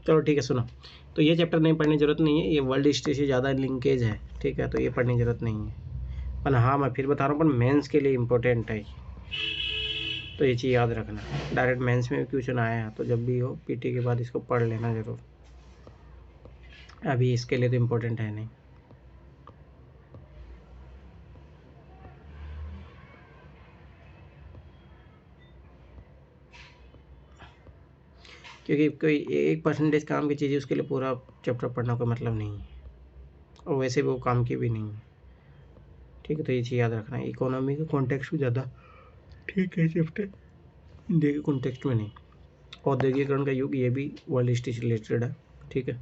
चलो ठीक है, सुनो। तो ये चैप्टर नहीं पढ़ने की ज़रूरत नहीं है, ये वर्ल्ड हिस्ट्री से ज़्यादा लिंकेज है, ठीक है, तो ये पढ़ने की ज़रूरत नहीं है। पर हाँ, मैं फिर बता रहा हूँ, पर मेंस के लिए इम्पोर्टेंट है, तो ये चीज़ याद रखना। डायरेक्ट मेंस में भी क्वेश्चन आया तो जब भी हो पीटी के बाद इसको पढ़ लेना ज़रूर। अभी इसके लिए तो इम्पोर्टेंट है नहीं। क्योंकि कोई 1% काम की चीज़ है, उसके लिए पूरा चैप्टर पढ़ना कोई मतलब नहीं है, और वैसे भी वो काम की भी नहीं है, ठीक है। तो ये चीज़ याद रखना है, इकोनॉमी का कॉन्टेक्स्ट भी ज़्यादा ठीक है चैप्टर, इंडिया के कॉन्टेक्स्ट में नहीं। औद्योगिकरण का युग, ये भी वर्ल्ड हिस्ट्री से रिलेटेड है, ठीक है।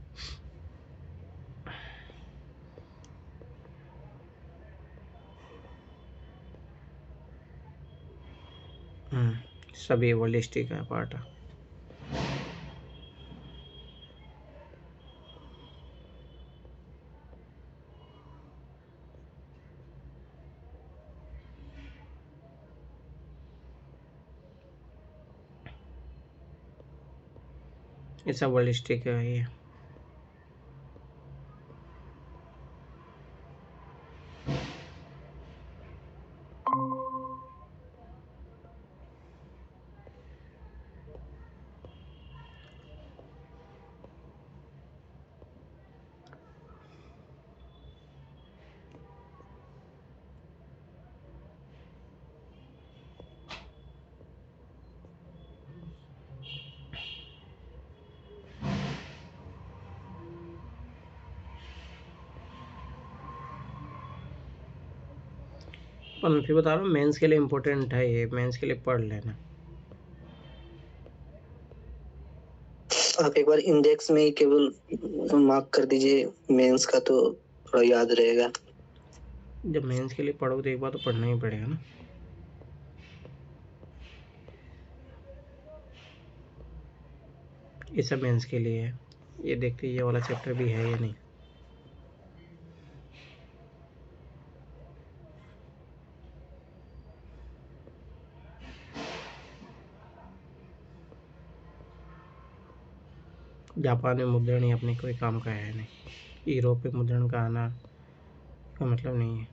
सभी वर्ल्ड हिस्ट्री का पार्ट है। ये सब वर्ल्ड हिस्ट्री का ही है। पर मैं फिर बता रहा हूँ, मेंस के लिए इम्पोर्टेंट है ये, मेंस के लिए पढ़ लेना। आप एक बार इंडेक्स में केवल मार्क कर दीजिए मेंस का, तो थोड़ा याद रहेगा। जब मेंस के लिए पढ़ोगे तो एक बार तो पढ़ना ही पड़ेगा ना। ये सब मेंस के लिए है। ये देखते ये वाला चैप्टर भी है या नहीं। जापान में मुद्रण ही अपने कोई काम का है नहीं, यूरोप में मुद्रण का आना का मतलब नहीं है।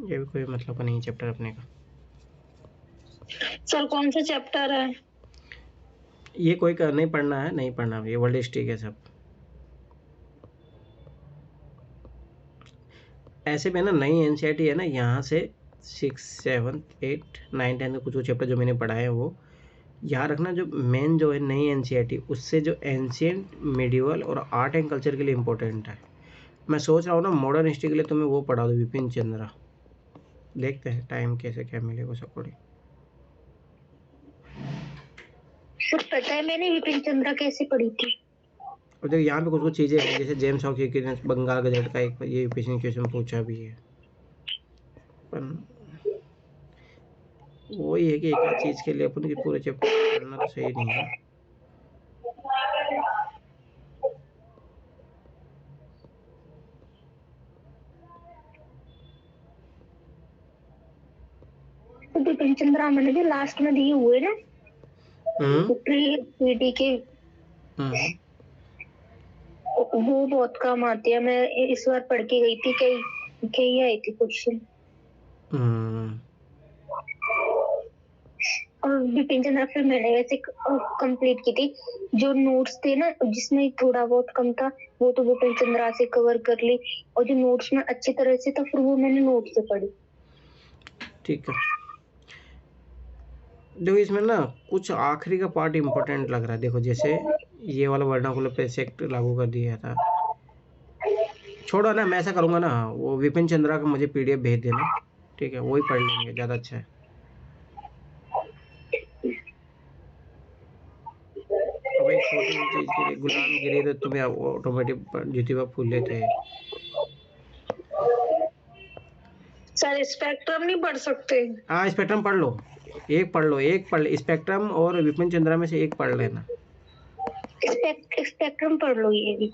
ये भी कोई मतलब का नहीं चैप्टर अपने का। सर कौन सा चैप्टर है? ये कोई का नहीं पढ़ना है, नहीं पढ़ना, ये वर्ल्ड हिस्ट्री के सब। ऐसे में ना नई एनसीईआरटी है ना, यहाँ से 6, 7, 8, 9, 10 कुछ चैप्टर जो मैंने पढ़ाए हैं वो याद रखना। जो मेन जो है नई एनसीईआरटी, उससे जो एंशिएंट, मिडिवल और आर्ट एंड कल्चर के लिए इम्पोर्टेंट है। मैं सोच रहा हूँ ना मॉडर्न हिस्ट्री के लिए तुम्हें वो पढ़ा दो, विपिन चंद्रा। देखते हैं टाइम कैसे क्या मिलेगा उस अकॉर्डिंग। सर पता है मैंने विपिन चंद्रा कैसे पढ़ी थी। और देखो यहाँ पे कुछ कुछ चीज़ें हैं, जैसे जेम्स हॉकी ने बंगाल गजट का एक ये यूपीएससी क्वेश्चन पूछा भी है, पर वही है कि एक आध चीज़ के लिए अपन के पूरे चैप्टर पढ़ना तो सही नहीं है। विपिन चंद्रा मैंने जो लास्ट में दिए हुए ना पीटी के, वो बहुत काम आते हैं। मैं इस बार पढ़ के गई थी, कई आई थी क्वेश्चन। और विपिन चंद्रा फिर मैंने वैसे कंप्लीट की थी। जो नोट्स थे ना जिसमें थोड़ा बहुत कम था वो तो विपिन चंद्रा से कवर कर ली, और जो नोट्स में अच्छी तरह से था फिर वो मैंने नोट से पढ़ी। ठीक है, देखो इसमें ना कुछ आखिरी का पार्ट इम्पोर्टेंट लग रहा है। देखो जैसे ये वाला वर्नाकुलर प्रेस एक्ट लागू कर दिया था, छोड़ो ना, मैं ऐसा करूँगा ना, वो विपिन चंद्रा का मुझे पीडीएफ भेज देना, ठीक है, वही पढ़ लेंगे, ज़्यादा अच्छा है। अब एक छोटी सी चीज़ के लिए गुलामगिरी तो तुम्हें ऑटोमेटिक ज्योतिबा फूले थे। सर स्पेक्ट्रम नहीं पढ़ सकते? हाँ स्पेक्ट्रम पढ़ लो, एक पढ़ लो स्पेक्ट्रम और विपिन चंद्रा में से एक पढ़ लेना। स्पेक्ट्रम पढ़ लो ये भी।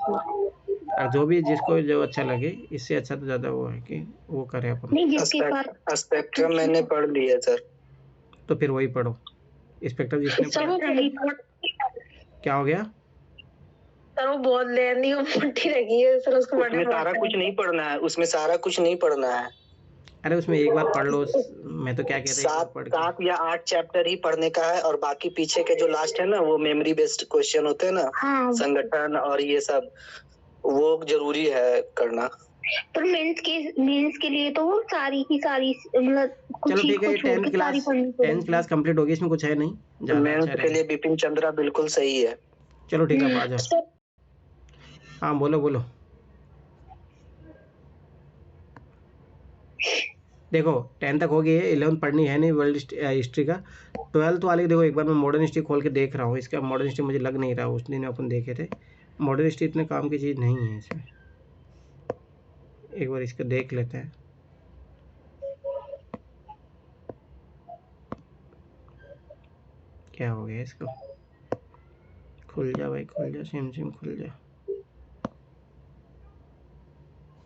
और जो भी जिसको जो अच्छा लगे, इससे अच्छा तो ज़्यादा वो है कि वो करे अपन। नहीं जिसके पास स्पेक्ट्रम मैंने पढ़ लिया सर। तो फिर वही पढ़ो, स्पेक्ट्रम जिसने पढ़ा। क्या हो गया सर? वो बहुत लेंदी और मोटी लगी है सर, उसको उसमें सारा कुछ नहीं पढ़ना है, उसमें सारा कुछ नहीं पढ़ना है। अरे उसमें एक बार पढ़ लो, मैं तो क्या कहता हूँ, एक बार पढ़ के 7 या 8 चैप्टर ही पढ़ने का है, और बाकी पीछे के जो लास्ट है ना, वो मेमोरी बेस्ड क्वेश्चन होते हैं ना, हाँ संगठन और ये सब, वो जरूरी है करना। पर मेंस के लिए तो वो सारी की सारी मतलब कुछ चलो ही ठीक है, को छोड़ के सारी पढ़नी पड़ेगी। 10th क्लास कंप्लीट हो गई, इसमें कुछ है नहीं ज़्यादा मेंस अच्छा के रहेगा। लिए बिपिन चंद्रा बिल्कुल सही है। चलो ठीक है, अब आ जाओ। हाँ बोलो बोलो। देखो 10 तक हो गई है, 11 पढ़नी है नहीं वर्ल्ड हिस्ट्री का। 12th वाले देखो, एक बार मैं मॉडर्न हिस्ट्री खोल के देख रहा हूँ, इसका मॉडर्न हिस्ट्री मुझे लग नहीं रहा, उस दिन अपन देखे थे। मॉडर्न हिस्ट्री इतने काम की चीज़ नहीं है इसमें, एक बार इसको देख लेते हैं। क्या हो गया इसको, खुल जा भाई, खुल जा, सिम खुल जा।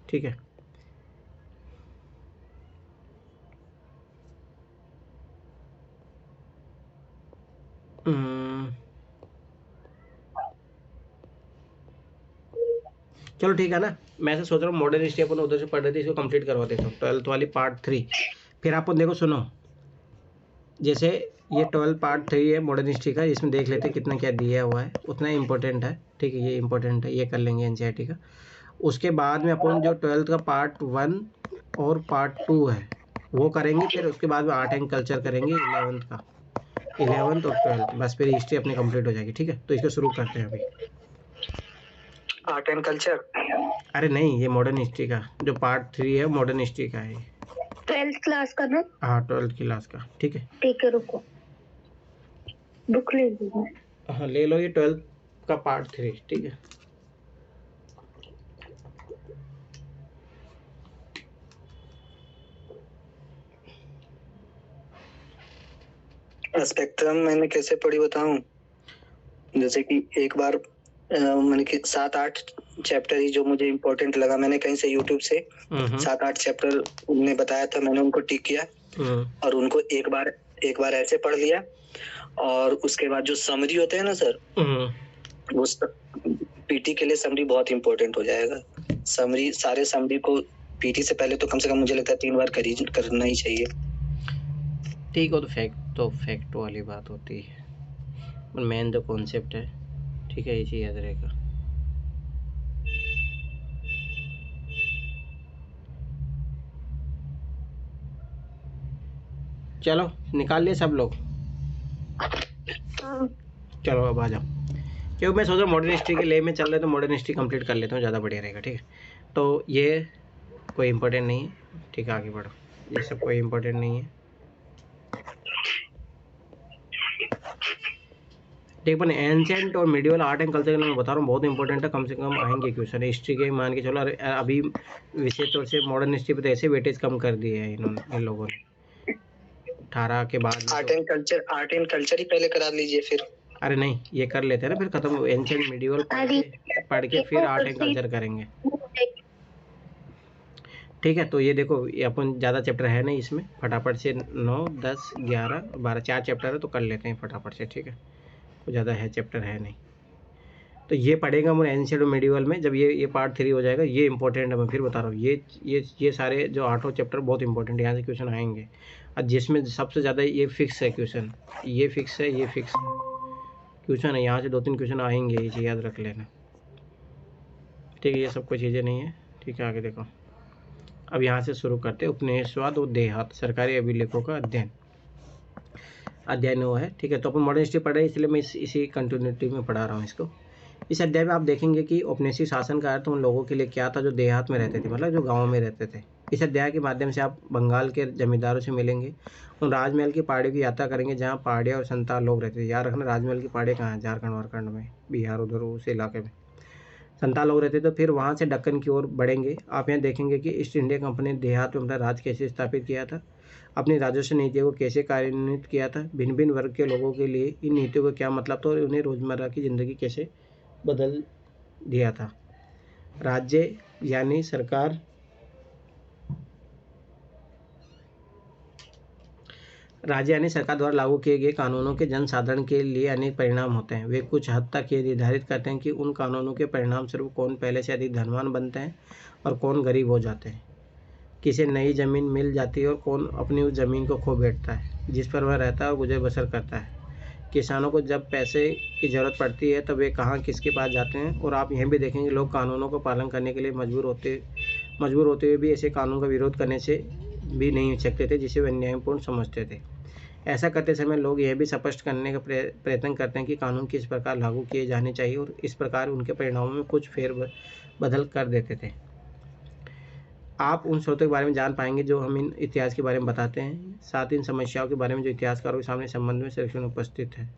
ठीक है, चलो ठीक है ना। मैं ऐसे सोच रहा हूँ मॉडर्न हिस्ट्री अपन उधर से पढ़ रहे थे, इसको कंप्लीट करवा देता हूँ, 12th वाली पार्ट 3। फिर अपन देखो सुनो, जैसे ये 12 पार्ट 3 है मॉडर्न हिस्ट्री का, इसमें देख लेते हैं कितना क्या दिया हुआ है, उतना इम्पोर्टेंट है। ठीक है, ये इम्पोर्टेंट है, ये कर लेंगे एनसीईआरटी का। उसके बाद में अपन जो 12th का पार्ट 1 और पार्ट 2 है वो करेंगे, फिर उसके बाद में आर्ट एंड कल्चर करेंगे 11th का, 11th और 12th, बस फिर हिस्ट्री अपनी कंप्लीट हो जाएगी। ठीक है, तो इसको शुरू करते हैं अभी। Art and culture? अरे नहीं, ये मॉडर्न हिस्ट्री का जो पार्ट 3 है मॉडर्न हिस्ट्री का है। 12th क्लास का ना? हाँ 12th क्लास का। ठीक है, ठीक है, रुको बुक ले ली मैं। हाँ ले लो, ये 12th का पार्ट 3। ठीक है, स्पेक्ट्रम मैंने कैसे पढ़ी बताऊं? जैसे कि एक बार मैंने कि 7-8 चैप्टर ही जो मुझे इम्पोर्टेंट लगा, मैंने कहीं से यूट्यूब से 7-8 चैप्टर उन्होंने बताया था, मैंने उनको टिक किया और उनको एक बार ऐसे पढ़ लिया। और उसके बाद जो समरी होते हैं ना सर, वो पीटी के लिए समरी बहुत इम्पोर्टेंट हो जाएगा। समरी, सारे समरी को पीटी से पहले तो कम से कम मुझे लगता है 3 बार करना ही चाहिए। ठीक हो, तो फैक्ट वाली बात होती है, मेन जो कॉन्सेप्ट है, ठीक है, इसी याद रहेगा। चलो निकाल लिए सब लोग? चलो अब आ जाओ, क्योंकि मैं सोच रहा हूँ मॉडर्न हिस्ट्री के लिए में चल रहे तो मॉडर्न हिस्ट्री कंप्लीट कर लेता हूँ, ज़्यादा बढ़िया रहेगा। ठीक है, तो ये कोई इम्पोर्टेंट नहीं है। ठीक है, आगे बढ़ो, ये सब कोई इम्पोर्टेंट नहीं है। ठीक है, एंशिएंट और मिडिवल आर्ट एंड कल्चर के लिए मैं बता रहा हूँ बहुत इंपॉर्टेंट है, कम से कम आएंगे क्वेश्चन हिस्ट्री के, मान के चलो। अभी विशेष तौर से मॉडर्न हिस्ट्री पे तो ऐसे वेटेज कम कर दिए हैं इन लोगों ने 18 के बाद। आर्ट एंड कल्चर ही पहले करा लीजिए फिर। अरे नहीं, ये कर लेते हैं ना, फिर खत्म एंशिएंट मिडिवल पढ़ के फिर आर्ट एंड कल्चर करेंगे। ठीक है, तो ये देखो, ये अपन ज़्यादा चैप्टर है नहीं इसमें, फटाफट से 9, 10, 11, 12, 4 चैप्टर है तो कर लेते हैं फटाफट से। ठीक है, कुछ ज़्यादा है चैप्टर है नहीं, तो ये पढ़ेगा मैं एंशिएंट और मिडिवल में। जब ये पार्ट 3 हो जाएगा, ये इंपॉर्टेंट है, मैं फिर बता रहा हूँ, ये सारे जो 8 चैप्टर बहुत इंपॉर्टेंट है, यहाँ से क्वेश्चन आएंगे। और जिसमें सबसे ज़्यादा ये फिक्स है क्वेश्चन, ये फिक्स है क्वेश्चन है, यहाँ से 2-3 क्वेश्चन आएंगे, ये याद रख लेना। ठीक है, ये सब कोई चीज़ें नहीं है। ठीक है, आगे देखो, अब यहाँ से शुरू करते हैं उपनिवेशवाद और देहात, सरकारी अभिलेखों का अध्ययन हुआ है। ठीक है, तो अपन मॉडर्न हिस्ट्री पढ़ रहे हैं, इसलिए मैं इसी कंटिन्यूटी में पढ़ा रहा हूँ इसको। इस अध्याय में आप देखेंगे कि औपनिवेशिक शासन का अर्थ उन लोगों के लिए क्या था जो देहात में रहते थे, मतलब जो गाँव में रहते थे। इस अध्याय के माध्यम से आप बंगाल के जमींदारों से मिलेंगे, उन राजमहल की पहाड़ियों की यात्रा करेंगे जहाँ पहाड़ियाँ और संताल लोग रहते थे। याद रखना, राजमहल की पहाड़ियाँ कहाँ हैं? झारखंड वारखंड में, बिहार उधर उस इलाके में संताल लोग रहते थे। फिर वहाँ से दक्कन की ओर बढ़ेंगे, आप यहाँ देखेंगे कि ईस्ट इंडिया कंपनी ने देहात में अपना राज कैसे स्थापित किया था, अपनी राजस्व नीतियों को कैसे कार्यान्वित किया था, भिन्न भिन्न वर्ग के लोगों के लिए इन नीतियों का क्या मतलब था और उन्हें रोजमर्रा की ज़िंदगी कैसे बदल दिया था। राज्य यानी सरकार द्वारा लागू किए गए कानूनों के जनसाधारण के लिए अनेक परिणाम होते हैं। वे कुछ हद तक ये निर्धारित करते हैं कि उन कानूनों के परिणाम स्वरूप कौन पहले से अधिक धनवान बनते हैं और कौन गरीब हो जाते हैं, किसे नई ज़मीन मिल जाती है और कौन अपनी उस ज़मीन को खो बैठता है जिस पर वह रहता है और गुजर बसर करता है। किसानों को जब पैसे की ज़रूरत पड़ती है तब वे कहाँ किसके पास जाते हैं। और आप यह भी देखेंगे लोग कानूनों को पालन करने के लिए मजबूर होते हुए भी ऐसे कानून का विरोध करने से भी नहीं सकते थे जिसे वे न्यायपूर्ण समझते थे। ऐसा करते समय लोग यह भी स्पष्ट करने का प्रयत्न करते हैं कि कानून किस प्रकार लागू किए जाने चाहिए और इस प्रकार उनके परिणामों में कुछ फेरबदल कर देते थे। आप उन स्रोतों के बारे में जान पाएंगे जो हम इन इतिहास के बारे में बताते हैं, साथ ही इन समस्याओं के बारे में जो इतिहासकारों के सामने संबंध में सर्वेक्षण उपस्थित है।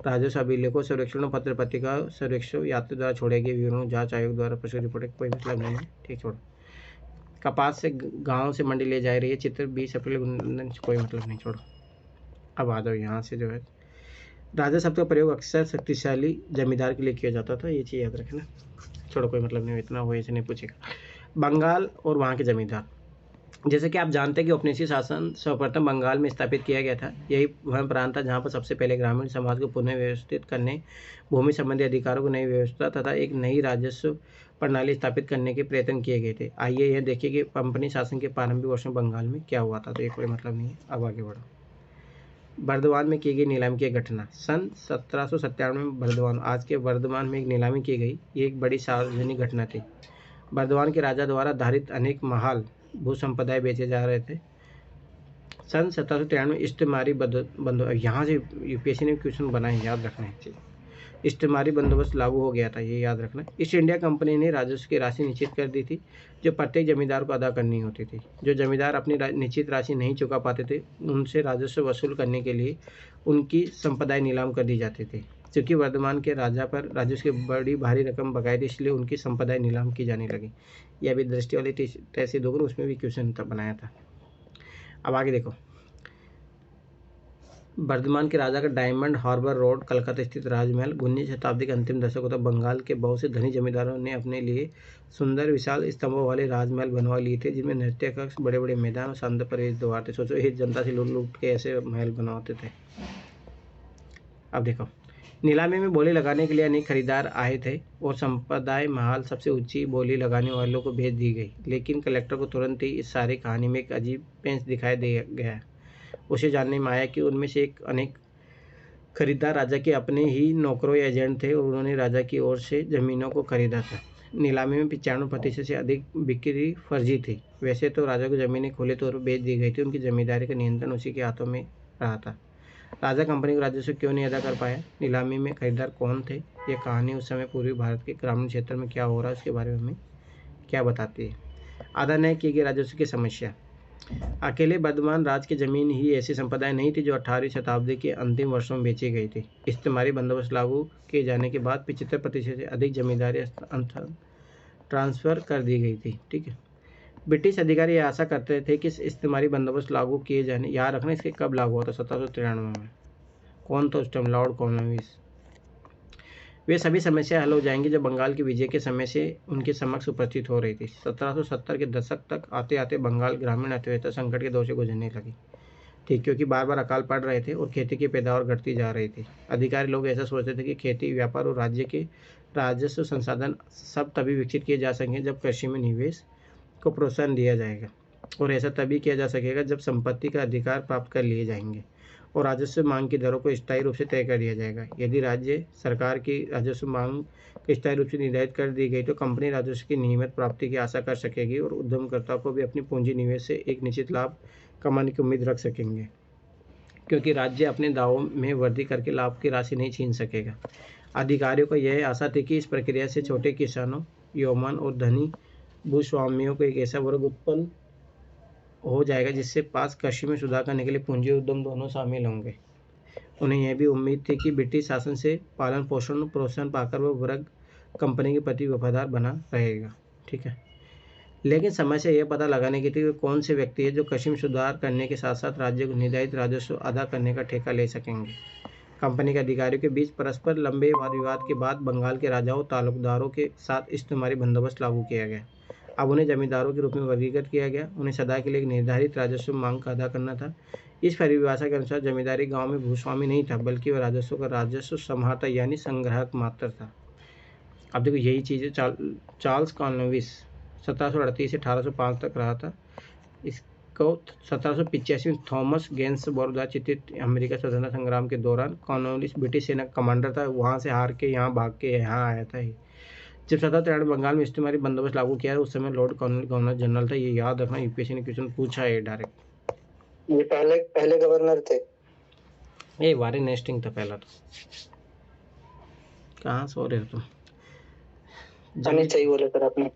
राजस्व अभिलेखों, सर्वेक्षणों, पत्र पत्रिका सर्वेक्षण, यात्री द्वारा छोड़े गए विवरणों, जांच आयोग द्वारा प्रस्तुत रिपोर्ट कोई मतलब नहीं है। ठीक, छोड़ो। कपास से गाँव से मंडी ले जा रही है, चित्र 20 अप्रैल 19 कोई मतलब नहीं, छोड़ो। अब आ जाओ यहाँ से जो है राजा शब्द का प्रयोग अक्सर शक्तिशाली जमींदार के लिए किया जाता था, ये चीज़ याद रखना। छोड़ो, कोई मतलब नहीं, इतना वो ऐसे नहीं पूछेगा। बंगाल और वहाँ के जमींदार, जैसे कि आप जानते हैं कि औपनिवेशिक शासन सर्वप्रथम बंगाल में स्थापित किया गया था। यही वह प्रांत था जहाँ पर सबसे पहले ग्रामीण समाज को पुनः व्यवस्थित करने, भूमि संबंधी अधिकारों को नई व्यवस्था तथा एक नई राजस्व प्रणाली स्थापित करने के प्रयत्न किए गए थे। आइए यह देखिए कि कंपनी शासन के प्रारंभिक वर्षों में बंगाल में क्या हुआ था। तो ये कोई मतलब नहीं है। अब आगे बढ़ो। बर्दवान में की गई नीलामी की घटना। सन 1797 में बर्दवान, आज के वर्धमान में एक नीलामी की गई। ये एक बड़ी सार्वजनिक घटना थी। बर्दवान के राजा द्वारा धारित अनेक महाल भू संपदाएं बेचे जा रहे थे। सन 1793 इस्तेमारी बंदोबस्त, यहाँ से यूपीएससी ने क्वेश्चन बनाए, याद रखना है। इस्तेमारी बंदोबस्त लागू हो गया था, ये याद रखना। ईस्ट इंडिया कंपनी ने राजस्व की राशि निश्चित कर दी थी जो प्रत्येक जमींदार को अदा करनी होती थी। जो जमींदार अपनी निश्चित राशि नहीं चुका पाते थे उनसे राजस्व वसूल करने के लिए उनकी संपदाएं नीलाम कर दी जाती थी। क्योंकि वर्धमान के राजा पर राजस्व की बड़ी भारी रकम बकाई थी, इसलिए उनकी संपदाएं नीलाम की जाने लगी। यह अभी दृष्टि वाली तहसील होकर उसमें भी क्वेश्चन बनाया था। अब आगे देखो। वर्धमान के राजा का डायमंड हार्बर रोड कलकत्ता स्थित राजमहल 19वीं शताब्दी के अंतिम दशकों तक बंगाल के बहुत से धनी जमींदारों ने अपने लिए सुंदर विशाल स्तंभों वाले राजमहल बनवा लिए थे, जिनमें नृत्य कक्ष, बड़े बड़े मैदान और शानदार प्रवेश द्वार थे। सोचो, ये जनता से लूट लूट के ऐसे महल बनवाते थे। अब देखो, नीलामी में बोली लगाने के लिए अनेक खरीदार आए थे और संपदाएं महाल सबसे ऊंची बोली लगाने वालों को भेज दी गई। लेकिन कलेक्टर को तुरंत ही इस सारी कहानी में एक अजीब पेंच दिखाई दे गया। उसे जानने में आया कि उनमें से एक अनेक खरीदार राजा के अपने ही नौकरों या एजेंट थे और उन्होंने राजा की ओर से जमीनों को खरीदा था। नीलामी में 95% से अधिक बिक्री फर्जी थी। वैसे तो राजा को जमीनें खुले तौर पर बेच दी गई थी, उनकी जमींदारी का नियंत्रण उसी के हाथों में रहा था। राजा कंपनी को राजस्व क्यों नहीं अदा कर पाया? नीलामी में खरीदार कौन थे? ये कहानी उस समय पूर्वी भारत के ग्रामीण क्षेत्र में क्या हो रहा है उसके बारे में हमें क्या बताती है। आधा न्याय किए गए राजस्व की समस्या। अकेले वर्धमान राज की जमीन ही ऐसी संपदाएं नहीं थी जो 18वीं शताब्दी के अंतिम वर्षों में बेची गई थी। इस्तेमारी बंदोबस्त लागू किए जाने के बाद 75% से अधिक जमींदारी ट्रांसफर कर दी गई थी। ठीक है। ब्रिटिश अधिकारी यह आशा करते थे कि इस्तेमारी बंदोबस्त लागू किए जाने, याद रखना इसके कब लागू हुआ था, 1793 में। कौन था उस टाइम? Lord Cornwallis. वे सभी समस्याएं हल हो जाएंगी जो बंगाल के विजय के समय से उनके समक्ष उपस्थित हो रही थी। 1770 के दशक तक आते आते बंगाल ग्रामीण अर्थव्यवस्था संकट के दौर से गुजरने लगी थी, क्योंकि बार बार अकाल पड़ रहे थे और खेती की पैदावार घटती जा रही थी। अधिकारी लोग ऐसा सोचते थे कि खेती, व्यापार और राज्य के राजस्व संसाधन सब तभी विकसित किए जा सकेंगे जब कृषि में निवेश को प्रोत्साहन दिया जाएगा, और ऐसा तभी किया जा सकेगा जब संपत्ति का अधिकार प्राप्त कर लिए जाएंगे और राजस्व मांग की दरों को स्थायी रूप से तय कर दिया जाएगा। यदि राज्य सरकार की राजस्व मांग स्थायी रूप से निर्धारित कर दी गई तो कंपनी राजस्व की नियमित प्राप्ति की आशा कर सकेगी और उद्यमकर्ताओं को भी अपनी पूंजी निवेश से एक निश्चित लाभ कमाने की उम्मीद रख सकेंगे, क्योंकि राज्य अपने दावों में वृद्धि करके लाभ की राशि नहीं छीन सकेगा। अधिकारियों को यह आशा थी कि इस प्रक्रिया से छोटे किसानों, यौमन और धनी भूस्वामियों को एक ऐसा वर्ग उत्पन्न हो जाएगा जिससे पास कृषि में सुधार करने के लिए पूंजी और उद्यम दोनों शामिल होंगे। उन्हें यह भी उम्मीद थी कि ब्रिटिश शासन से पालन पोषण प्रोत्साहन पाकर वह वर्ग कंपनी के प्रति वफादार बना रहेगा। ठीक है। लेकिन समस्या यह पता लगाने की थी कि कौन से व्यक्ति है जो कृषि में सुधार करने के साथ साथ राज्य को निर्धारित राजस्व अदा करने का ठेका ले सकेंगे। कंपनी के अधिकारियों के बीच परस्पर लंबे वाद विवाद के बाद बंगाल के राजाओं तालुकदारों के साथ इस्तेमारी बंदोबस्त लागू किया गया। अब उन्हें जमींदारों के रूप में वर्गीकृत किया गया। उन्हें सदा के लिए एक निर्धारित राजस्व मांग का अदा करना था। इस परिभाषा के अनुसार जमींदारी गांव में भूस्वामी नहीं था, बल्कि वह राजस्व का राजस्व संहाता यानी संग्राहक मात्र था। अब देखो यही चीज़ चार्ल्स कॉर्नवालिस 1738 से 1805 तक रहा था। इसको 1785 में थॉमस गेंसबोरो द्वारा चित्रित अमेरिका स्वतंत्रता संग्राम के दौरान कॉर्नवालिस ब्रिटिश सेना कमांडर था, वहाँ से हार के यहाँ भाग के यहाँ आया था। जब 1793 बंगाल में इस्तेमारी बंदोबस्त लागू किया उस समय लॉर्ड कॉर्नवालिस गवर्नर जनरल था। ये याद रखना, यूपीएससी ने क्वेश्चन पूछा है डायरेक्ट। ये पहले गवर्नर थे। ये वारेन हेस्टिंग था पहला। तो कहाँ सो रहे हो तुम? सही बोले सर आपने।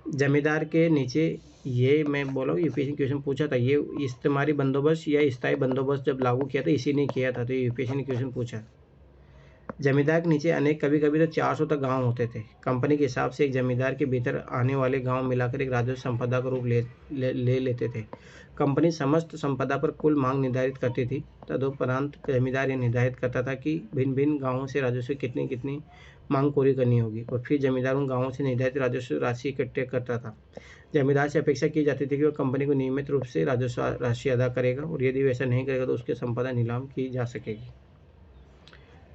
जमींदार के नीचे ये मैं बोला यूपीएससी क्वेश्चन पूछा था। ये इस्तेमारी बंदोबस्त या स्थायी बंदोबस्त जब लागू किया था इसी ने किया था, तो यूपीएससी ने क्वेश्चन पूछा। जमींदार के नीचे अनेक कभी कभी तो 400 तक गांव होते थे। कंपनी के हिसाब से एक जमींदार के भीतर आने वाले गांव मिलाकर एक राजस्व संपदा का रूप ले लेते थे। कंपनी समस्त संपदा पर कुल मांग निर्धारित करती थी। तदुपरांत जमींदार ये निर्धारित करता था कि भिन्न भिन्न गांवों से राजस्व कितनी कितनी मांग पूरी करनी होगी, और फिर जमींदार उन गांवों से निर्धारित राजस्व राशि इकट्ठे करता था। जमींदार से अपेक्षा की जाती थी कि वह कंपनी को नियमित रूप से राजस्व राशि अदा करेगा, और यदि वैसा नहीं करेगा तो उसकी संपदा नीलाम की जा सकेगी।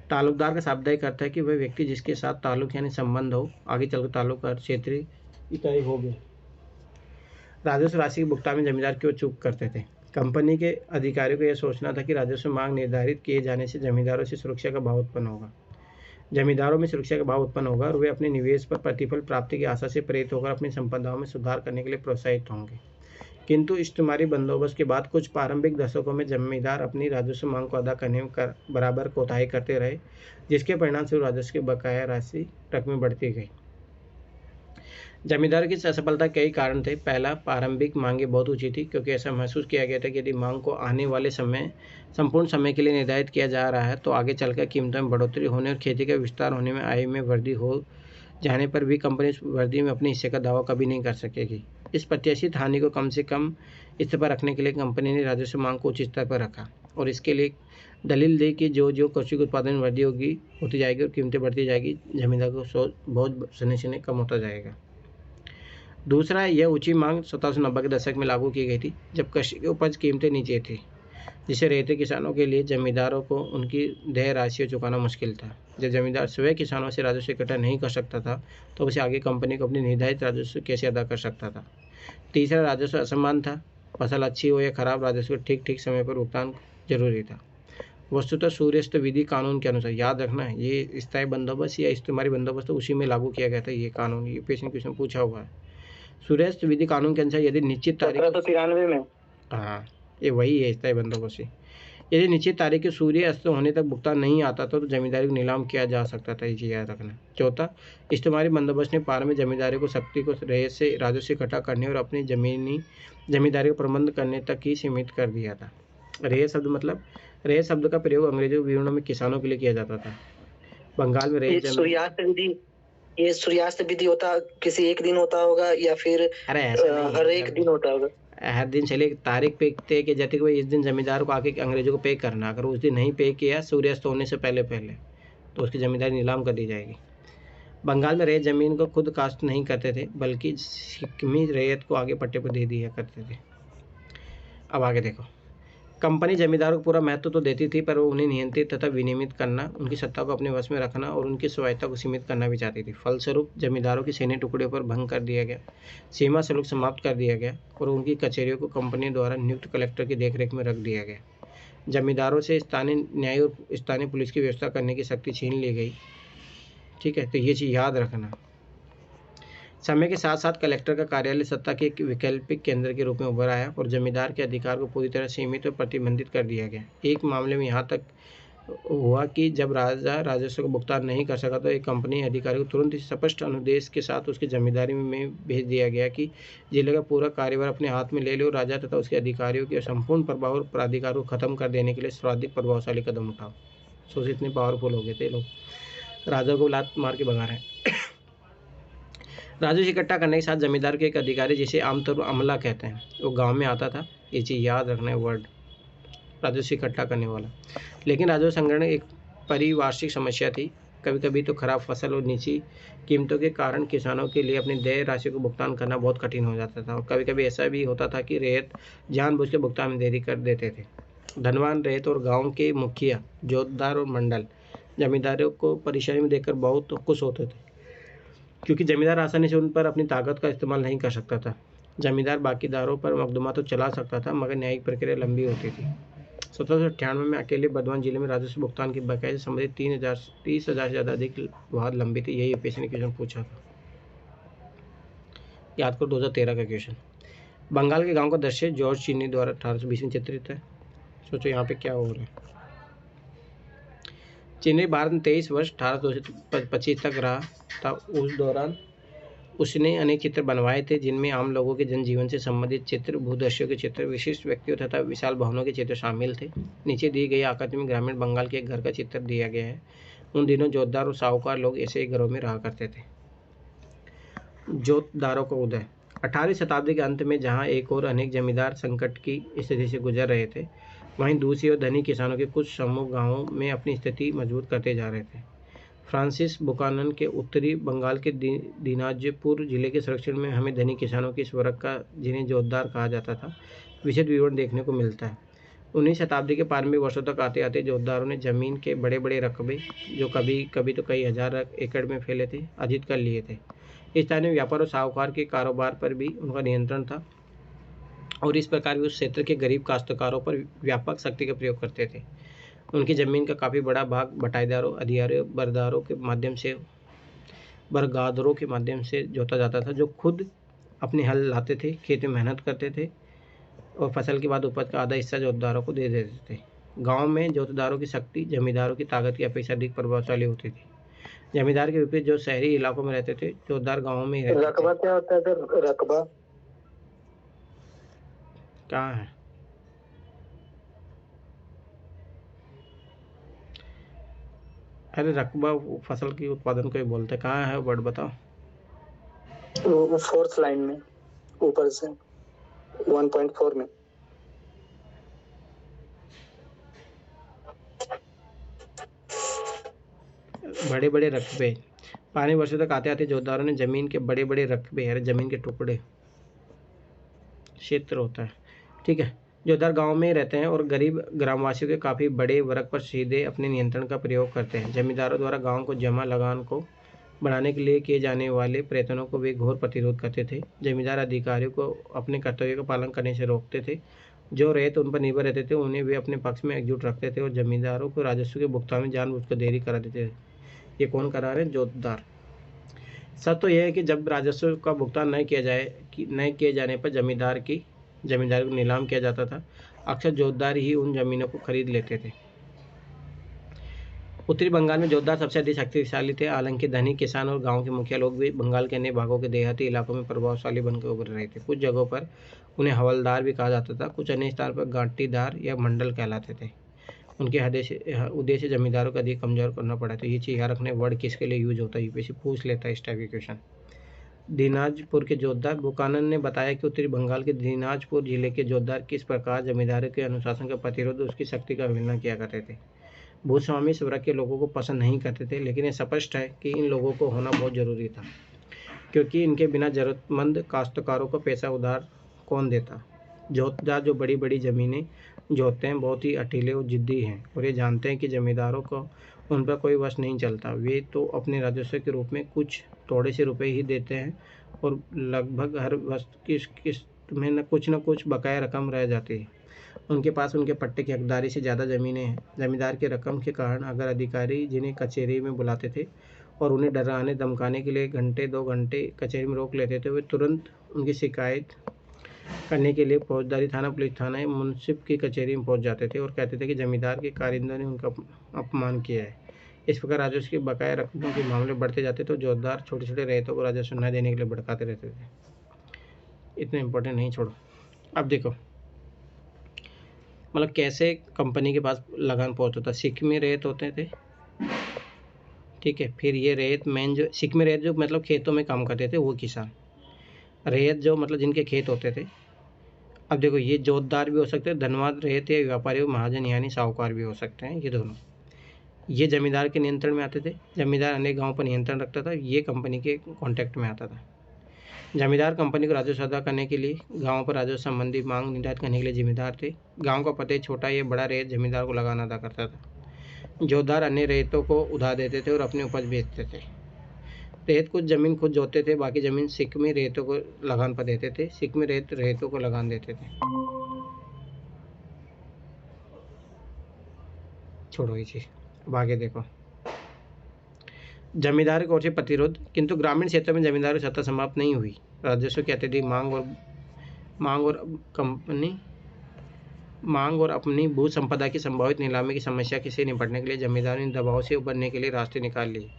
तालुकदार का शाब्दिक अर्थ है कि वह व्यक्ति जिसके साथ ताल्लुक यानी संबंध हो। आगे चलकर ताल्लुक का क्षेत्रीय इकाई हो गया। राजस्व राशि के भुगतान में जमींदार क्यों चूक करते थे? कंपनी के अधिकारियों को यह सोचना था कि राजस्व मांग निर्धारित किए जाने से जमींदारों से सुरक्षा का भाव उत्पन्न होगा। जमींदारों में सुरक्षा का भाव उत्पन्न होगा और वे अपने निवेश पर प्रतिफल प्राप्ति की आशा से प्रेरित होकर अपनी संपदाओं में सुधार करने के लिए प्रोत्साहित होंगे। किंतु इस्तेमारी बंदोबस्त के बाद कुछ प्रारंभिक दशकों में जमींदार अपनी राजस्व मांग को अदा करने में बराबर कोताही करते रहे, जिसके परिणामस्वरूप राजस्व की बकाया राशि रकमें बढ़ती गई। जमींदार की असफलता कई कारण थे। पहला, प्रारंभिक मांगें बहुत ऊंची थी, क्योंकि ऐसा महसूस किया गया था कि यदि मांग को आने वाले समय संपूर्ण समय के लिए निर्धारित किया जा रहा है तो आगे चलकर कीमतों में बढ़ोतरी होने और खेती का विस्तार होने में आय में वृद्धि हो जाने पर भी कंपनी इस वृद्धि में अपने हिस्से का दावा कभी नहीं कर सकेगी। इस प्रत्याशित हानि को कम से कम स्तर पर रखने के लिए कंपनी ने राजस्व मांग को उच्च स्तर पर रखा और इसके लिए दलील दी कि जो कृषि उत्पादन में वृद्धि होती जाएगी और कीमतें बढ़ती जाएगी, जमींदार को बहुत शनि कम होता जाएगा। दूसरा, यह ऊंची मांग 1790 के दशक में लागू की गई थी, जब कृषि की उपज कीमतें नीचे थी, जिसे रहते किसानों के लिए जमींदारों को उनकी देय राशि चुकाना मुश्किल था। जब जमींदार स्वयं किसानों से राजस्व इकट्ठा नहीं कर सकता था तो उसे आगे कंपनी को अपनी निर्धारित राजस्व कैसे अदा कर सकता था। तीसरा, राजस्व असमान था। फसल अच्छी हो या खराब, राजस्व ठीक समय पर भुगतान जरूरी था। वस्तुतः सूर्यास्त विधि कानून के अनुसार, याद रखना है, ये स्थायी बंदोबस्त या इस्तेमारी बंदोबस्त उसी में लागू किया गया था। ये कानून ये क्वेश्चन पूछा हुआ है। सूर्यास्त विधि कानून के अनुसार यदि निश्चित तारीख 1793 में, हाँ ये वही है स्थायी बंदोबस्त। यदि निश्चित तारीख के सूर्य अस्त होने तक भुगतान नहीं आता था तो जमींदारी को नीलाम किया जा सकता था। ये चीज़ याद रखना। चौथा, इस्तेमारी बंदोबस्त ने प्रारंभ में जमींदारी को शक्ति को रेह से राजस्व इकट्ठा करने और अपनी जमींदारी को प्रबंध करने तक ही सीमित कर दिया था। रेह शब्द का प्रयोग अंग्रेजी विवरणों में किसानों के लिए किया जाता था। बंगाल में रेह सूर्यास्त विधि होता किसी एक दिन होता होगा या फिर हर एक दिन होता होगा? हर दिन चले तारीख पे तय की जाती है कि इस दिन जमींदार को आके अंग्रेजों को पे करना। अगर उस दिन नहीं पे किया सूर्यास्त होने से पहले तो उसकी जमींदारी नीलाम कर दी जाएगी। बंगाल में रैयत जमीन को खुद काश्त नहीं करते थे, बल्कि सिक्किमी रैयत को आगे पट्टे पर दे दिया करते थे। अब आगे देखो, कंपनी जमींदारों को पूरा महत्व तो देती थी, पर वो उन्हें नियंत्रित तथा विनियमित करना, उनकी सत्ता को अपने वश में रखना और उनकी स्वायत्ता को सीमित करना भी चाहती थी। फलस्वरूप जमींदारों की सैन्य टुकड़ियों पर भंग कर दिया गया, सीमा शुल्क समाप्त कर दिया गया और उनकी कचहरियों को कंपनी द्वारा नियुक्त कलेक्टर की देखरेख में रख दिया गया। जमींदारों से स्थानीय न्याय और स्थानीय पुलिस की व्यवस्था करने की शक्ति छीन ली गई। ठीक है, तो ये चीज़ याद रखना। समय के साथ साथ कलेक्टर का कार्यालय सत्ता के एक वैकल्पिक केंद्र के रूप में उभर आया और जमींदार के अधिकार को पूरी तरह सीमित और प्रतिबंधित कर दिया गया। एक मामले में यहाँ तक हुआ कि जब राजा राजस्व का भुगतान नहीं कर सका तो एक कंपनी अधिकारी को तुरंत ही स्पष्ट अनुदेश के साथ उसकी जमींदारी में भेज दिया गया कि जिले का पूरा कार्यभार अपने हाथ में ले लो, राजा तथा उसके अधिकारियों के संपूर्ण प्रभाव और प्राधिकार को खत्म कर देने के लिए सर्वाधिक प्रभावशाली कदम उठाओ। सोच इतने पावरफुल हो गए थे लोग, राजा को लात मार के भगा रहे हैं। राजस्व इकट्ठा करने के साथ जमींदार के एक अधिकारी, जिसे आमतौर पर अमला कहते हैं, वो गांव में आता था। ये चीज़ याद रखना है वर्ड। राजस्व इकट्ठा करने वाला। लेकिन राजस्व संग्रहण एक परिवार्षिक समस्या थी। कभी कभी तो खराब फसल और नीची कीमतों के कारण किसानों के लिए अपनी देय राशि को भुगतान करना बहुत कठिन हो जाता था, और कभी कभी ऐसा भी होता था कि रैयत जानबूझ के भुगतान में देरी कर देते थे। धनवान रैयत और गांव के मुखिया, जोतदार और मंडल जमींदारों को परेशानी में देखकर बहुत खुश होते थे, क्योंकि जमींदार आसानी से उन पर अपनी ताकत का इस्तेमाल नहीं कर सकता था। जमींदार बाकीदारों पर मुकदमा तो चला सकता था, मगर न्यायिक प्रक्रिया लंबी होती थी। 1798 में अकेले बर्धमान जिले में राजस्व भुगतान की बकाये से संबंधित 30,000 से ज़्यादा अधिक वाद लंबी थी। यही यूपीएससी ने क्वेश्चन पूछा था, याद करो 2013 का क्वेश्चन। बंगाल के गांव का दृश्य जॉर्ज चीनी द्वारा 1820 में चित्रित है। सोचो यहाँ पे क्या हो रहा है। चीनी भारत में 23 वर्ष 1825 तक रहा था। उस दौरान उसने अनेक चित्र बनवाए थे, जिनमें आम लोगों के जनजीवन से संबंधित चित्र, भूदृश्यों के चित्र, विशिष्ट व्यक्तियों तथा विशाल भवनों के चित्र शामिल थे। नीचे दी गई आकृति में ग्रामीण बंगाल के एक घर का चित्र दिया गया है। उन दिनों जोतदार और साहूकार लोग ऐसे ही घरों में रहा करते थे। जोतदारों का उदय 18वीं शताब्दी के अंत में, जहाँ एक और अनेक जमींदार संकट की स्थिति से गुजर रहे थे, वहीं दूसरी ओर धनी किसानों के कुछ समूह गाँवों में अपनी स्थिति मजबूत करते जा रहे थे। फ्रांसिस बुकानन के उत्तरी बंगाल के दिनाजपुर जिले के संरक्षण में हमें धनी किसानों की इस वर्ग का, जिन्हें जोतदार कहा जाता था, विशद विवरण देखने को मिलता है। 19वीं शताब्दी के प्रारंभिक वर्षों तक आते आते जोतदारों ने जमीन के बड़े बड़े रकबे, जो कभी कभी तो कई हजार एकड़ में फैले थे, अर्जित कर लिए थे। स्थानीय व्यापार और साहूकार के कारोबार पर भी उनका नियंत्रण था, और इस प्रकार वे उस क्षेत्र के गरीब काश्तकारों पर व्यापक शक्ति का प्रयोग करते थे। उनकी ज़मीन का काफ़ी बड़ा भाग बटाईदारों, अधियारों, बरगादरों के माध्यम से जोता जाता था, जो खुद अपने हल लाते थे, खेत में मेहनत करते थे और फसल के बाद उपज का आधा हिस्सा जोतदारों को दे देते थे। गांव में जोतदारों की शक्ति जमींदारों की ताकत की अपेक्षा अधिक प्रभावशाली होती थी। जमींदार के विपरीत जो शहरी इलाकों में रहते थे, जोतदार गाँवों में ही रहते थे। रकबा क्या होता है सर? रकबा कहाँ है? अरे रकबा फसल की उत्पादन को ही बोलते हैं। कहाँ है वर्ड बताओ? वो 4th लाइन में ऊपर से 1.4 में। बड़े बड़े रकबे, पानी वर्षों तक आते आते जोतदारों ने जमीन के बड़े बड़े रकबे, यार जमीन के टुकड़े, क्षेत्र होता है, ठीक है, जोतदार गांव में रहते हैं और गरीब ग्रामवासियों के काफ़ी बड़े वर्ग पर सीधे अपने नियंत्रण का प्रयोग करते हैं। जमींदारों द्वारा गांव को जमा लगान को बढ़ाने के लिए किए जाने वाले प्रयत्नों को वे घोर प्रतिरोध करते थे। जमींदार अधिकारियों को अपने कर्तव्य का पालन करने से रोकते थे। जो रैयत उन पर निर्भर रहते थे, उन्हें वे अपने पक्ष में एकजुट रखते थे और जमींदारों को राजस्व के भुगतान में जानबूझकर देरी करा देते थे। ये कौन करा रहे हैं? जोतदार। सच तो यह है कि जब राजस्व का भुगतान नहीं किए जाने पर जमींदार को नीलाम किया जाता था। अक्सर जोतदार ही उन जमीनों को खरीद लेते थे। उत्तरी बंगाल में जोतदार सबसे अधिक शक्तिशाली थे। हालांकि धनी किसान और गांव के मुखिया लोग भी बंगाल के अन्य भागों के देहाती इलाकों में प्रभावशाली बनकर उभर रहे थे। कुछ जगहों पर उन्हें हवलदार भी कहा जाता था, कुछ अन्य स्थान पर गांटीदार या मंडल कहलाते थे। उनके उद्देश्य जमींदारों को अधिक कमजोर करना पड़ा। तो ये चीज़ याद रखने, वर्ड किसके लिए यूज होता है, यूपीएससी पूछ लेता है इस टाइप के क्वेश्चन। दिनाजपुर के जोतदार। बुकानन ने बताया कि उत्तरी बंगाल के दिनाजपुर जिले के जोतदार किस प्रकार जमींदारों के अनुशासन का प्रतिरोध, उसकी शक्ति का अवहेलना किया करते थे। भूस्वामी इस वर्ग के लोगों को पसंद नहीं करते थे, लेकिन ये स्पष्ट है कि इन लोगों को होना बहुत जरूरी था, क्योंकि इनके बिना जरूरतमंद काश्तकारों को पैसा उधार कौन देता। जोतदार जो बड़ी बड़ी ज़मीनें जोतते हैं, बहुत ही अकेले और जिद्दी हैं, और ये जानते हैं कि जमींदारों को उन पर कोई वश नहीं चलता। वे तो अपने राजस्व के रूप में कुछ थोड़े से रुपए ही देते हैं, और लगभग हर वस्तु की किस्त में न कुछ बकाया रकम रह जाती है। उनके पास उनके पट्टे की हकदारी से ज़्यादा ज़मीनें हैं। जमींदार के रकम के कारण अगर अधिकारी जिन्हें कचहरी में बुलाते थे और उन्हें डराने धमकाने के लिए घंटे 2 घंटे कचहरी में रोक लेते थे, वे तुरंत उनकी शिकायत करने के लिए फौजदारी थाना, पुलिस थाना या मुंसिफ की कचहरी में पहुंच जाते थे और कहते थे कि जमींदार के कारिंदों ने उनका अपमान किया है। इस प्रकार राजस्व की बकाया रकमों के मामले बढ़ते जाते तो जोतदार छोटे छोटे रैयतों को राजस्व न देने के लिए भड़काते रहते थे। इतना इम्पोर्टेंट नहीं, छोड़ो। अब देखो मतलब कैसे कंपनी के पास लगान पहुंचता था। सिक्के में रैयत होते थे, ठीक है। फिर ये रैयत मैन, जो सिक्के में रैयत जो मतलब खेतों में काम करते थे वो किसान। रैयत जो मतलब जिनके खेत होते थे, अब देखो, ये जोतदार भी हो सकते हैं, धनवान रहित या व्यापारी महाजन यानी साहूकार भी हो सकते हैं, ये दोनों। ये जमींदार के नियंत्रण में आते थे। जमींदार अनेक गांवों पर नियंत्रण रखता था, ये कंपनी के कॉन्टैक्ट में आता था। जमींदार कंपनी को राजस्व अदा करने के लिए गांवों पर राजस्व संबंधी मांग निर्धारित करने के लिए जिम्मेदार थे। गांव का प्रत्येक छोटा या बड़ा रेत जमींदार को लगान अदा करता था। जोतदार अन्य रेतों को उधार देते थे और अपनी उपज बेचते थे। रेत कुछ जमीन खुद जोतते थे, बाकी जमीन सिक्कमी रेतों को लगान पर देते थे। सिक्कमी रेतों को लगान देते थे। छोड़ो ये चीज, अब आगे देखो। जमींदार की ओर से प्रतिरोध। किंतु ग्रामीण क्षेत्र में जमींदारी सत्ता समाप्त नहीं हुई। राजस्व की अत्यधिक मांग और अपनी भू संपदा की संभावित नीलामी की समस्या से निपटने के लिए जमींदारों ने दबाव से उबरने के लिए रास्ते निकाल लिए।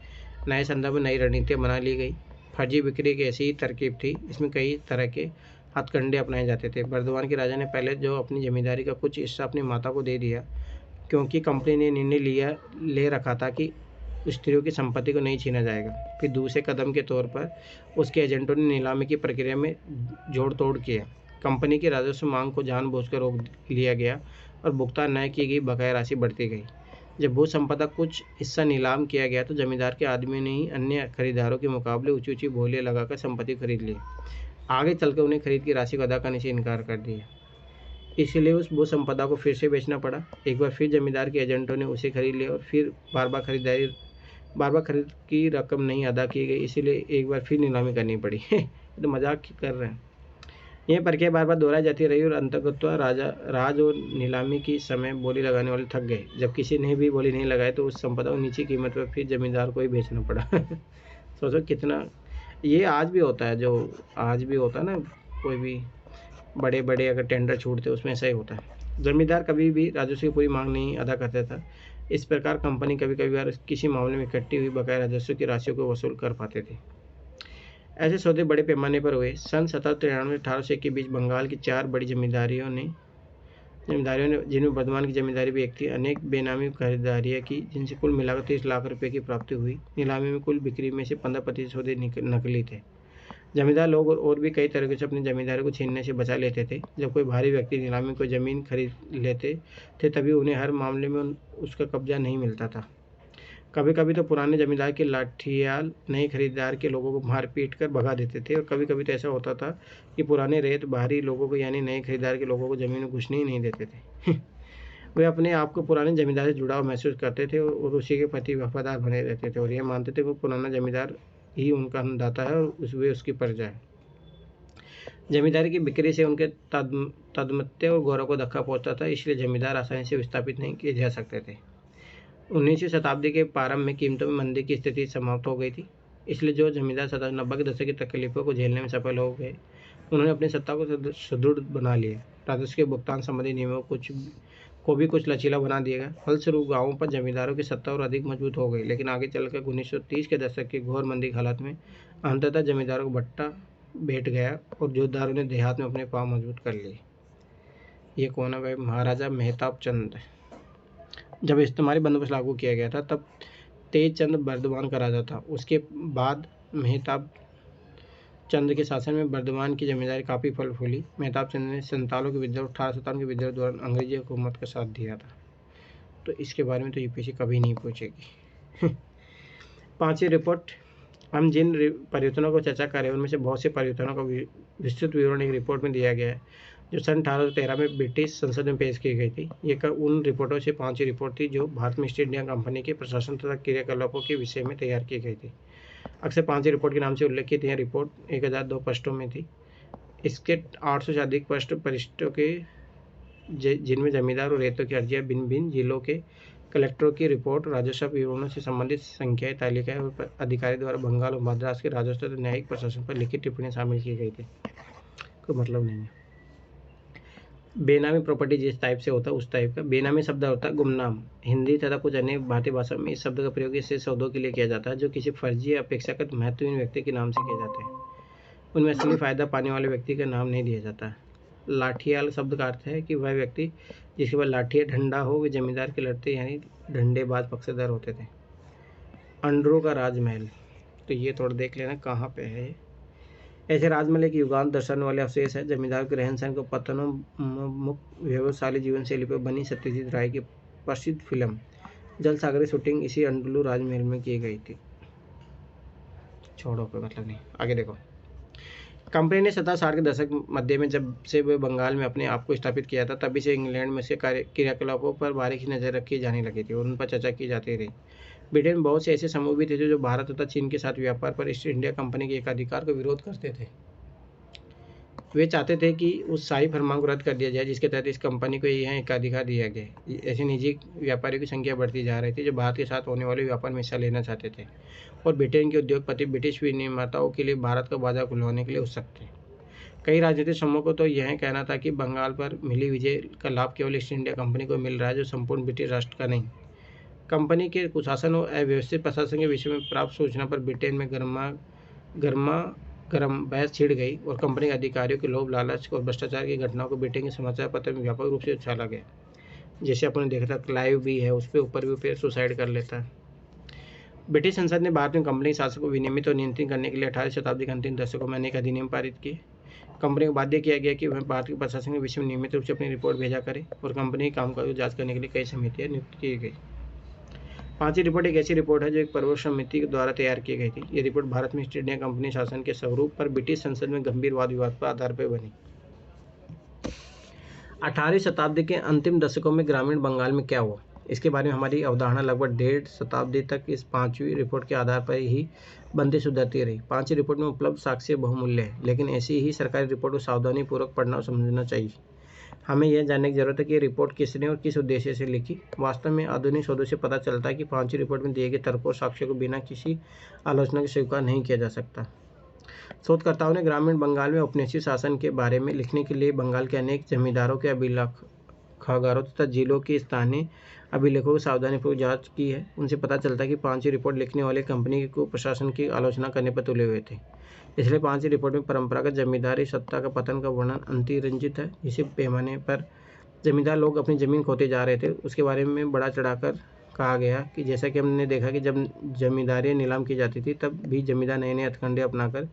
नए संदर्भ में नई रणनीतियाँ बना ली गई। फर्जी बिक्री की ऐसी ही तरकीब थी। इसमें कई तरह के हथकंडे अपनाए जाते थे। बर्दवान के राजा ने पहले जो अपनी जमींदारी का कुछ हिस्सा अपनी माता को दे दिया, क्योंकि कंपनी ने निर्णय ले रखा था कि स्त्रियों की संपत्ति को नहीं छीना जाएगा। फिर दूसरे कदम के तौर पर उसके एजेंटों ने नीलामी की प्रक्रिया में जोड़ तोड़ किया। कंपनी की राजस्व मांग को जानबूझकर रोक लिया गया और भुगतान न की गई बकाया राशि बढ़ती गई। जब भू संपदा कुछ हिस्सा नीलाम किया गया तो जमींदार के आदमी ने ही अन्य खरीदारों के मुकाबले ऊंची ऊंची बोलियां लगाकर संपत्ति खरीद ली। आगे चलकर उन्हें खरीद की राशि को अदा करने से इनकार कर दिया। इसलिए उस भू संपदा को फिर से बेचना पड़ा। एक बार फिर जमींदार के एजेंटों ने उसे खरीद लिया और फिर बार बार खरीद की रकम नहीं अदा की गई, इसीलिए एक बार फिर नीलामी करनी पड़ी। तो मजाक कर रहे हैं। यह प्रक्रिया बार बार दोहराई जाती रही और अंततः राज और नीलामी की समय बोली लगाने वाले थक गए। जब किसी ने भी बोली नहीं लगाई तो उस संपदा को नीची कीमत पर फिर जमींदार को ही बेचना पड़ा। सोचो कितना, ये आज भी होता है, जो आज भी होता है ना, कोई भी बड़े बड़े अगर टेंडर छूटते उसमें ऐसा ही होता है। जमींदार कभी भी राजस्व की पूरी मांग नहीं अदा करता था। इस प्रकार कंपनी कभी कभी किसी मामले में इकट्ठी हुई बकाया राजस्व की राशियों को वसूल कर पाते थे। ऐसे सौदे बड़े पैमाने पर हुए। सन 1793-1800 के बीच बंगाल की 4 बड़ी जमींदारियों ने जिनमें बर्धमान की जमींदारी भी एक थी, अनेक बेनामी खरीदारियाँ की, जिनसे कुल मिलाकर 30 लाख रुपए की प्राप्ति हुई। नीलामी में कुल बिक्री में से 15% सौदे नकली थे। जमींदार लोग और भी कई तरीके से अपनी जमींदारी को छीनने से बचा लेते थे। जब कोई भारी व्यक्ति नीलामी को जमीन खरीद लेते थे तभी उन्हें हर मामले में उसका कब्जा नहीं मिलता था। कभी कभी तो पुराने जमींदार के लाठियाल नए खरीदार के लोगों को मार पीट कर भगा देते थे और कभी कभी तो ऐसा होता था कि पुराने रेत बाहरी लोगों को यानी नए खरीदार के लोगों को जमीन में घुसने ही नहीं देते थे। वे अपने आप को पुराने जमींदार से जुड़ाव महसूस करते थे और उसी के प्रति वफादार बने रहते थे और यह मानते थे कि पुराना जमींदार ही उनका अन्नदाता है और वे उसकी प्रजा है। जमींदारी की बिक्री से उनके तदमत्य और गौरव को धक्का पहुंचता था, इसलिए जमींदार आसानी से विस्थापित नहीं किए जा सकते थे। 19वीं शताब्दी के प्रारंभ में कीमतों में मंदी की स्थिति समाप्त हो गई थी, इसलिए जो जमींदार 90 के दशक की तकलीफों को झेलने में सफल हो गए, उन्होंने अपनी सत्ता को सुदृढ़ बना लिया। राजस्व के भुगतान संबंधी नियमों को भी कुछ लचीला बना दिया गया। फलस्वरूप गांवों पर जमींदारों की सत्ता और अधिक मजबूत हो गई। लेकिन आगे चलकर 1930 के दशक की घोर मंदी की हालत में अंततः जमींदारों को भट्टा बैठ गया और जोतदारों ने देहात में अपने पांव मजबूत कर लिए। ये कौन है भाई? महाराजा मेहताब चंद। जब इस्तेमारी बंदोबस्त लागू किया गया था तब तेज चंद बर्दवान का राजा था। उसके बाद मेहताब चंद के शासन में बर्दवान की जमींदारी काफ़ी फल फूली। मेहताब चंद ने संतालों के विद्रोह 1857 के विद्रोह दौरान अंग्रेजी हुकूमत का साथ दिया था। तो इसके बारे में तो यूपीएससी कभी नहीं पूछेगी। 5वीं रिपोर्ट, हम जिन परिवर्तनों को चर्चा कर रहे हैं उनमें से बहुत से परिवर्तनों का विस्तृत विवरण एक रिपोर्ट में दिया गया है जो सन 1813 में ब्रिटिश संसद में पेश की गई थी। ये उन रिपोर्टों से 5वीं रिपोर्ट थी जो भारत में ईस्ट इंडिया कंपनी के प्रशासन तथा क्रियाकलापों के विषय में तैयार की गई थी। अक्सर 5वीं रिपोर्ट के नाम से उल्लेखित यह रिपोर्ट 1002 पृष्ठों में थी। इसके 800 से अधिक पृष्ठों के जिनमें जमींदार और रेतों की अर्जियाँ, भिन्न भिन्न जिलों के कलेक्टरों की रिपोर्ट, राजस्व विवरणों से संबंधित संख्याएं, तालिकाएं और अधिकारी द्वारा बंगाल और मद्रास के राजस्व तथा न्यायिक प्रशासन पर लिखित टिप्पणियां शामिल की गई थी। कोई मतलब नहीं है। बेनामी प्रॉपर्टी जिस टाइप से होता है उस टाइप का बेनामी शब्द होता है गुमनाम। हिंदी तथा कुछ अन्य भारतीय भाषा में इस शब्द का प्रयोग ऐसे सौदों के लिए किया जाता है जो किसी फर्जी या अपेक्षाकृत महत्वहीन व्यक्ति के नाम से किए जाते हैं। उनमें असली फायदा पाने वाले व्यक्ति का नाम नहीं दिया जाता। लाठियाल शब्द का अर्थ है कि वह व्यक्ति जिसके पास लाठी या डंडा हो वे जमींदार के लड़ते यानी डंडेबाज पक्षधर होते थे। अंडरों का राजमहल, तो ये थोड़ा देख लेना कहाँ पे है। ऐसे राजमहल एक युगांत दर्शाने वाले अवशेष है। जमींदार के रहन सहन को पतनोन्मुख व्यवसायी जीवन शैली पर बनी सत्यजीत राय की प्रसिद्ध फिल्म जल सागर की शूटिंग इसी अंडलू राजमहल में की गई थी। छोड़ो कोई मतलब नहीं, आगे देखो। कंपनी ने 60 के दशक मध्य में जब से वे बंगाल में अपने आप को स्थापित किया था, तभी से इंग्लैंड में से क्रियाकलापों पर बारीकी नजर रखी जाने लगी थी और उन पर चर्चा की जाती रही। ब्रिटेन में बहुत से ऐसे समूह भी थे जो भारत तथा चीन के साथ व्यापार पर ईस्ट इंडिया कंपनी के एकाधिकार को विरोध करते थे। वे चाहते थे कि उस शाही फरमान को रद्द कर दिया जाए जिसके तहत इस कंपनी को यह एकाधिकार दिया गया। ऐसे निजी व्यापारियों की संख्या बढ़ती जा रही थी जो भारत के साथ होने वाले व्यापार में हिस्सा लेना चाहते थे और ब्रिटेन के उद्योगपति ब्रिटिश विनिर्माताओं के लिए भारत का बाजार खुलवाने के लिए उत्सुक थे। कई राजनीतिक समूहों को तो यह कहना था कि बंगाल पर मिली विजय का लाभ केवल ईस्ट इंडिया कंपनी को मिल रहा है, जो संपूर्ण ब्रिटिश राष्ट्र का नहीं। कंपनी के कुशासन और अव्यवस्थित प्रशासन के विषय में प्राप्त सूचना पर ब्रिटेन में गर्म बहस छिड़ गई और कंपनी के अधिकारियों के लोभ लालच और भ्रष्टाचार की घटनाओं को ब्रिटेन के समाचार पत्र में व्यापक रूप से उछाला गया। जैसे अपने देखा था, क्लाइव भी है, उस पर ऊपर भी फिर सुसाइड कर लेता है। ब्रिटिश संसद ने भारत में कंपनी शासन को विनियमित और नियंत्रित करने के लिए 18वीं शताब्दी के अंतिम दशकों में अनेक अधिनियम पारित किए। कंपनी को बाध्य किया गया कि वह भारत के प्रशासन के विषय में नियमित रूप से अपनी रिपोर्ट भेजा करे और कंपनी के कामकाज को जांच करने के लिए कई समितियां नियुक्त की गई। 5वीं रिपोर्ट एक ऐसी रिपोर्ट है जो एक पर्वत समिति द्वारा तैयार की गई थी। यह रिपोर्ट भारत में ईस्ट इंडिया कंपनी शासन के स्वरूप पर ब्रिटिश संसद में गंभीर वाद विवाद पर आधार पर बनी। 18वीं शताब्दी के अंतिम दशकों में ग्रामीण बंगाल में क्या हुआ, इसके बारे में हमारी अवधारणा लगभग 1.5 शताब्दी तक इस 5वीं रिपोर्ट के आधार पर ही बनती सुधरती रही। 5वीं रिपोर्ट में उपलब्ध साक्ष्य बहुमूल्य है, लेकिन ऐसी ही सरकारी रिपोर्ट को सावधानीपूर्वक पढ़ना और समझना चाहिए। हमें यह जानने की जरूरत है कि रिपोर्ट किसने और किस उद्देश्य से लिखी। वास्तव में आधुनिक शोधों से पता चलता है कि 5वीं रिपोर्ट में दिए गए तर्कों और साक्ष्यों को बिना किसी आलोचना के स्वीकार नहीं किया जा सकता। शोधकर्ताओं ने ग्रामीण बंगाल में औपनिवेशिक शासन के बारे में लिखने के लिए बंगाल के अनेक जमींदारों के अभिलेखागारों तथा जिलों के स्थानीय अभिलेखों की सावधानीपूर्वक जांच की है। उनसे पता चलता है कि 5वीं रिपोर्ट लिखने वाले कंपनी को प्रशासन की आलोचना करने पर तुले हुए थे। इसलिए 5वीं रिपोर्ट में परंपरागत जमींदारी सत्ता का पतन का वर्णन अतिरंजित है। इसी पैमाने पर जमींदार लोग अपनी जमीन खोते जा रहे थे उसके बारे में बड़ा चढ़ाकर कहा गया कि जैसा कि हमने देखा कि जब जमींदारी नीलाम की जाती थी तब भी जमींदार नए नए हथकंडे अपनाकर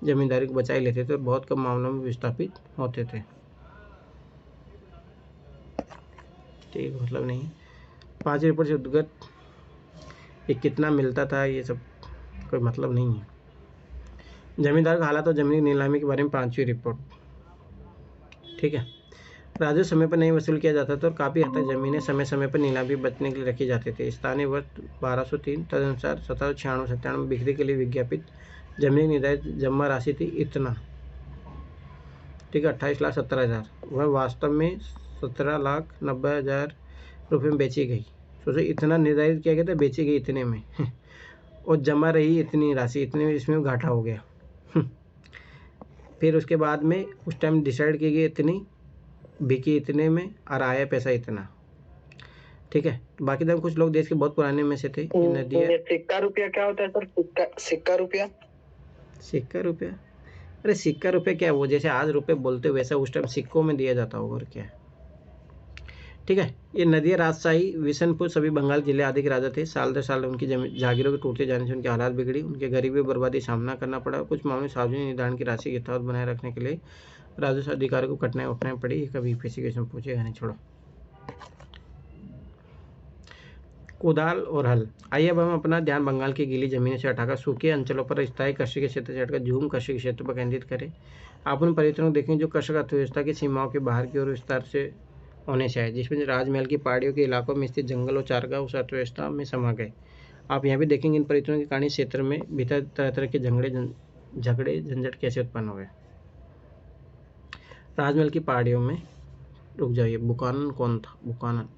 जमींदारी को बचाए लेते थे और बहुत कम मामलों में विस्थापित होते थे। ठीक, मतलब नहीं। 5वीं रिपोर्ट से उद्गत ये कितना मिलता था ये सब कोई मतलब नहीं है। जमींदार का हालात और जमीन नीलामी के बारे में 5वीं रिपोर्ट। ठीक है, राजस्व समय पर नहीं वसूल किया जाता था और काफ़ी हद तक जमीनें समय समय पर नीलामी बचने के लिए रखी जाती थी। स्थानीय वर्ष 1203 तदनुसार 1796-97 बिक्री के लिए विज्ञापित जमीन निर्धारित जमा राशि थी इतना। ठीक है, 28,17,000। वह वास्तव में 17,90,000 रुपये में बेची गई। सोचो, इतना निर्धारित किया गया था, बेची गई इतने में और जमा रही इतनी राशि, इतने में इसमें घाटा हो गया। फिर उसके बाद में उस टाइम डिसाइड की गई इतनी, बिकी इतने में और आया पैसा इतना। ठीक है, बाकी तो कुछ लोग देश के बहुत पुराने में से थे। सिक्का रुपया क्या होता है सर? सिक्का रुपया? सिक्का रुपया? अरे सिक्का रुपया क्या है, वो जैसे आज रुपये बोलते वैसा उस टाइम सिक्कों में दिया जाता होगा और क्या। ठीक है, ये नदिया राजशाही विशनपुर सभी बंगाल जिले आदि के राजा थे। साल दर साल उनकी जागीरों के टूटते जाने से उनके हालात बिगड़ी, उनके गरीबी और बर्बादी सामना करना पड़ा। कुछ मामले सार्वजनिक निदान की राशि यथावत बनाए रखने के लिए राजस्व अधिकारियों को कठिनाई उठानी पड़ी। ये कभी स्पेसिफिकेशन पूछेगा नहीं, छोड़ो। कुदाल और हल। आइए अब हम अपना ध्यान बंगाल की गीली जमीन से हटाकर सूखे अंचलों पर स्थायी कृषि के क्षेत्र से हटकर झूम कृषि के क्षेत्र पर केंद्रित करें। आप उन परिवर्तनों को देखें जो कृषक अर्थव्यवस्था की सीमाओं के बाहर की ओर विस्तार से होने से आए, जिसमें राजमहल की पहाड़ियों के इलाकों में स्थित जंगल और चारगाह उस अर्थव्यवस्था में समा गए। आप यहाँ भी देखेंगे इन परिवर्तनों के कारण क्षेत्र में भीतर तरह तरह के झगड़े झंझट कैसे उत्पन्न हुए। राजमहल की पहाड़ियों में रुक जाइए। बुकानन कौन था? बुकानन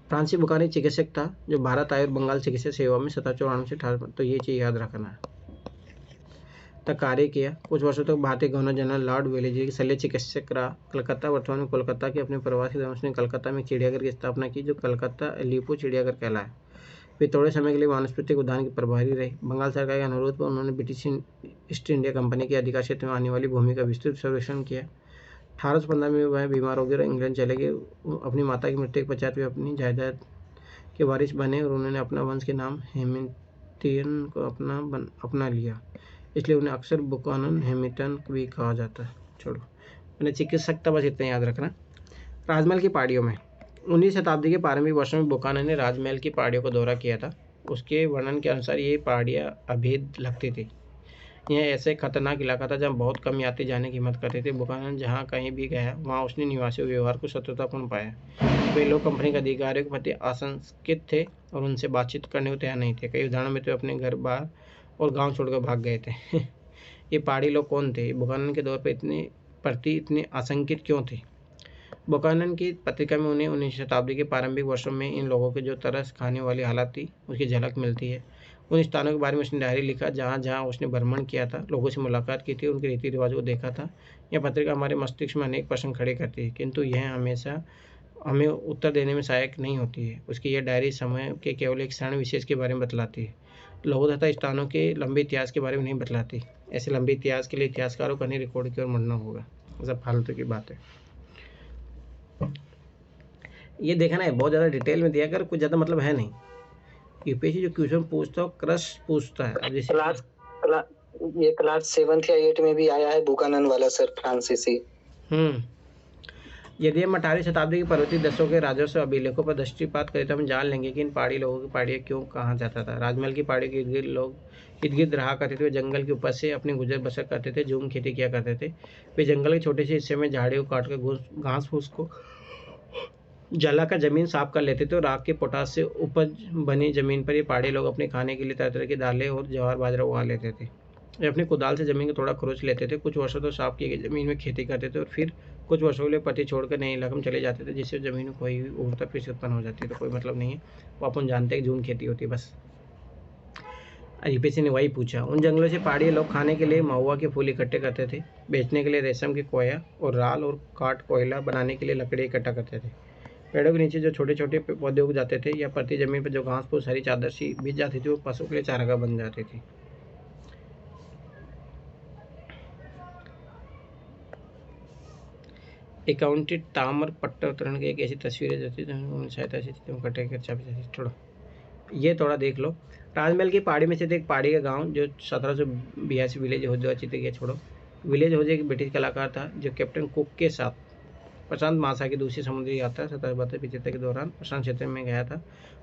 फ्रांसीसी बुकानी चिकित्सक था जो भारत आए और बंगाल चिकित्सा सेवा में 1794 से 18, तो ये चीज़ याद रखना है, तक कार्य किया। कुछ वर्षों तक भारतीय गवर्नर जनरल लॉर्ड वेलेस्ली के शल्य चिकित्सक रहा। कलकत्ता वर्तमान में कोलकाता के अपने प्रवास के दौरान उसने कलकत्ता में चिड़ियाघर की स्थापना की जो कलकत्ता एलिपो चिड़ियाघर कहलाया। वे थोड़े समय के लिए वानस्पतिक उद्यान के प्रभारी रहे। बंगाल सरकार के अनुरोध पर उन्होंने ब्रिटिश ईस्ट इंडिया कंपनी के अधिकार क्षेत्र में आने वाली भूमि का विस्तृत सर्वेक्षण किया। 1815 में वह बीमार हो गए और इंग्लैंड चले गए। अपनी माता की मृत्यु के पश्चात वे अपनी जायदाद के वारिस बने और उन्होंने अपना वंश के नाम हेमिल्टन को अपना लिया। इसलिए उन्हें अक्सर बुकानन हैमिल्टन भी कहा जाता है। छोड़ो, मैंने चिकित्सक था, बस इतना याद रखना। राजमहल की पहाड़ियों में 19वीं शताब्दी के प्रारंभिक वर्षों में बुकानन ने राजमहल की पहाड़ियों को दौरा किया था। उसके वर्णन के अनुसार ये पहाड़ियाँ अभेद लगती थी। यह ऐसे खतरनाक इलाका था जहाँ बहुत कम यात्री जाने की हिम्मत करते थे। बुकानन जहाँ कहीं भी गया वहाँ उसने निवासियों के व्यवहार को शत्रुतापूर्ण पाया। वे लोग कंपनी के अधिकारियों के प्रति असंस्कृत थे और उनसे बातचीत करने को तैयार नहीं थे। कई उदाहरणों में तो अपने घर बार और गांव छोड़कर भाग गए थे। ये पहाड़ी लोग कौन थे? बुकानन के दौर पर इतने आशंकित क्यों थे? बुकानन की पत्रिका में उन्हें 19वीं शताब्दी के प्रारंभिक वर्षों में इन लोगों के जो तरस खाने वाली हालत थी उसकी झलक मिलती है। उन स्थानों के बारे में उसने डायरी लिखा जहाँ जहाँ उसने भ्रमण किया था, लोगों से मुलाकात की थी, उनके रीति रिवाजों को देखा था। यह पत्रिका हमारे मस्तिष्क में अनेक प्रश्न खड़े करती है, किंतु यह हमेशा हमें उत्तर देने में सहायक नहीं होती है। उसकी यह डायरी समय के केवल एक क्षण विशेष के बारे में बतलाती है, लोगों तथा स्थानों के लंबे इतिहास के बारे में नहीं बतलाती। ऐसे लंबे इतिहास के लिए इतिहासकारों का नहीं रिकॉर्ड की ओर मुड़ना होगा। सब फालतू की बात है। ये देखना है, बहुत ज़्यादा डिटेल में दिया कर, कुछ ज़्यादा मतलब है नहीं। यूपीएससी जो क्वेश्चन पूछता है क्रश पूछता है। अब जैसे ये क्लास 7 या 8 में भी आया है बुकानन वाला सर, फ्रांसीसी। यदि हम 18वीं शताब्दी के पर्वतीय देशों के राजस्व अभिलेखों पर दृष्टिपात करें तो हम जान लेंगे कि इन पहाड़ी लोगों की पहाड़ियाँ क्यों कहा जाता था। राजमहल की पहाड़ी के इर्द गिर्द रहा करते थे। वे जंगल के ऊपर से अपनी गुजर बसर करते थे, झूम खेती किया करते थे। वे जंगल के छोटे से हिस्से में झाड़ियों को काट कर घास फूस को जलाकर जमीन साफ कर लेते थे और राख के पोटास से उपज बनी जमीन पर ये पहाड़ी लोग अपने खाने के लिए तरह तरह की दालें और ज्वार बाजरा उगा लेते थे। वे अपने कुदाल से जमीन को थोड़ा खरोच लेते थे। कुछ वर्षों तो साफ की गई जमीन में खेती करते थे और फिर कुछ वर्षों के लिए पति छोड़कर नए इलाके में चले जाते थे, जिससे जमीन में कोई उर्वरता फिर से उत्पन्न हो जाती है। तो कोई मतलब नहीं है, वो अपन जानते हैं कि झूम खेती होती है बस। यूपीएससी ने वही पूछा। उन जंगलों से पहाड़ी लोग खाने के लिए महुआ के फूल इकट्ठे करते थे, बेचने के लिए रेशम के कोया और राल और काठ कोयला बनाने के लिए लकड़ी इकट्ठा करते थे। पेड़ों के नीचे जो छोटे छोटे पौधे उग जाते थे या परती जमीन पर जो घास फूस हरी चादर सी बिछ जाती थी वो पशु के लिए चारागाह बन जाती थी। अकाउंटेंट ताम्र पट्टा उत्तोलन की एक ऐसी तस्वीर है जो सहायता से छोड़ो, ये थोड़ा देख लो। राजमहल की पहाड़ी में स्थित एक पहाड़ी का गांव जो 1782 विलेज होजे चित्र किया। छोड़ो, विलेज होजे एक ब्रिटिश कलाकार था जो कैप्टन कुक के साथ प्रशांत महासागर की दूसरी समुद्री यात्रा 1772-75 के दौरान प्रशांत क्षेत्र में गया था।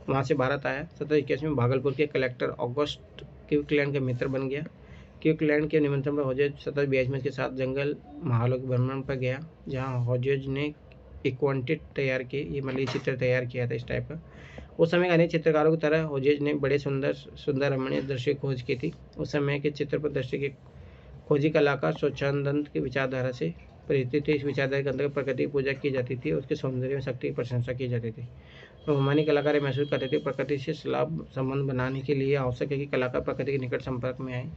वहाँ से भारत आया। 1781 में भागलपुर के कलेक्टर ऑगस्ट क्विकलैंड का मित्र बन गया। क्विकलैंड के निमंत्रण पर होजेज 1782 में के साथ जंगल महालों के भ्रमण पर गया, जहाँ होजेज ने एक क्वांटिट तैयार किए। ये मतलब चित्र तैयार किया था इस टाइप का। उस समय के अनेक चित्रकारों की तरह होजेज ने बड़े सुंदर रमणीय दृश्य खोज की थी। उस समय के चित्र पर दृश्य के खोजी कलाकार स्वच्छंद की विचारधारा से प्रेरित थे। इस विचारधारा के अंतर्गत प्रकृति की पूजा की जाती थी और उसके सौंदर्य में शक्ति की प्रशंसा की जाती थी। रोमानी कलाकार महसूस करते थे प्रकृति से सुलभ संबंध बनाने के लिए आवश्यक है कि कलाकार प्रकृति के निकट संपर्क में आए,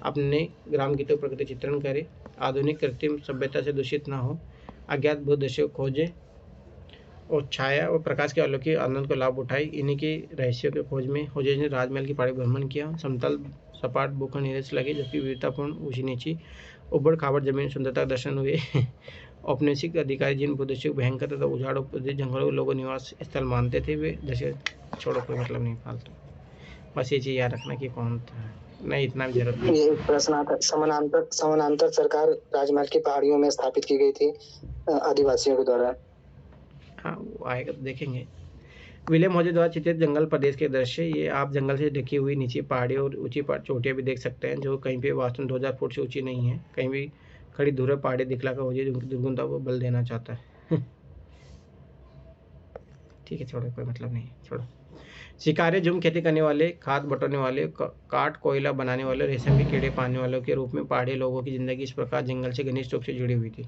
अपने ग्राम गीतों प्रकृति चित्रण करे, आधुनिक कृत्रिम सभ्यता से दूषित न हो, अज्ञात भूत दृश्यों को खोजे और छाया और प्रकाश के अलौकिक आनंद को लाभ उठाई। इन्हीं के रहस्यों के खोज में होजेज ने राजमहल की पहाड़ी भ्रमण किया। समतल सपाट भूखंड निरस लगे, जबकि विविधतापूर्ण ऊंची नीची उबड़ खाबड़ जमीन सुंदरता दर्शन हुए। औपनिवेशिक अधिकारी जिन भूदृश्यों भयंकर तथा उजाड़ और जंगलों को लोगों निवास स्थल मानते थे, वे जैसे छोड़ो, कोई मतलब नहीं, फालतू। बस ये चीज याद रखना कि कौन था, नहीं इतना भी जरूरत नहीं। ये प्रश्न आता, समानांतर सरकार राजमहल की पहाड़ियों में स्थापित की गई थी आदिवासियों के द्वारा। हाँ, वो आएगा तो देखेंगे। विलियम होजे द्वारा चित्रित जंगल प्रदेश के दृश्य, ये आप जंगल से ढकी हुई नीचे पहाड़ी और ऊंची चोटियां भी देख सकते हैं, जो कहीं पे वास्तव में 2000 फुट से ऊंची नहीं है। कहीं भी खड़ी धुरे पहाड़ी दिखलाकर होजे उनकी दुर्गुणता को बल देना चाहता है। ठीक है, छोड़ो, कोई मतलब नहीं, छोड़ो। शिकारी झूम खेती करने वाले, खाद बटोरने वाले, काठ कोयला बनाने वाले, रेशम के कीड़े पालने वालों के रूप में पहाड़ी लोगों की जिंदगी इस प्रकार जंगल से घनिष्ठ रूप से जुड़ी हुई थी।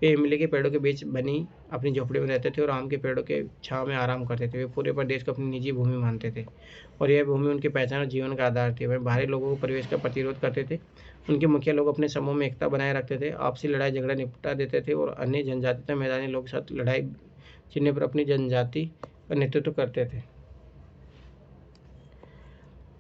वे इमली के पेड़ों के बीच बनी अपनी झोपड़ी में रहते थे और आम के पेड़ों के छांव में आराम करते थे। वे पूरे प्रदेश को अपनी निजी भूमि मानते थे और यह भूमि उनकी पहचान और जीवन का आधार थी। वे बाहरी लोगों को परिवेश का प्रतिरोध करते थे। उनके मुखिया लोग अपने समूह में एकता बनाए रखते थे, आपसी लड़ाई झगड़ा निपटा देते थे और अन्य जनजाति तथा मैदानी लोगों के साथ लड़ाई चिन्ह पर अपनी जनजाति का नेतृत्व करते थे।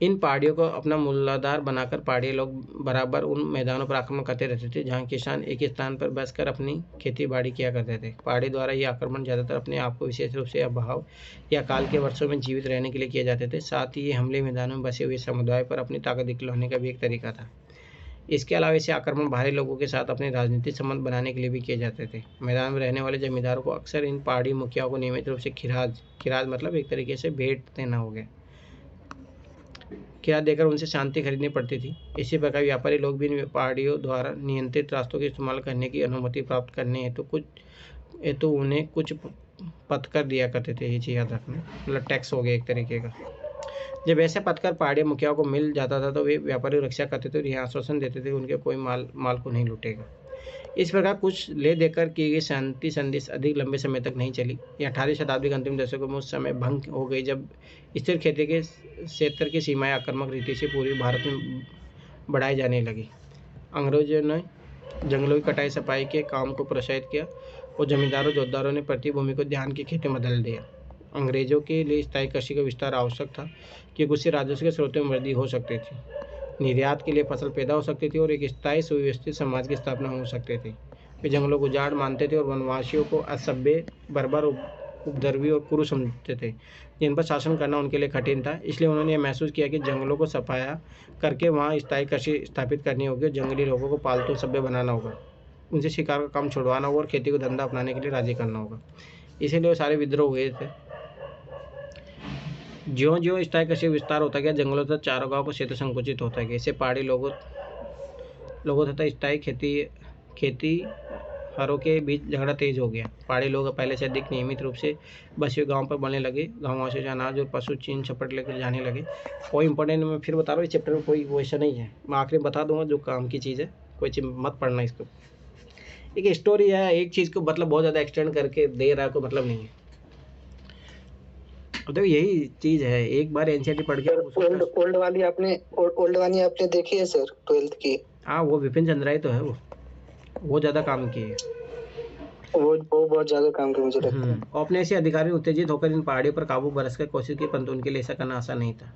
इन पहाड़ियों को अपना मूलाधार बनाकर पहाड़ी लोग बराबर उन मैदानों पर आक्रमण करते रहते थे जहां किसान एक स्थान पर बसकर अपनी खेती बाड़ी किया करते थे। पहाड़ी द्वारा ये आक्रमण ज़्यादातर अपने आप को विशेष रूप से अभाव या काल के वर्षों में जीवित रहने के लिए किए जाते थे। साथ ही ये हमले मैदानों में बसे हुए समुदाय पर अपनी ताकत दिखलाने का भी एक तरीका था। इसके अलावा ऐसे आक्रमण बाहरी लोगों के साथ अपने राजनीतिक संबंध बनाने के लिए भी किए जाते थे। मैदान में रहने वाले जमींदारों को अक्सर इन पहाड़ी मुखियाओं को नियमित रूप से खिराज मतलब एक तरीके से भेंट देना हो गया, किराया देकर उनसे शांति खरीदनी पड़ती थी। इसी प्रकार व्यापारी लोग भी इन पहाड़ियों द्वारा नियंत्रित रास्तों का इस्तेमाल करने की अनुमति प्राप्त करने हेतु उन्हें कुछ पथकर दिया करते थे। ये चीज़ याद रखना, मतलब टैक्स हो गया एक तरीके का। जब ऐसे पथकर पहाड़ी मुखियाओं को मिल जाता था तो वे व्यापारी रक्षा करते थे और यह आश्वासन देते थे उनके कोई माल को नहीं लूटेगा। इस प्रकार कुछ ले देकर की गई शांति संदेश अधिक लंबे समय तक नहीं चली। यह 18वीं शताब्दी के अंतिम दशकों में उस समय भंग हो गई जब स्थिर खेती के क्षेत्र की सीमाएं आक्रामक रीति से पूरी भारत में बढ़ाई जाने लगी। अंग्रेजों ने जंगलों की कटाई सफाई के काम को प्रोत्साहित किया और जमींदारों जोतदारों ने प्रति भूमि को ध्यान की खेती में बदल दिया। अंग्रेजों के लिए स्थायी कृषि का विस्तार आवश्यक था क्योंकि उससे राजस्व के स्रोतों में वृद्धि हो सकती थी, निर्यात के लिए फसल पैदा हो सकती थी और एक स्थायी सुव्यवस्थित समाज की स्थापना हो सकती थी। वे जंगलों को उजाड़ मानते थे और वनवासियों को असभ्य, बर्बर, उपद्रवी और क्रूर समझते थे जिन पर शासन करना उनके लिए कठिन था। इसलिए उन्होंने यह महसूस किया कि जंगलों को सफाया करके वहाँ स्थायी कृषि स्थापित करनी होगी और जंगली लोगों को पालतू सभ्य बनाना होगा, उनसे शिकार का काम छुड़वाना होगा और खेती को धंधा अपनाने के लिए राजी करना होगा। इसीलिए वो सारे विद्रोह हुए थे। ज्यों ज्यों स्थायी कृषि विस्तार होता गया, जंगलों तथा चारागाहों का क्षेत्र संकुचित होता गया। इससे पहाड़ी लोगों तथा स्थायी खेती हरों के बीच झगड़ा तेज हो गया। पहाड़ी लोग पहले से अधिक नियमित रूप से बसे गांव पर बनने लगे। गाँववासियों से अनाज और पशु चीन छपट लेकर जाने लगे। कोई इंपॉर्टेंट मैं फिर बता रहा हूँ, इस चैप्टर में कोई वैसा नहीं है, मैं आखिरी में बता दूंगा जो काम की चीज़ है, कोई चीज मत पढ़ना इसको। एक स्टोरी है, एक चीज़ को मतलब बहुत ज़्यादा एक्सटेंड करके दे रहा है, कोई मतलब नहीं है। तो यही चीज़ है, एक बार एनसीईआरटी पढ़ के ओल्ड वाली आपने देखी है सर 12th की? हाँ, वो विपिन चंद्रा ही तो है, वो ज़्यादा काम की है, वो बहुत ज़्यादा काम की मुझे लगता है। अपने ऐसे अधिकारी उत्तेजित होकर इन पहाड़ियों पर काबू बरस कर कोशिश की, परंतु उनके लिए ऐसा करना आसान नहीं था।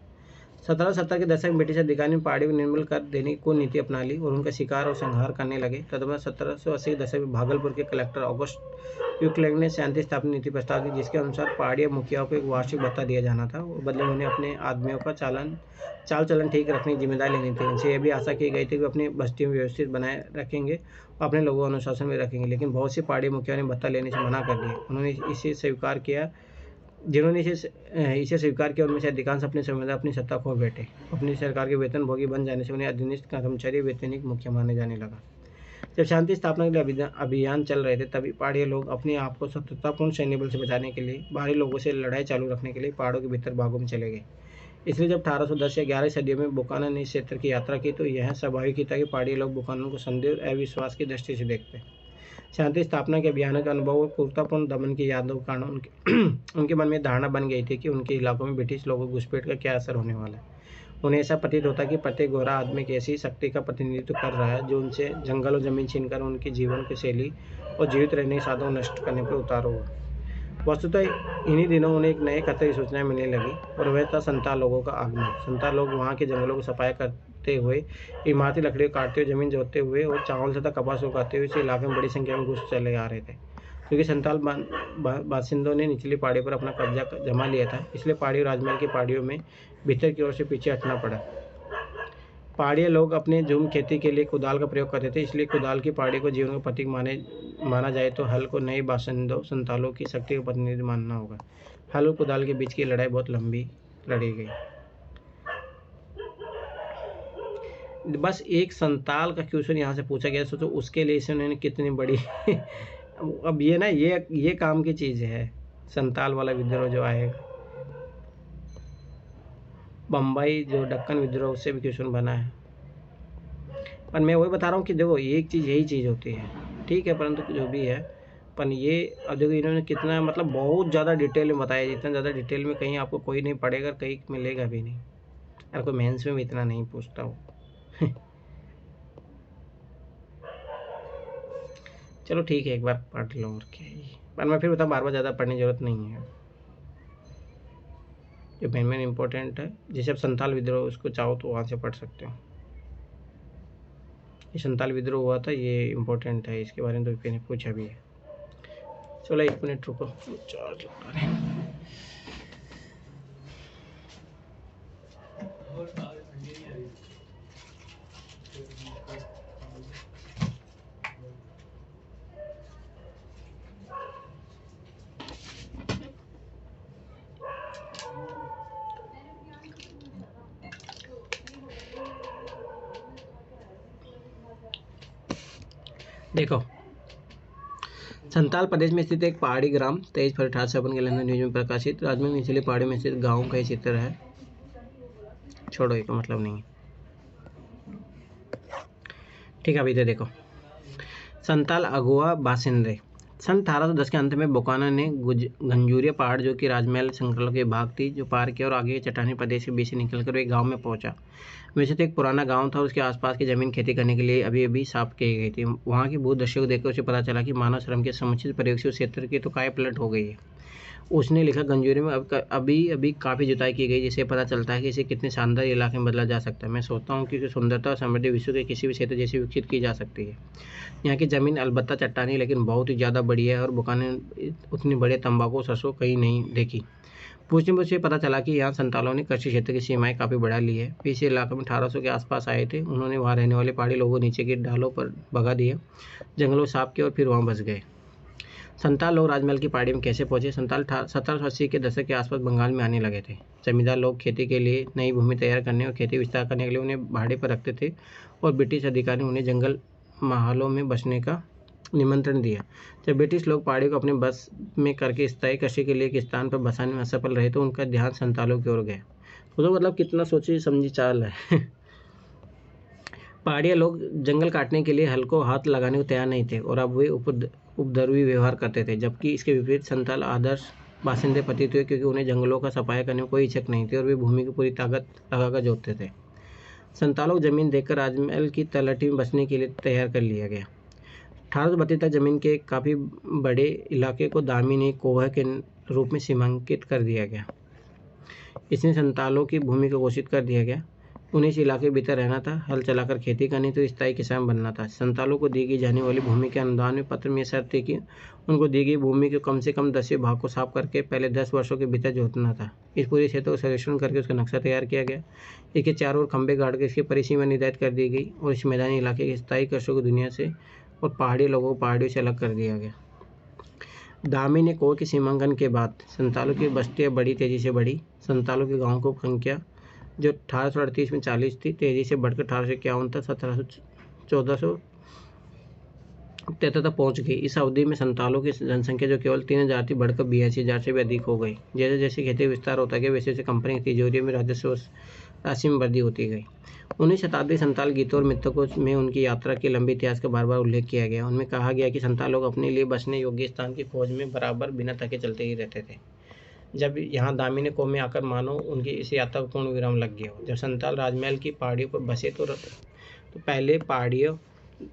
1770 के दशक में ब्रिटिश अधिकारी ने पहाड़ियों को निर्मूल कर देने की कोई नीति अपना ली और उनका शिकार और संहार करने लगे। तदनुसार 1780 के दशक में भागलपुर के कलेक्टर ऑगस्ट यूक्लेग ने शांति स्थापना नीति प्रस्ताव की, जिसके अनुसार पहाड़ी मुखियाओं को एक वार्षिक भत्ता दिया जाना था और बदले में उन्हें अपने आदमियों का चाल चलन ठीक रखने की जिम्मेदारी लेनी थी। उनसे यह भी आशा की गई थी कि वे अपनी बस्तियों में व्यवस्थित बनाए रखेंगे और अपने लोगों को अनुशासन में रखेंगे, लेकिन बहुत से पहाड़ी मुखियाओं ने भत्ता लेने से मना कर दिया। उन्होंने इसे स्वीकार किया जिन्होंने इसे स्वीकार किया उनमें से अधिकांश अपने समय अपनी सत्ता खो बैठे। अपनी सरकार के वेतन भोगी बन जाने से उन्हें अधीनस्थ कर्मचारी वैतनिक मुखिया माने जाने लगा। जब शांति स्थापना के लिए अभियान चल रहे थे, तभी पहाड़ी लोग अपने आप को सतर्कतापूर्ण सैन्य बल से बचाने के लिए बाहरी लोगों से लड़ाई चालू रखने के लिए पहाड़ों के भीतर भागों में चले गए। इसलिए जब 1810 या 11 सदियों में बुकानन ने इस क्षेत्र की यात्रा की तो यह स्वाभाविक ही था कि पहाड़ी लोग बुकानन को संदेह और अविश्वास की दृष्टि से देखते। शांति स्थापना के अभियान के अनुभव और क्रूरतापूर्ण दमन की यादों के कारण उनके मन में धारणा बन गई थी कि उनके इलाकों में ब्रिटिश लोगों की घुसपैठ का क्या असर होने वाला है। उन्हें ऐसा प्रतीत होता कि प्रत्येक गोरा आदमी एक ऐसी शक्ति का प्रतिनिधित्व कर रहा है जो उनसे जंगल और जमीन छीनकर उनकी जीवन की शैली और जीवित रहने के साधनों को नष्ट करने पर उतारू हुआ। वस्तुतः इन्हीं दिनों उन्हें एक नए खतरे की सूचनाएं मिलने लगी और वह था संताल लोगों का आगमन। संताल लोग वहाँ के जंगलों को सफाया करते हुए, इमारती लकड़ी काटते हुए, जमीन जोतते हुए और चावल तथा कपास उगाते हुए इस इलाके में बड़ी संख्या में घुस चले आ रहे थे। क्योंकि संताल बासिंदों ने निचली पहाड़ी पर अपना कब्जा जमा लिया था, इसलिए पहाड़ी और राजमहल की पहाड़ियों में भीतर की ओर से पीछे हटना पड़ा। पहाड़ी लोग अपने झूम खेती के लिए कुदाल का प्रयोग करते थे, इसलिए कुदाल की पहाड़ी को जीवन का प्रतीक माना जाए तो हल को नए बासिंदों संतालों की शक्ति का प्रतिनिधि मानना होगा। हल और कुदाल के बीच की लड़ाई बहुत लंबी लड़ी गई। बस एक संताल का क्वेश्चन यहाँ से पूछा गया, सोचो उसके लिए इसे उन्होंने कितनी बड़ी अब ये ना ये काम की चीज़ है। संताल वाला विद्रोह जो आएगा, बम्बई जो दक्कन विद्रोह, उससे भी क्वेश्चन बना है। पर मैं वही बता रहा हूँ कि देखो एक चीज़ यही चीज़ होती है, ठीक है, परंतु जो भी है पर ये अब देखो इन्होंने कितना मतलब बहुत ज़्यादा डिटेल में बताया। इतना ज़्यादा डिटेल में कहीं आपको कोई नहीं पढ़ेगा, कहीं मिलेगा भी नहीं। अगर कोई मेंस में भी इतना नहीं पूछता हो चलो ठीक है, एक बार पढ़ लो और क्या है। पर मैं फिर बताऊँ बार बार ज़्यादा पढ़ने की जरूरत नहीं है। जो मेन इम्पोर्टेंट है, जैसे अब संताल विद्रोह उसको चाहो तो वहाँ से पढ़ सकते हो। ये संताल विद्रोह हुआ था, ये इम्पोर्टेंट है, इसके बारे में तो मैंने पूछा भी है। चलो 1 मिनट रुको, चार्ज लगा रहे हैं। देखो, संताल प्रदेश में स्थित एक पहाड़ी ग्राम 23 फरवरी 1856 के लंदन न्यूज में प्रकाशित राज्य में निचली पहाड़ी में स्थित गाँव का ही चित्र है। छोड़ो, इसका मतलब नहीं है, ठीक है। अभी तो देखो, संताल अगुआ बासिंदे। सन 1810 के अंत में बोकाना ने गंजूरिया पहाड़, जो कि राजमहल श्रृंखला के भाग थी, जो पार किया और आगे चट्टानी प्रदेश के बीच से निकलकर एक गांव में पहुंचा। वैसे तो एक पुराना गांव था, उसके आसपास की जमीन खेती करने के लिए अभी अभी साफ की गई थी। वहां की भूदृश्य को देखकर उसे पता चला कि मानव श्रम के समुचित प्रयोग से उस क्षेत्र की तो काय पलट हो गई है। उसने लिखा, गंजूरी में अभी अभी काफ़ी जुताई की गई, जिससे पता चलता है कि इसे कितने शानदार इलाके में बदला जा सकता है। मैं सोचता हूँ कि सुंदरता और समृद्धि विश्व के किसी भी क्षेत्र जैसे विकसित की जा सकती है। यहाँ की ज़मीन अलबत्ता चट्टानी, लेकिन बहुत ही ज़्यादा बड़ी है और बुकाने उतनी बड़े तंबाकू सरसों कहीं नहीं देखी। पूछने में उसे पता चला कि यहाँ संतालों ने कृषि क्षेत्र की सीमाएं काफ़ी बढ़ा ली है। इस इलाके में 1800 के आसपास आए थे। उन्होंने वहाँ रहने वाले पहाड़ी लोगों को नीचे के ढालों पर भगा दिया, जंगलों साफ किए और फिर वहाँ बस गए। संताल लोग राजमहल की पहाड़ी में कैसे पहुंचे? संताल 1780 के दशक के आसपास बंगाल में आने लगे थे। जमींदार लोग खेती के लिए नई भूमि तैयार करने और खेती विस्तार करने के लिए उन्हें भाड़े पर रखते थे और ब्रिटिश अधिकारी उन्हें जंगल महलों में बसने का निमंत्रण दिया। जब ब्रिटिश लोग पहाड़ी को अपने बस में करके स्थायी कृषि के लिए एक स्थान पर बसाने में असफल रहे तो उनका ध्यान संतालों की ओर गया। तो मतलब कितना सोची समझी चाल है। पहाड़िया लोग जंगल काटने के लिए हल को हाथ लगाने को तैयार नहीं थे और अब वे उपद्रवी व्यवहार करते थे, जबकि इसके विपरीत संताल आदर्श बासिंदे प्रतीत हुए, क्योंकि उन्हें जंगलों का सफाया करने में कोई हिचक नहीं थी और वे भूमि की पूरी ताकत लगाकर जोतते थे। संतालों को जमीन देखकर राजमहल की तलहटी में बसने के लिए तैयार कर लिया गया। 1832 तक जमीन के काफ़ी बड़े इलाके को दामिनी कोह के रूप में सीमांकित कर दिया गया। इसमें संतालों की भूमि को घोषित कर दिया गया। उन्हें इस इलाके के भीतर रहना था, हल चलाकर खेती करनी, तो स्थायी किसान बनना था। संतालों को दी गई जाने वाली भूमि के अनुदान में पत्र में शर्त थी कि उनको दी गई भूमि के कम से कम 10वें भाग को साफ करके पहले 10 वर्षों के भीतर जोतना था। इस पूरे क्षेत्र को सर्वेक्षण करके उसका नक्शा तैयार किया गया। इसके चारों ओर खंभे गाड़ के इसकी परिसीमा निर्धारित कर दी गई और इस मैदानी इलाके के स्थायी कृषकों को दुनिया से और पहाड़ी लोगों को पहाड़ियों से अलग कर दिया गया। दामिनी कोह के सीमांकन के बाद संतालों की बस्तियाँ बड़ी तेज़ी से बढ़ी। संतालों के गाँव की संख्या जो 1838 में 40 थी, तेज़ी से बढ़कर 1851 तक 1473 तक पहुँच गई। इस अवधि में संतालों की जनसंख्या जो केवल 3000 थी, बढ़कर 82,000 से भी अधिक हो गई। जैसे जैसे खेती विस्तार होता गया, वैसे वैसे कंपनी की तिजोरी में राजस्व राशि में वृद्धि होती गई। 19वीं शताब्दी संताल गीतों और मिथकों में उनकी यात्रा के लंबे इतिहास का बार बार उल्लेख किया गया। उनमें कहा गया कि संताल लोग अपने लिए बसने योग्य स्थान की खोज में बराबर बिना थके चलते ही रहते थे। जब यहाँ दामिनी कोह में आकर मानो उनकी इस यात्रा को पूर्ण विराम लग गया हो। जब संताल राजमहल की पहाड़ियों पर बसे तो पहले पहाड़ियों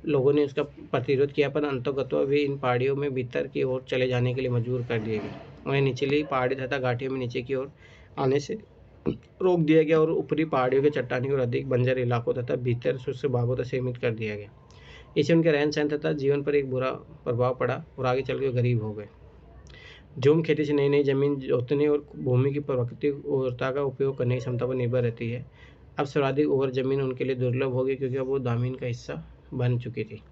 लोगों ने उसका प्रतिरोध किया, पर अंततः वे इन पहाड़ियों में भीतर की ओर चले जाने के लिए मजबूर कर दिए गए। उन्हें निचली पहाड़ी तथा घाटियों में नीचे की ओर आने से रोक दिया गया और ऊपरी पहाड़ियों के चट्टानी और अधिक बंजर इलाकों तथा भीतर शुष्क भागों तक सीमित कर दिया गया। इससे उनके रहन सहन तथा जीवन पर एक बुरा प्रभाव पड़ा और आगे चलकर गरीब हो गए। झूम खेती से नई नई जमीन जोतने और भूमि की प्राकृतिक उर्वरता का उपयोग करने की क्षमता पर निर्भर रहती है। अब सर्वाधिक उर्वर जमीन उनके लिए दुर्लभ होगी, क्योंकि अब वो दामिन का हिस्सा बन चुकी थी।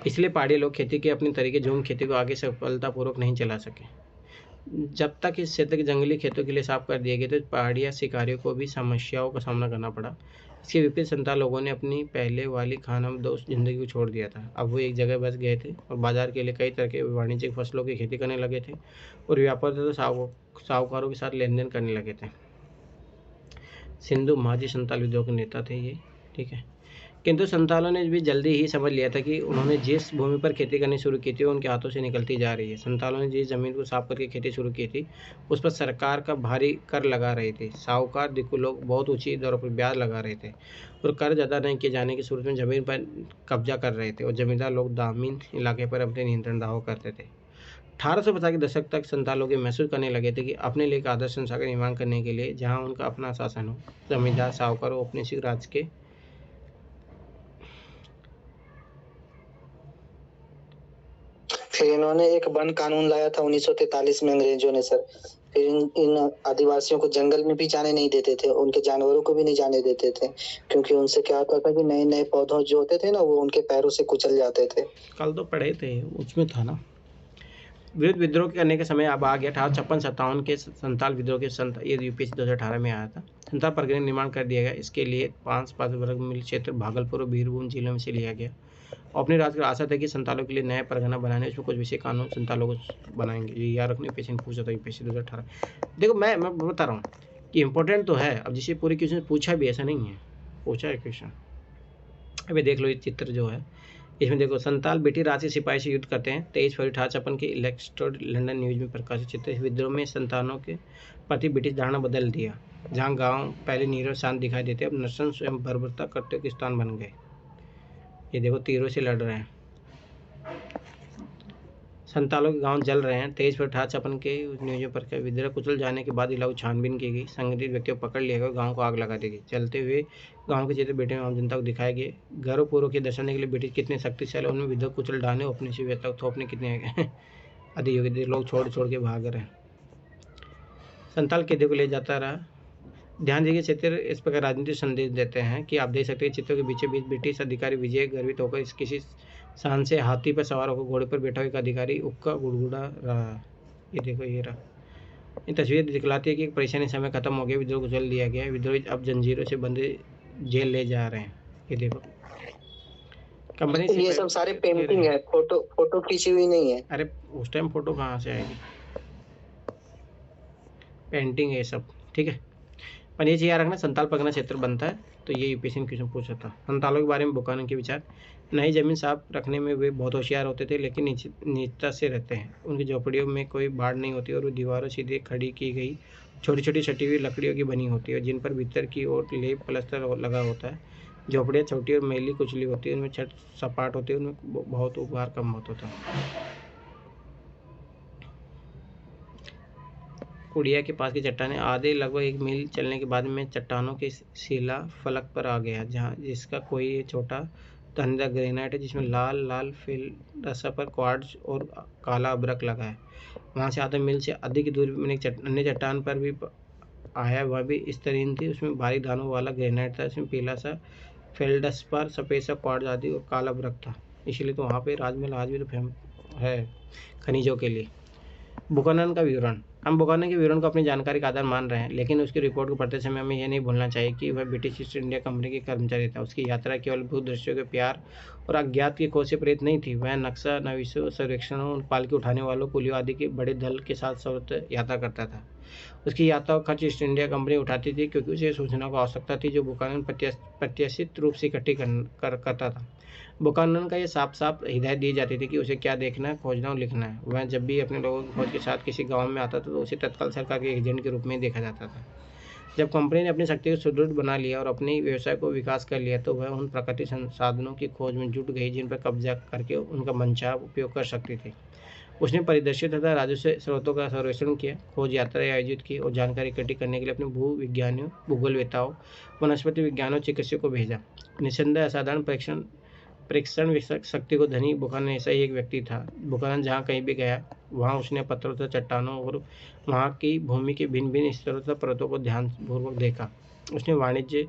इसलिए पहाड़ी लोग खेती के अपने तरीके झूम खेती को आगे सफलतापूर्वक नहीं चला सके। जब तक इस क्षेत्र के जंगली खेतों के लिए साफ कर दिए गए तो पहाड़िया शिकारियों को भी समस्याओं का सामना करना पड़ा। इसके विपरीत संताल लोगों ने अपनी पहले वाली खानाबदोश जिंदगी को छोड़ दिया था। अब वो एक जगह बस गए थे और बाजार के लिए कई तरह के वाणिज्यिक फसलों की खेती करने लगे थे और व्यापार तथा साहूकारों के साथ लेन देन करने लगे थे। सिंधु महाजी संताल विद्रोह के नेता थे ये, ठीक है। किंतु संतालों ने भी जल्दी ही समझ लिया था कि उन्होंने जिस भूमि पर खेती करनी शुरू की थी वो उनके हाथों से निकलती जा रही है। संतालों ने जिस जमीन को साफ करके खेती शुरू की थी उस पर सरकार का भारी कर लगा रही थी। साहूकार दिक्कू लोग बहुत ऊंची दरों पर ब्याज लगा रहे थे और कर्ज अदा नहीं किए जाने की सूरत में जमीन पर कब्जा कर रहे थे और जमींदार लोग दामिन इलाके पर अपने नियंत्रण दावा करते थे। 1850 के दशक तक संताल लोग महसूस करने लगे थे कि अपने लिए एक आदर्श संसार का निर्माण करने के लिए जहाँ उनका अपना शासन हो, जमींदार साहूकार हो अपने सिख राज के फिर इन्होंने एक वन कानून लाया था 1943 में अंग्रेजों ने सर। फिर इन आदिवासियों को जंगल में भी जाने नहीं देते थे, उनके जानवरों को भी नहीं जाने देते थे, क्योंकि उनसे क्या होता था कि नए नए पौधों जो होते थे ना वो उनके पैरों से कुचल जाते थे। कल तो पढ़े थे, उसमें था ना। विरुद्ध विद्रोह करने के समय अब आ गया। 1856-57 के संताल विद्रोह के ये यूपीएससी 2018 में आया था। संताल परगने निर्माण कर दिया गया। इसके लिए 5 वर्ग मील क्षेत्र भागलपुर और बीरभूम जिलों में से लिया गया। अपने राज्य का आशा था कि संतालों के लिए नया परगना बनाने, उसमें कुछ विषय कानून संतालों को बनाएंगे। ये याद रखने पेशेंट पूछा था यूपीएससी 2018। देखो मैं बता रहा हूँ कि इंपॉर्टेंट तो है। अब जिसे पूरे क्वेश्चन पूछा भी, ऐसा नहीं है, पूछा है क्वेश्चन। अभी देख लो ये चित्र जो है, इसमें देखो संताल ब्रिटिश राष्ट्रीय सिपाही से युद्ध करते हैं। 23 फरवरी 1856 के इलेक्ट्रोड लंदन न्यूज में प्रकाशित चित्र। इस विद्रोह में संतानों के प्रति ब्रिटिश धारणा बदल दिया। जहां गांव पहले नीरव शांत दिखाई देते, अब नरसंस स्वयं बर्बरता करते हुए स्थान बन गए। ये देखो तीरों से लड़ रहे हैं। संतालों के गांव जल रहे हैं। 23 फरवरी 1856 के न्यूज में प्रकाशित। विद्रोह कुचल जाने के बाद इलाका छानबीन की गई। संगठित व्यक्तियों को पकड़ लिया गया, गाँव को आग लगा दी गई। चलते हुए गांव के चित्र ब्रिटिश आम जनता को दिखाए गए। गर्वपूर्वक ये दर्शाने के लिए ब्रिटिश कितने शक्तिशाली, उनमें विद्रोह कुचल डालने अपने से व्यवस्था थोपने कितने अधिक योग्य, लोग छोड़ के भाग रहे। संताल कैदी को ले जाता रहा। ध्यान दीजिए चित्र इस प्रकार राजनीतिक संदेश देते हैं कि आप देख सकते हैं चित्रों के बीचों बीच ब्रिटिश अधिकारी विजय गर्वित होकर इस किसी शान से हाथी पर सवार होकर घोड़े पर बैठा हुआ एक अधिकारी उक्का गुड़गुड़ा रहा। ये देखो ये रहा। ये तस्वीर दिखलाती है कि परेशानी समय खत्म हो गया, विद्रोह को जल दिया गया। विद्रोही अब जंजीरों से बंधे जेल ले जा रहे हैं। ये देखो कंपनी से ये सब सारे पेंटिंग है, फोटो खींची हुई नहीं है। अरे उस टाइम फोटो कहाँ से आएगी, पेंटिंग है सब, ठीक है। पर ये चीज़ याद रखना, संताल परगना क्षेत्र बनता है तो ये यूपीएससी क्वेश्चन पूछा था। संतालों के बारे में बुकानन के विचार। नई जमीन साफ रखने में वे बहुत होशियार होते थे, लेकिन नीचता से रहते हैं। उनकी झोपड़ियों में कोई बाढ़ नहीं होती और वो दीवारों सीधे खड़ी की गई छोटी छोटी सटी हुई लकड़ियों की बनी होती है, जिन पर भीतर की ओर लेप प्लस्तर लगा होता है। झोपड़ियाँ छोटी और मैली कुचली होती है, उनमें छत सपाट होती है, उनमें बहुत उभार कम होता था। कुड़िया के पास की चट्टानें आधे लगभग 1 मील चलने के बाद में चट्टानों के शिला फलक पर आ गया, जहाँ जिसका कोई छोटा तंदर ग्रेनाइट है, जिसमें लाल लाल फेल्डसा पर क्वार्ट्ज और काला अब्रक लगा है। वहाँ से आधे मील से अधिक की दूरी में एक अन्य चट्टान पर भी आया, वह भी स्तरीन थी। उसमें भारी दानों वाला ग्रेनाइट था, इसमें पीला सा फेल्डस्पर, सफ़ेद सा क्वार्ट्ज आदि और काला अब्रक था। इसलिए तो वहाँ पे राजमहल आज भी तो फेमस है खनिजों के लिए। बुकानन का विवरण। हम बुकानन के विवरण को अपनी जानकारी का आधार मान रहे हैं, लेकिन उसकी रिपोर्ट को पढ़ते समय हमें यह नहीं भूलना चाहिए कि वह ब्रिटिश ईस्ट इंडिया कंपनी के कर्मचारी था। उसकी यात्रा केवल भूदृश्यों के प्यार और अज्ञात की खोज से प्रेरित नहीं थी। वह नक्शा नवीसों, सर्वेक्षणों, पालकी उठाने वालों, कुलियों आदि के बड़े दल के साथ सर्वत्र यात्रा करता था। उसकी यात्रा का खर्च ईस्ट इंडिया कंपनी उठाती थी, क्योंकि उसे सूचना की आवश्यकता थी जो बुकानन प्रत्याशित रूप से इकट्ठी करता था। बुकानन का ये साफ साफ हिदायत दी जाती थी कि उसे क्या देखना, खोजना और लिखना है। वह जब भी अपने लोगों की खोज के साथ किसी गांव में आता था तो उसे तत्काल सरकार के एजेंट के रूप में देखा जाता था। जब कंपनी ने अपनी शक्ति को सुदृढ़ बना लिया और अपने व्यवसाय को विकास कर लिया, तो वह उन प्राकृतिक संसाधनों की खोज में जुट गई जिन पर कब्जा करके उनका मनचाहा उपयोग कर सकती थी। उसने परिदृश्य तथा राजस्व स्रोतों का सर्वेक्षण किया, खोज यात्राएं आयोजित की और जानकारी इकट्ठी करने के लिए अपने भू विज्ञानियों, भूगोलवेताओं, वनस्पति विज्ञानों, चिकित्सकों को भेजा। निस्संदेह असाधारण प्रेक्षण शक्ति को धनी बुकानन ऐसा ही एक व्यक्ति था। बुकानन जहाँ कहीं भी गया, वहाँ उसने पत्थरों तथा चट्टानों और वहाँ की भूमि के भिन्न भिन्न स्तरों तथा परतों को ध्यानपूर्वक देखा। उसने वाणिज्य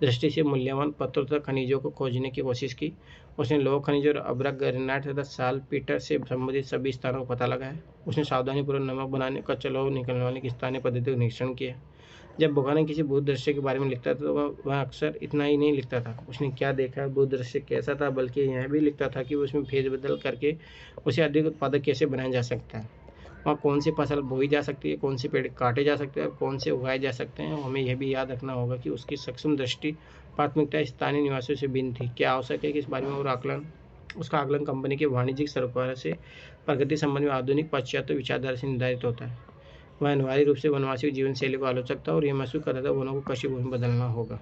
दृष्टि से मूल्यवान पत्थरों तथा खनिजों को खोजने की कोशिश की। उसने लोह खनिज और अब्रक, ग्रेनाइट तथा साल्टपीटर से संबंधित सभी स्थानों का पता लगाया। उसने सावधानीपूर्वक नमक बनाने, कच्चा लोह निकलने वाली की स्थानीय पद्धति का निरीक्षण किया। जब बुकानन किसी भूदृश्य के बारे में लिखता था तो वह अक्सर इतना ही नहीं लिखता था उसने क्या देखा, भूदृश्य कैसा था, बल्कि यह भी लिखता था कि उसमें फेरबदल करके उसे अधिक उत्पादक कैसे बनाया जा सकता है। वहाँ कौन सी फसल बोई जा सकती है, कौन से पेड़ काटे जा सकते हैं और कौन से उगाए जा सकते हैं। हमें यह भी याद रखना होगा कि उसकी सूक्ष्म दृष्टि प्राथमिकता स्थानीय निवासियों से भिन्न थी। क्या आवश्यक है कि इस बारे में और उसका आकलन कंपनी के वाणिज्यिक सरकार से प्रगति संबंध में आधुनिक पाश्चात्य विचारधारा से निर्धारित होता है। वह अनिवार्य रूप से वनवासी जीवन शैली को आलोचक था और यह महसूस कर रहा था वनों को कृषि भूमि बदलना होगा।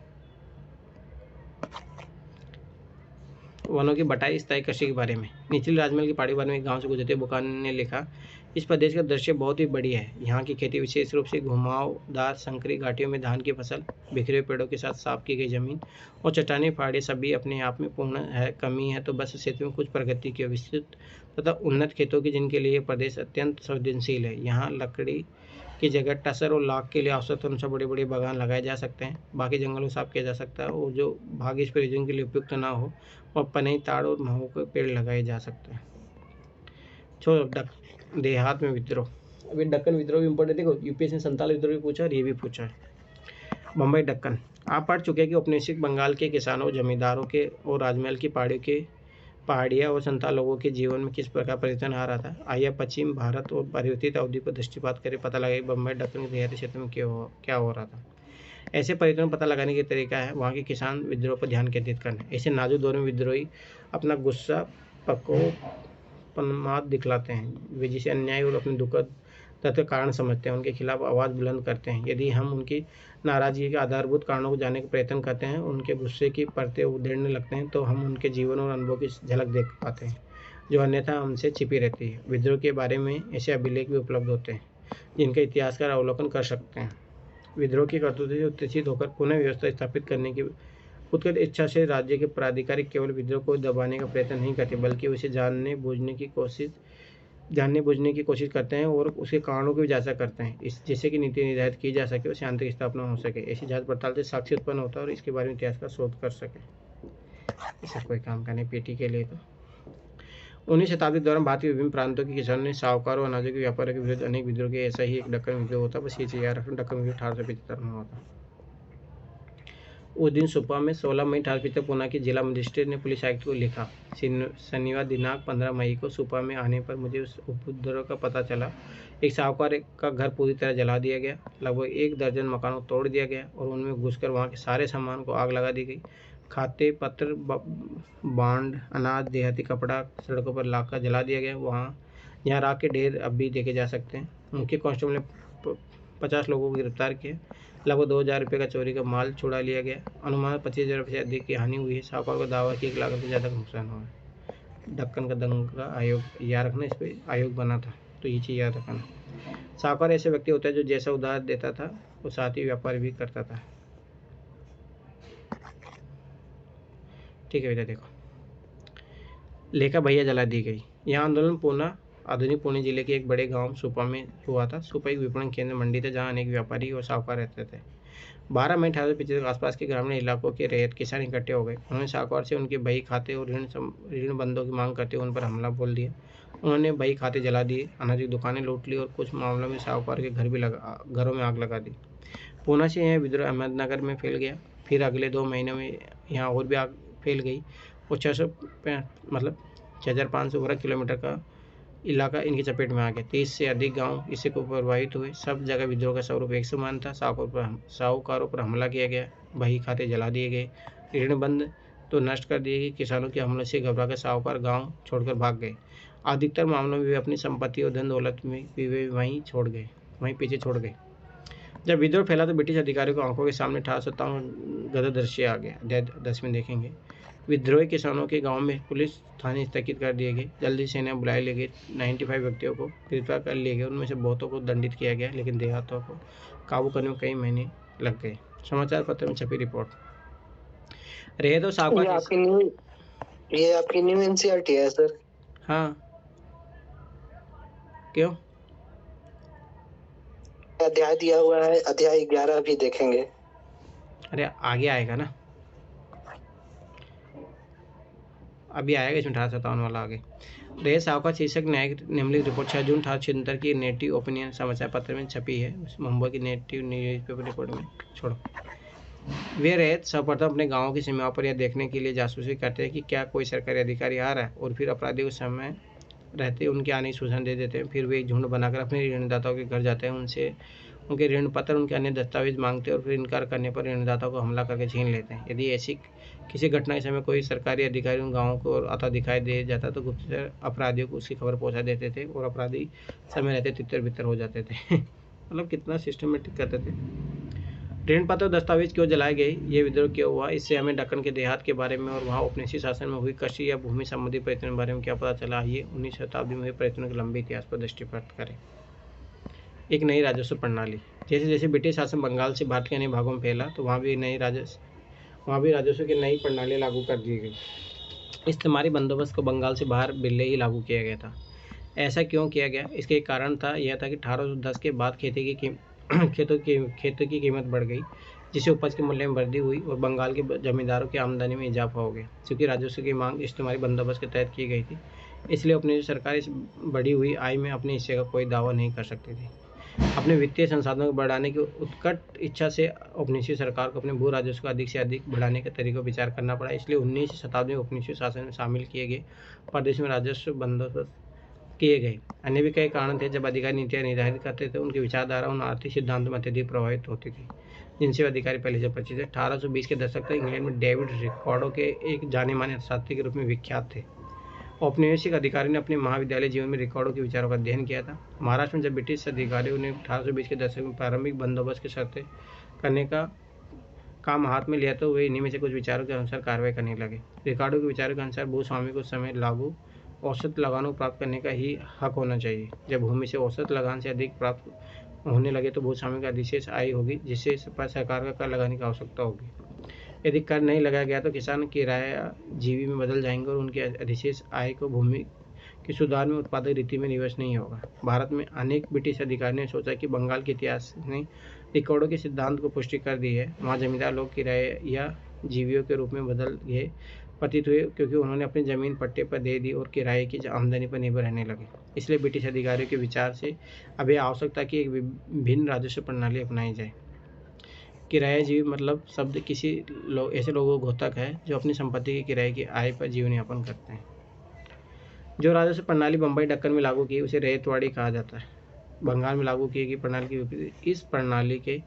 वनों की बटाई, स्थायी कृषि के बारे में। निचली राजमहल की पहाड़ी के बारे में एक गांव से गुजरते बुकानन ने लिखा, इस प्रदेश का दृश्य बहुत ही बढ़िया है। यहाँ की खेती विशेष रूप से घुमावदार संकरी घाटियों में धान की फसल, बिखरे पेड़ों के साथ साफ की गई जमीन और चट्टानी पहाड़ी सभी अपने आप में पूर्ण है। कमी है तो बस क्षेत्र में कुछ प्रगति की, विस्तृत तथा उन्नत खेतों की, जिनके लिए प्रदेश अत्यंत संवेदनशील है। यहाँ लकड़ी की जगह टसर और लाख के लिए आवश्यकता अनुसार बड़े बड़े बागान लगाए जा सकते हैं। बाकी जंगलों को साफ किया जा सकता है और जो भाग इस प्रयोजन के लिए उपयुक्त ना हो वह पनई, ताड़ और महुआ के पेड़ लगाए जा सकते हैं। देहात में विद्रोह। अभी दक्कन विद्रोह भी इंपॉर्टेंट है। देखो यूपीएससी ने संताल विद्रोह भी पूछा और ये भी पूछा है। बम्बई दक्कन। आप पढ़ चुके हैं कि औपनिवेशिक बंगाल के किसानों, जमींदारों के और राजमहल की पहाड़ियों के पहाड़िया और संथाल लोगों के जीवन में किस प्रकार परिवर्तन आ रहा था। आइए पश्चिम भारत और परिवर्तित अवधि पर दृष्टिपात करें, पता लगा कि बम्बई दक्कन के देहाती क्षेत्र में क्या हो रहा था। ऐसे परिवर्तन पता लगाने का तरीका है वहाँ के किसान विद्रोह पर ध्यान केंद्रित करना। ऐसे नाजुक दौर में विद्रोही अपना गुस्सा पकोपन्माद दिखलाते हैं, वे जिसे अन्याय और अपने दुखद तथ्य कारण समझते हैं उनके खिलाफ आवाज़ बुलंद करते हैं। यदि हम उनकी नाराजगी के आधारभूत कारणों को जानने का प्रयत्न करते हैं, उनके गुस्से की परतें उधेड़ने लगते हैं, तो हम उनके जीवन और अनुभव की झलक देख पाते हैं जो अन्यथा हमसे छिपी रहती है। विद्रोह के बारे में ऐसे अभिलेख भी उपलब्ध होते हैं जिनका इतिहासकार अवलोकन कर सकते हैं। विद्रोह की करतूतें से उत्तेजित होकर पुनः व्यवस्था स्थापित करने की उत्कट इच्छा से राज्य के पदाधिकारी केवल विद्रोह को दबाने का प्रयत्न नहीं करते, बल्कि उसे जानने बूझने की कोशिश करते हैं और उसके कारणों की भी जांच करते हैं, जिससे कि नीति निर्धारित की जा सके और शांति की स्थापना हो सके। ऐसी जांच पड़ताल से साक्ष्य उत्पन्न होता है और इसके बारे में इतिहास का शोध कर सके। ऐसा कोई काम करने पेटी के लिए तो 19वीं शताब्दी के दौरान भारत के विभिन्न प्रांतों के किसानों ने साहूकारों और अनाजों के व्यापार के विरुद्ध अनेक विद्रोह किए। ऐसा ही एक दक्कन विद्रोह होता, बस ये चीज़ याद रखना, दक्कन विद्रोह 1875 में हुआ था। उस दिन सुपा में 16 मई 1875 पूना के जिला मजिस्ट्रेट ने पुलिस आयुक्त को लिखा, शनिवार दिनांक 15 मई को सुपा में आने पर मुझे उस उपद्रव का पता चला। एक साहूकार का घर पूरी तरह जला दिया गया, लगभग 1 दर्जन मकानों को तोड़ दिया गया और उनमें घुसकर वहाँ के सारे सामान को आग लगा दी गई। खाते पत्र बांड अनाज देहाती कपड़ा सड़कों पर लाकर जला दिया गया। यहाँ राख के ढेर अब भी देखे जा सकते हैं। मुख्य कांस्टेबल ने 50 लोगों को गिरफ्तार किया, लगभग 2000 रुपये का चोरी का माल छुड़ा लिया गया। अनुमान 25,000 रुपये से अधिक की हानि हुई है। साहूकार को दावा कि 1 लाख से ज़्यादा का नुकसान हुआ है। दक्कन का दंगा आयोग याद रखना, इस पर आयोग बना था, तो ये चीज़ याद रखना। साहूकार ऐसे व्यक्ति होता है जो जैसा उधार देता था वो साथ ही व्यापार भी करता था। ठीक है बेटा, देखो लेखा भैया जला दी गई। यह आंदोलन पूना आधुनिक पुणे जिले के एक बड़े गांव सुपा में हुआ था। सुपा एक विपणन केंद्र मंडी था जहां अनेक व्यापारी और साहूकार रहते थे। 12 मई 1875 के आसपास के ग्रामीण इलाकों के रैयत किसान इकट्ठे हो गए। उन्होंने साहूकार से उनके बही खाते और ऋण बंदों की मांग करते हुए उन पर हमला बोल दिया। उन्होंने बही खाते जला दिए, अनाज की दुकानें लूट ली और कुछ मामलों में साहूकार के घरों में आग लगा दी। पूना से यह विद्रोह अहमदनगर में फैल गया। फिर अगले 2 महीनों में यहाँ और भी आग फैल गई और 6,500 वर्ग किलोमीटर का इलाका इनकी चपेट में आ गया। 30 से अधिक गांव इससे को प्रभावित हुए। सब जगह विद्रोह का स्वरूप एक समान था। साहूकारों पर हमला किया गया, बही खाते जला दिए गए, ऋणबंद तो नष्ट कर दिए गए। किसानों के हमले से घबराकर साहूकार गांव छोड़कर भाग गए। अधिकतर मामलों में वे अपनी संपत्ति और धन दौलत में भी वे वहीं पीछे छोड़ गए। जब विद्रोह फैला तो ब्रिटिश अधिकारियों को आंखों के सामने 1857 गदर दृश्य आ गया। अध्याय 10 में देखेंगे। विद्रोही किसानों के गांव में पुलिस थाने स्थगित कर दिए गए। जल्दी सेना बुलाए ले गए। 95 व्यक्तियों को गिरफ्तार कर लिए गए। उनमें से बहुतों को दंडित किया गया, लेकिन देहातों को काबू करने में कई महीने लग गए। समाचार पत्र में छपी रिपोर्ट। रहे तो साहूकार ये आपकी न्यू एनसीईआरटी है सर? हाँ, क्यों? अध्याय दिया हुआ है, अध्याय 11 भी देखेंगे। अरे आगे आएगा ना, अभी आएगा इसमें 1857 वाला आगे। रहे साहूकार शीर्षक न्यायिक निम्नलिखित रिपोर्ट 6 जून 1876 की नेटिव ओपिनियन समाचार पत्र में छपी है। मुंबई की नेटिव न्यूज़पेपर रिपोर्ट में छोड़ो। वे रैयत सर्वप्रथम अपने गाँव की सीमाओं पर यह देखने के लिए जासूसी करते हैं कि क्या कोई सरकारी अधिकारी आ रहा है और फिर अपराधियों के समय रहते उनके आने की सूचना दे देते हैं। फिर वे एक झुंड बनाकर अपने ऋणदाताओं के घर जाते हैं, उनसे उनके ऋण पत्र उनके अन्य दस्तावेज मांगते हैं और फिर इनकार करने पर ऋणदाताओं को हमला करके छीन लेते हैं। यदि ऐसी किसी घटना के समय कोई सरकारी अधिकारी उन गाँवों को आता दिखाई दे जाता तो गुप्तचर अपराधियों को उसकी खबर पहुंचा देते थे और अपराधी समय रहते तितर बितर हो जाते थे। मतलब कितना सिस्टमेटिक करते थे। ऋण पत्र दस्तावेज क्यों जलाए गए, ये विद्रोह क्यों हुआ, इससे हमें दक्कन के देहात के बारे में और वहाँ उपनिवेशी शासन में हुई कृषि या भूमि संबंधी प्रयत्नों के बारे में क्या पता चला। ये 19वीं शताब्दी में हुए प्रयत्नों के लंबे इतिहास पर दृष्टिपात करें। एक नई राजस्व प्रणाली। जैसे जैसे ब्रिटिश शासन बंगाल से भारत के अन्य भागों में फैला तो वहाँ भी राजस्व की नई प्रणाली लागू कर दी गई। इस्तेमारी बंदोबस्त को बंगाल से बाहर बिल्ले ही लागू किया गया था। ऐसा क्यों किया गया, इसके एक कारण यह था कि 1810 के बाद खेतों की कीमत बढ़ गई, जिससे उपज के मूल्य में वृद्धि हुई और बंगाल के जमींदारों की आमदनी में इजाफा हो गया। क्योंकि राजस्व की मांग इस्तेमारी बंदोबस्त के तहत की गई थी, इसलिए अपनी सरकार इस बढ़ी हुई आय में अपने हिस्से का कोई दावा नहीं कर सकती थी। अपने वित्तीय संसाधनों को बढ़ाने की उत्कट इच्छा से औपनिवेशिक सरकार को अपने भू राजस्व को अधिक से अधिक बढ़ाने के तरीकों पर विचार करना पड़ा। इसलिए 19वीं शताब्दी में औपनिवेशिक शासन में शामिल किए गए प्रदेश में राजस्व बंदोबस्त किए गए। अन्य भी कई कारण थे। जब अधिकारी नीतियाँ निर्धारित करते थे, उनकी विचारधारा उन आर्थिक सिद्धांतों में अत्यधिक प्रभावित होती थी जिनसे अधिकारी पहले से परिचित थे। 1820 के दशक तक इंग्लैंड में डेविड रिकार्डो के एक जाने माने अर्थशास्त्री के रूप में विख्यात थे। औपनिवेशिक अधिकारी ने अपने महाविद्यालय जीवन में रिकार्डो के विचारों का अध्ययन किया था। महाराष्ट्र में जब ब्रिटिश अधिकारियों ने 1820 के दशक में प्रारंभिक बंदोबस्त की शर्तें करने का काम हाथ में लिया तो वे इन्हीं में से कुछ विचारों के अनुसार कार्रवाई करने लगे। रिकार्डो के विचारों के अनुसार भूस्वामी को समय लागू औसत लगानों को प्राप्त करने का ही हक होना चाहिए। जब भूमि से औसत लगान से अधिक प्राप्त होने लगे तो भूस्वामी का अधिशेष आय होगी, जिससे सरकार का कर लगाने की आवश्यकता होगी। यदि कर नहीं लगाया गया तो किसान किराया जीवी में बदल जाएंगे और उनके अधिशेष आय को भूमि के सुधार में उत्पादक रीति में निवेश नहीं होगा। भारत में अनेक ब्रिटिश अधिकारियों ने सोचा कि बंगाल के इतिहास ने रिकार्डो के सिद्धांत को पुष्टि कर दी है। वहाँ जमींदार लोग किराया जीवियों के रूप में बदल गए प्रतीत हुए, क्योंकि उन्होंने अपनी ज़मीन पट्टे पर दे दी और किराए की आमदनी पर निर्भर रहने लगे। इसलिए ब्रिटिश अधिकारियों के विचार से अब यह आवश्यकता कि एक भिन्न राजस्व प्रणाली अपनाई जाए। किरायाजीवी मतलब शब्द किसी ऐसे लोगों को घोतक है जो अपनी संपत्ति के किराए की आय पर जीवन यापन करते हैं। जो राजस्व प्रणाली बम्बई दक्कन में लागू की उसे रैयतवाड़ी कहा जाता है। बंगाल में लागू की गई प्रणाली के विपरीत इस प्रणाली के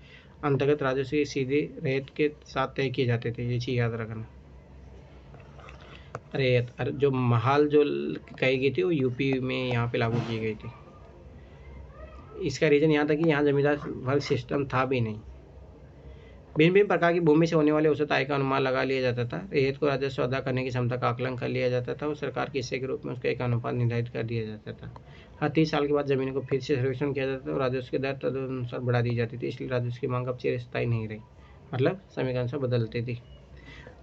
अंतर्गत राजस्व सीधे रैयत के साथ तय किए जाते थे। ये चीज़ याद रखना। रैयत जो महाल जो कही गई थी वो यूपी में यहाँ पे लागू की गई थी। इसका रीज़न यहाँ था कि यहाँ जमींदार वर्ग सिस्टम था भी नहीं। भिन्न भिन्न प्रकार की भूमि से होने वाले औसत आय का अनुमान लगा लिया जाता था। रैयत को राजस्व अदा करने की क्षमता का आकलन कर लिया जाता था और सरकार के हिस्से के रूप में उसका एक अनुपात निर्धारित कर दिया जाता था। हर 30 साल के बाद जमीन को फिर से सर्वेक्षण किया जाता था और राजस्व की दर तदनुसार बढ़ा दी जाती थी। इसलिए राजस्व की मांग अब चिरस्थायी नहीं रही, मतलब समय के अनुसार बदलती थी।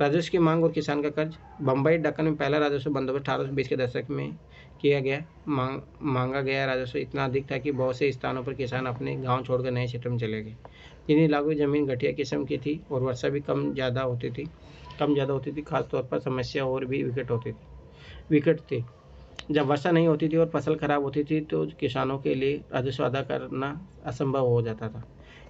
राजस्व की मांग और किसान का कर्ज। बम्बई दक्कन में पहला राजस्व बंदोबस्त 1820 के दशक में किया गया। मांगा गया राजस्व इतना अधिक था कि बहुत से स्थानों पर किसान अपने गांव छोड़कर नए क्षेत्रों में चले गए। जिन्हें लागू जमीन घटिया किस्म की थी और वर्षा भी कम ज़्यादा होती थी। खासतौर पर समस्या और भी विकट थी। जब वर्षा नहीं होती थी और फसल खराब होती थी तो किसानों के लिए राजस्व अदा करना असंभव हो जाता था।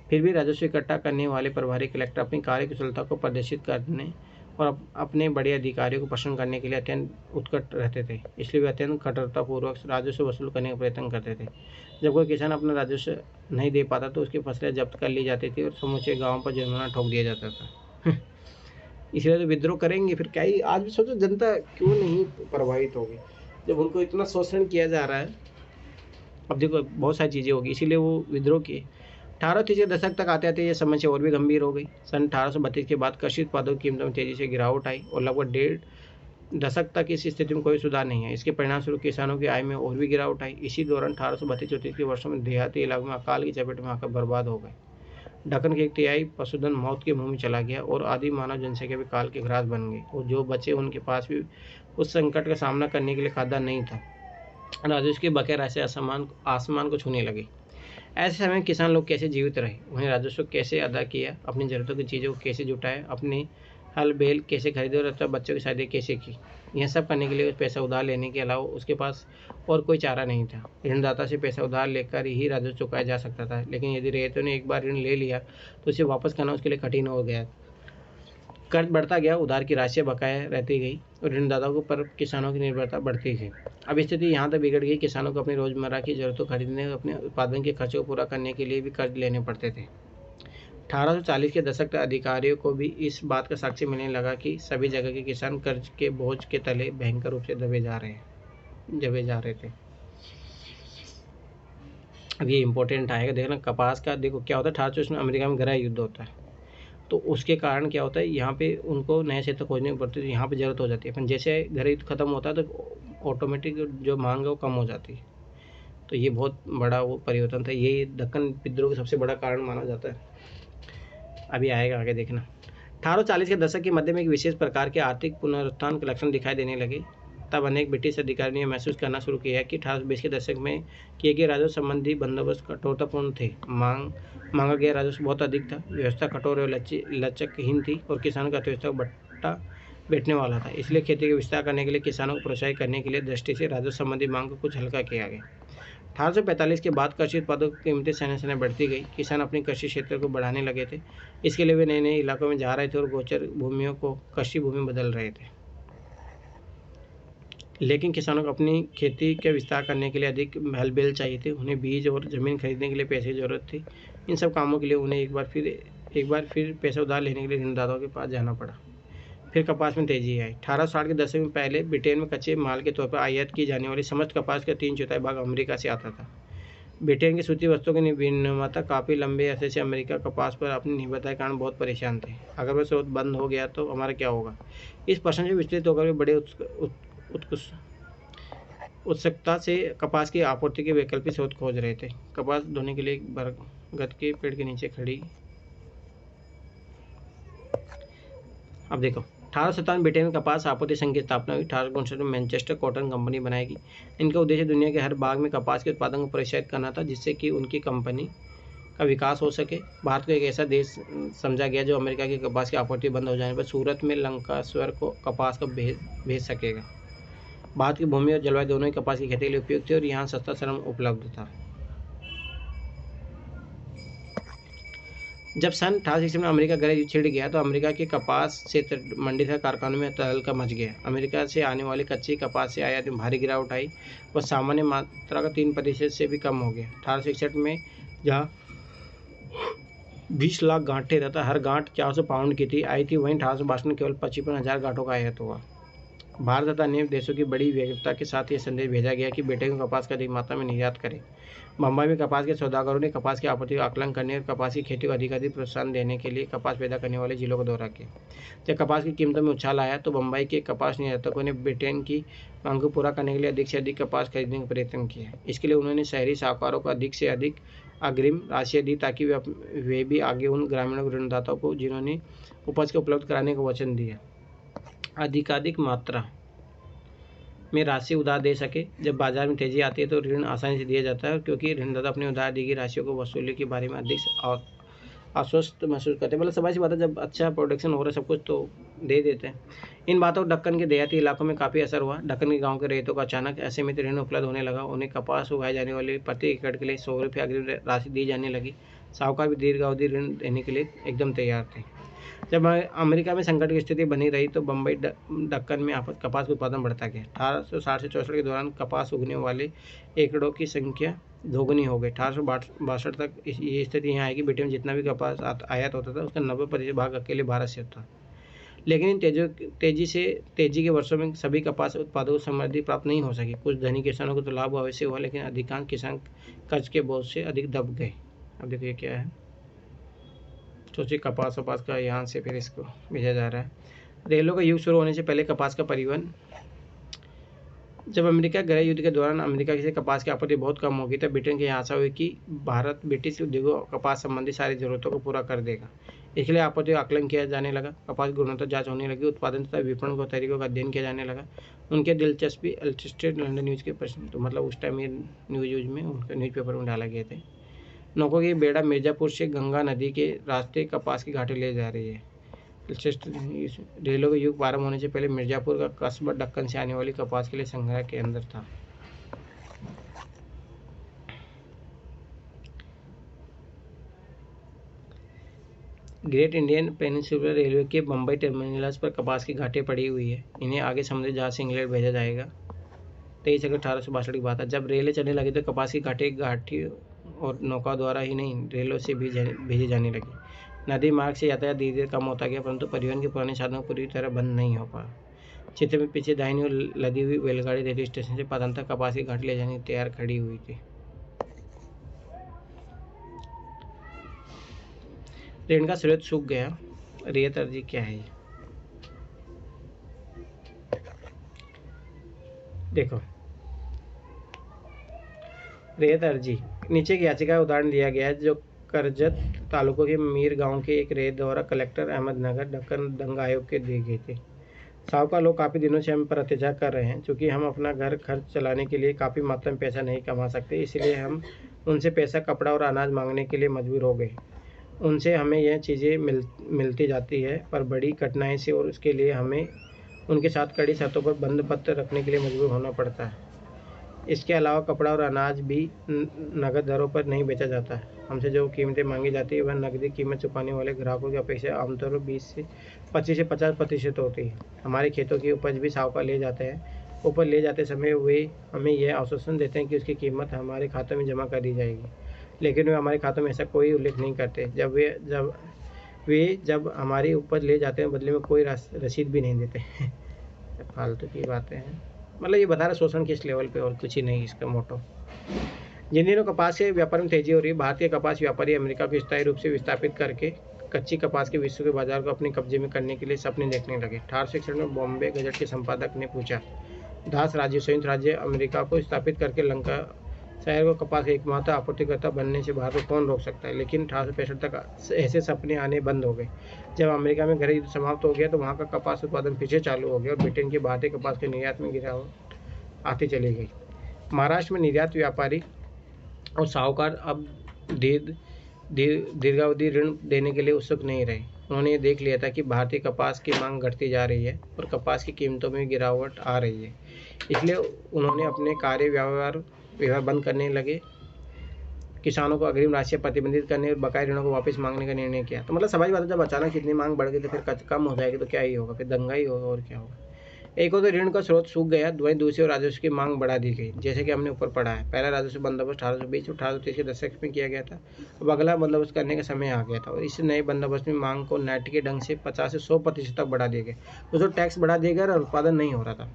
फिर भी राजस्व इकट्ठा करने वाले प्रभारी कलेक्टर अपनी कार्यकुशलता को प्रदर्शित करने और अपने बड़े अधिकारियों को प्रसन्न करने के लिए अत्यंत उत्कट रहते थे। इसलिए वे अत्यंत कठोरतापूर्वक राजस्व वसूल करने का प्रयत्न करते थे। जब कोई किसान अपना राजस्व नहीं दे पाता तो उसकी फसलें जब्त कर ली जाती थी और समूचे गाँव पर जुर्माना ठोक दिया जाता था। इसलिए तो विद्रोह करेंगे फिर क्या ही। आज भी सोचो जनता क्यों नहीं प्रभावित होगी जब उनको इतना शोषण किया जा रहा है। अब देखो बहुत सारी चीज़ें होगी, इसीलिए वो विद्रोह किए। 1830 के दशक तक आते आते ये समस्या और भी गंभीर हो गई। सन 1832 के बाद कृषि उत्पादों की कीमतों में तेजी से गिरावट आई और लगभग 1.5 दशक तक इस स्थिति में कोई सुधार नहीं है। इसके परिणामस्वरूप किसानों की आय में और भी गिरावट आई। इसी दौरान 1832-34 के वर्षों में देहाती इलाकों में अकाल की चपेट में आकर बर्बाद हो गए। दक्कन के 1/3 पशुधन मौत के मुंह में चला गया और आदि मानव जनसंख्या भी काल के ग्रास बन गई और जो बचे उनके पास भी उस संकट का सामना करने के लिए खाद्यान्न नहीं था। राजस्व के बकाया राशि आसमान को छूने लगे। ऐसे समय किसान लोग कैसे जीवित रहे, उन्हें राजस्व कैसे अदा किया, अपनी ज़रूरतों की चीज़ों को कैसे जुटाया, अपने हल बैल कैसे खरीदे और अथवा बच्चों की शादी कैसे की। यह सब करने के लिए पैसा उधार लेने के अलावा उसके पास और कोई चारा नहीं था। ऋणदाता से पैसा उधार लेकर ही राजस्व चुकाया जा सकता था, लेकिन यदि रैयतों ने एक बार ऋण ले लिया तो उसे वापस करना उसके लिए कठिन हो गया। कर्ज बढ़ता गया, उधार की राशियाँ बकाया रहती गई और ऋणदाताओं पर किसानों की निर्भरता बढ़ती गई। अब स्थिति यहाँ तक बिगड़ गई, किसानों को अपनी रोजमर्रा की जरूरतों खरीदने और अपने उत्पादन के खर्चों को पूरा करने के लिए भी कर्ज लेने पड़ते थे। 1840 के दशक तक अधिकारियों को भी इस बात का साक्ष्य मिलने लगा कि सभी जगह के किसान कर्ज के बोझ के तले भयंकर रूप से दबे जा रहे थे। अब ये इम्पोर्टेंट आएगा, देखना कपास का। देखो क्या होता है, 1824 में अमेरिका में गृह युद्ध होता है तो उसके कारण क्या होता है, यहाँ पे उनको नए क्षेत्र खोजने पड़ते हैं, यहाँ पे ज़रूरत हो जाती है। फिर जैसे गृह युद्ध खत्म होता है तो ऑटोमेटिक जो मांग है वो कम हो जाती है। तो ये बहुत बड़ा वो परिवर्तन था, ये दक्कन विद्रोह का सबसे बड़ा कारण माना जाता है। अभी आएगा आगे देखना। 1840 के दशक के मध्य में एक विशेष प्रकार के आर्थिक पुनरुत्थान के लक्षण दिखाई देने लगे। तब अनेक ब्रिटिश अधिकारियों ने महसूस करना शुरू किया कि 1820 के दशक में किए गए राजस्व संबंधी बंदोबस्त कठोरतापूर्ण थे। मांगा गया राजस्व बहुत अधिक था, व्यवस्था कठोर और लचकहीन थी और किसानों की अर्थव्यवस्था को बट्टा बैठने वाला था। इसलिए खेती का विस्तार करने के लिए किसानों को प्रोत्साहित करने के लिए दृष्टि से राजस्व संबंधी मांग को कुछ हल्का किया गया। 1845 के बाद कृषि उत्पादों की कीमतें सने बढ़ती गई। किसान अपनी कृषि क्षेत्र को बढ़ाने लगे थे। इसके लिए वे नए नए इलाकों में जा रहे थे और गोचर भूमियों को कृषि भूमि बदल रहे थे। लेकिन किसानों को अपनी खेती के विस्तार करने के लिए अधिक हल बैल चाहिए थे। उन्हें बीज और ज़मीन खरीदने के लिए पैसे की जरूरत थी। इन सब कामों के लिए उन्हें एक बार फिर पैसा उधार लेने के लिए ऋणदाताओं के पास जाना पड़ा। फिर कपास में तेजी आई। 1860 के दशक में पहले ब्रिटेन में कच्चे माल के तौर पर आयात की जाने वाली समस्त कपास का 3/4 भाग अमेरिका से आता था। ब्रिटेन की सूती वस्तुओं के विनिर्माता काफ़ी लंबे अरसे से अमेरिका कपास पर अपनी निर्भरता के कारण बहुत परेशान थे। अगर वह स्रोत बंद हो गया तो हमारा क्या होगा? इस प्रश्न से विचलित होकर वे बड़े उत्सुकता से कपास की आपूर्ति के वैकल्पिक स्रोत खोज रहे थे। कपास ढोने के लिए एक बरगद के पेड़ के नीचे खड़ी। अब देखो, 1857 ब्रिटेन में कपास आपूर्ति संघ की स्थापना हुई। 1859 में मैनचेस्टर कॉटन कंपनी बनाएगी। इनका उद्देश्य दुनिया के हर भाग में कपास के उत्पादन को प्रोत्साहित करना था, जिससे कि उनकी कंपनी का विकास हो सके। भारत को एक ऐसा देश समझा गया जो अमेरिका की कपास की आपूर्ति बंद हो जाने पर सूरत में लंकास्वर को कपास को भेज सकेगा। भारत की भूमि और जलवायु दोनों ही कपास की खेती के लिए उपयुक्त थी और यहाँ सस्ता श्रम उपलब्ध था। जब सन 1860 में अमेरिका गृह युद्ध छिड़ गया तो अमेरिका के कपास क्षेत्र मंडी तथा कारखानों में तहलका मच गया। अमेरिका से आने वाली कच्ची कपास से आयात में भारी गिरावट आई। वह सामान्य मात्रा का 3% से भी कम हो गया। 1861 में जहाँ 20 लाख गांठें तथा हर गांठ 400 पाउंड की आई थी, वहीं 1862 में केवल 55,000 गांठों का आयात हुआ। भारत तथा अन्य देशों की बड़ी व्यग्रता के साथ यह संदेश भेजा गया कि ब्रिटेन को कपास का अधिक मात्रा में निर्यात करें। मुंबई में कपास के सौदागरों ने कपास की आपूर्ति का आकलन करने और कपास की खेती को अधिक प्रोत्साहन देने के लिए कपास पैदा करने वाले जिलों का दौरा किया। जब कपास की कीमतों में उछाल आया तो मुंबई के कपास निर्यातकों ने ब्रिटेन की मांग को पूरा करने के लिए अधिक से अधिक कपास खरीदने का प्रयत्न किया। इसके लिए उन्होंने शहरी साहूकारों को अधिक से अधिक अग्रिम राशि दी ताकि वे भी आगे उन ग्रामीण ऋणदाताओं को जिन्होंने उपज को उपलब्ध कराने का वचन दिया अधिकाधिक मात्रा में राशि उधार दे सके। जब बाजार में तेजी आती है तो ऋण आसानी से दिया जाता है, क्योंकि ऋणदाता अपनी उधार दी गई राशियों को वसूली के बारे में अधिक आश्वस्त महसूस करते हैं। मतलब समझ बात है, जब अच्छा प्रोडक्शन हो रहा है सब कुछ तो दे देते हैं। इन बातों को दक्कन के देहाती इलाकों में काफ़ी असर हुआ। दक्कन के गाँव के रेतों को अचानक ऐसे में ऋण उपलब्ध होने लगा। उन्हें कपास उगाए जाने वाले प्रति एकड़ के लिए 100 रुपये अग्रिम राशि दी जाने लगी। साहूकार भी दीर्घावधि ऋण देने के लिए एकदम तैयार थे। जब अमेरिका में संकट की स्थिति बनी रही तो बम्बई दक्कन में कपास का उत्पादन बढ़ता गया। 1860 से 64 के दौरान कपास उगने वाले एकड़ों की संख्या दोगुनी हो गई। 1862 तक ये स्थिति यहाँ आई कि ब्रिटेन में जितना भी कपास आयात होता था उसका 90% भाग अकेले भारत से होता। लेकिन इन तेजी के वर्षों में सभी कपास उत्पादों को समृद्धि प्राप्त नहीं हो सकी। कुछ धनी किसानों को तो लाभ अवश्य हुआ, लेकिन अधिकांश किसान कर्ज के बोझ से अधिक दब गए। अब देखिए क्या है, सोचिए कपास का यहाँ से फिर इसको भेजा जा रहा है। रेलों का युग शुरू होने से पहले कपास का परिवहन। जब अमेरिका गृह युद्ध के दौरान अमेरिका से कपास की आपूर्ति बहुत कम होगी तब ब्रिटेन की आशा हुई कि भारत ब्रिटिश उद्योगों कपास संबंधी सारी जरूरतों को पूरा कर देगा। इसलिए आपूर्ति का आकलन किया जाने लगा, कपास की गुणवत्ता जांच होने लगी, उत्पादन तथा विपणन को तरीकों का अध्ययन किया जाने लगा। उनके दिलचस्पी इलस्ट्रेटेड लंदन न्यूज़ के प्रश्न, तो मतलब उस टाइम ये न्यूज़ में उनके न्यूज़पेपर में डाला गए थे। नौकों की बेड़ा मिर्जापुर से गंगा नदी के रास्ते कपास की घाटी ले जा रही है। रेलों का युग प्रारंभ होने से पहले मिर्जापुर का कस्बा दक्कन से आने वाली कपास के लिए संग्रह केंद्र था। ग्रेट इंडियन पेनिनसुलर रेलवे के बम्बई टर्मिनल्स पर कपास की घाटें पड़ी हुई है। इन्हें आगे समुद्री जहाज से इंग्लैंड भेजा जाएगा। 23 अगस्त 1862 की बात है। जब रेलें चलने लगी तो कपास की घाटी और नौका द्वारा ही नहीं रेलों से भी भेजी जाने लगी। नदी मार्ग से यातायात धीरे धीरे कम होता गया, परंतु परिवहन के पुराने साधनों पूरी तरह बंद नहीं हो पाया। चित्र में पीछे दाहिनी ओर लदी हुई बैलगाड़ी रेलवे स्टेशन से पाटन तक कपास की घाटी ले जाने की तैयार खड़ी हुई थी। ऋण का स्रोत सूख गया। रियायत अर्जी क्या है? देखो, रियायत अर्जी नीचे की याचिका उदाहरण दिया गया है जो करजत तालुकों के मीर गांव के एक रेत द्वारा कलेक्टर अहमदनगर दक्कन दंगा आयोग के दी गई थी। साहूकार लोग काफ़ी दिनों से हम पर अत्याचार कर रहे हैं। चूँकि हम अपना घर खर्च चलाने के लिए काफ़ी मात्रा में पैसा नहीं कमा सकते, इसलिए हम उनसे पैसा, कपड़ा और अनाज मांगने के लिए मजबूर हो गए। उनसे हमें यह चीज़ें मिलती जाती है, पर बड़ी कठिनाई से, और उसके लिए हमें उनके साथ कड़ी शर्तों पर बंधपत्र रखने के लिए मजबूर होना पड़ता है। इसके अलावा कपड़ा और अनाज भी नगद दरों पर नहीं बेचा जाता है। हमसे जो कीमतें मांगी जाती है वह नकदी कीमत चुकाने वाले ग्राहकों की अपेक्षा आमतौर पर 25 से 50% होती है। हमारे खेतों की उपज भी साहूकार ले जाते हैं। ऊपर ले जाते समय वे हमें यह आश्वासन देते हैं कि उसकी कीमत हमारे खाते में जमा कर दी जाएगी, लेकिन वे हमारे खातों में ऐसा कोई उल्लेख नहीं करते। जब हमारी उपज ले जाते हैं बदले में कोई रसीद भी नहीं देते। फालतू की बातें हैं। मतलब ये बता रहा शोषण किस लेवल पे, और कुछ ही नहीं इसका मोटो। जिन दिनों कपास के व्यापार में तेजी हो रही है, भारतीय कपास व्यापारी अमेरिका को स्थायी रूप से विस्थापित करके कच्ची कपास के विश्व के बाजार को अपने कब्जे में करने के लिए सपने देखने लगे। 1861 में बॉम्बे गजट के संपादक ने पूछा, दास राज्य संयुक्त राज्य अमेरिका को स्थापित करके लंका शहर को कपास के एकमात्र आपूर्तिकर्ता बनने से भारत को कौन रोक सकता है। लेकिन 1865 तक ऐसे सपने आने बंद हो गए। जब अमेरिका में गृह युद्ध समाप्त हो गया तो वहाँ का कपास उत्पादन फिर से चालू हो गया और ब्रिटेन के भारतीय कपास के निर्यात में गिरावट आती चली गई। महाराष्ट्र में निर्यात व्यापारी और साहूकार अब दीर्घावधि ऋण देने के लिए उत्सुक नहीं रहे। उन्होंने ये देख लिया था कि भारतीय कपास की मांग घटती जा रही है और कपास की कीमतों में गिरावट आ रही है। इसलिए उन्होंने अपने कार्य व्यवहार बंद करने लगे, किसानों को अग्रिम राशि प्रतिबंधित करने और बकाया ऋणों को वापस मांगने का निर्णय किया। तो मतलब समझ बात है, जब अचानक इतनी मांग बढ़ गई तो फिर कम हो जाएगी तो क्या ही होगा, फिर दंगा ही होगा और क्या होगा। एक और तो ऋण का स्रोत सूख गया, वहीं दूसरी ओर राजस्व की मांग बढ़ा दी गई, जैसे कि हमने ऊपर पढ़ा है। पहला राजस्व बंदोबस्त 1820 और 1830 के दशक में किया गया था। अब अगला बंदोबस्त करने का समय आ गया था और इस नए बंदोबस्त में मांग को नाटकीय ढंग से 50 से 100% तक बढ़ा दिया गया। उसको टैक्स बढ़ा दिया गया और उत्पादन नहीं हो रहा था।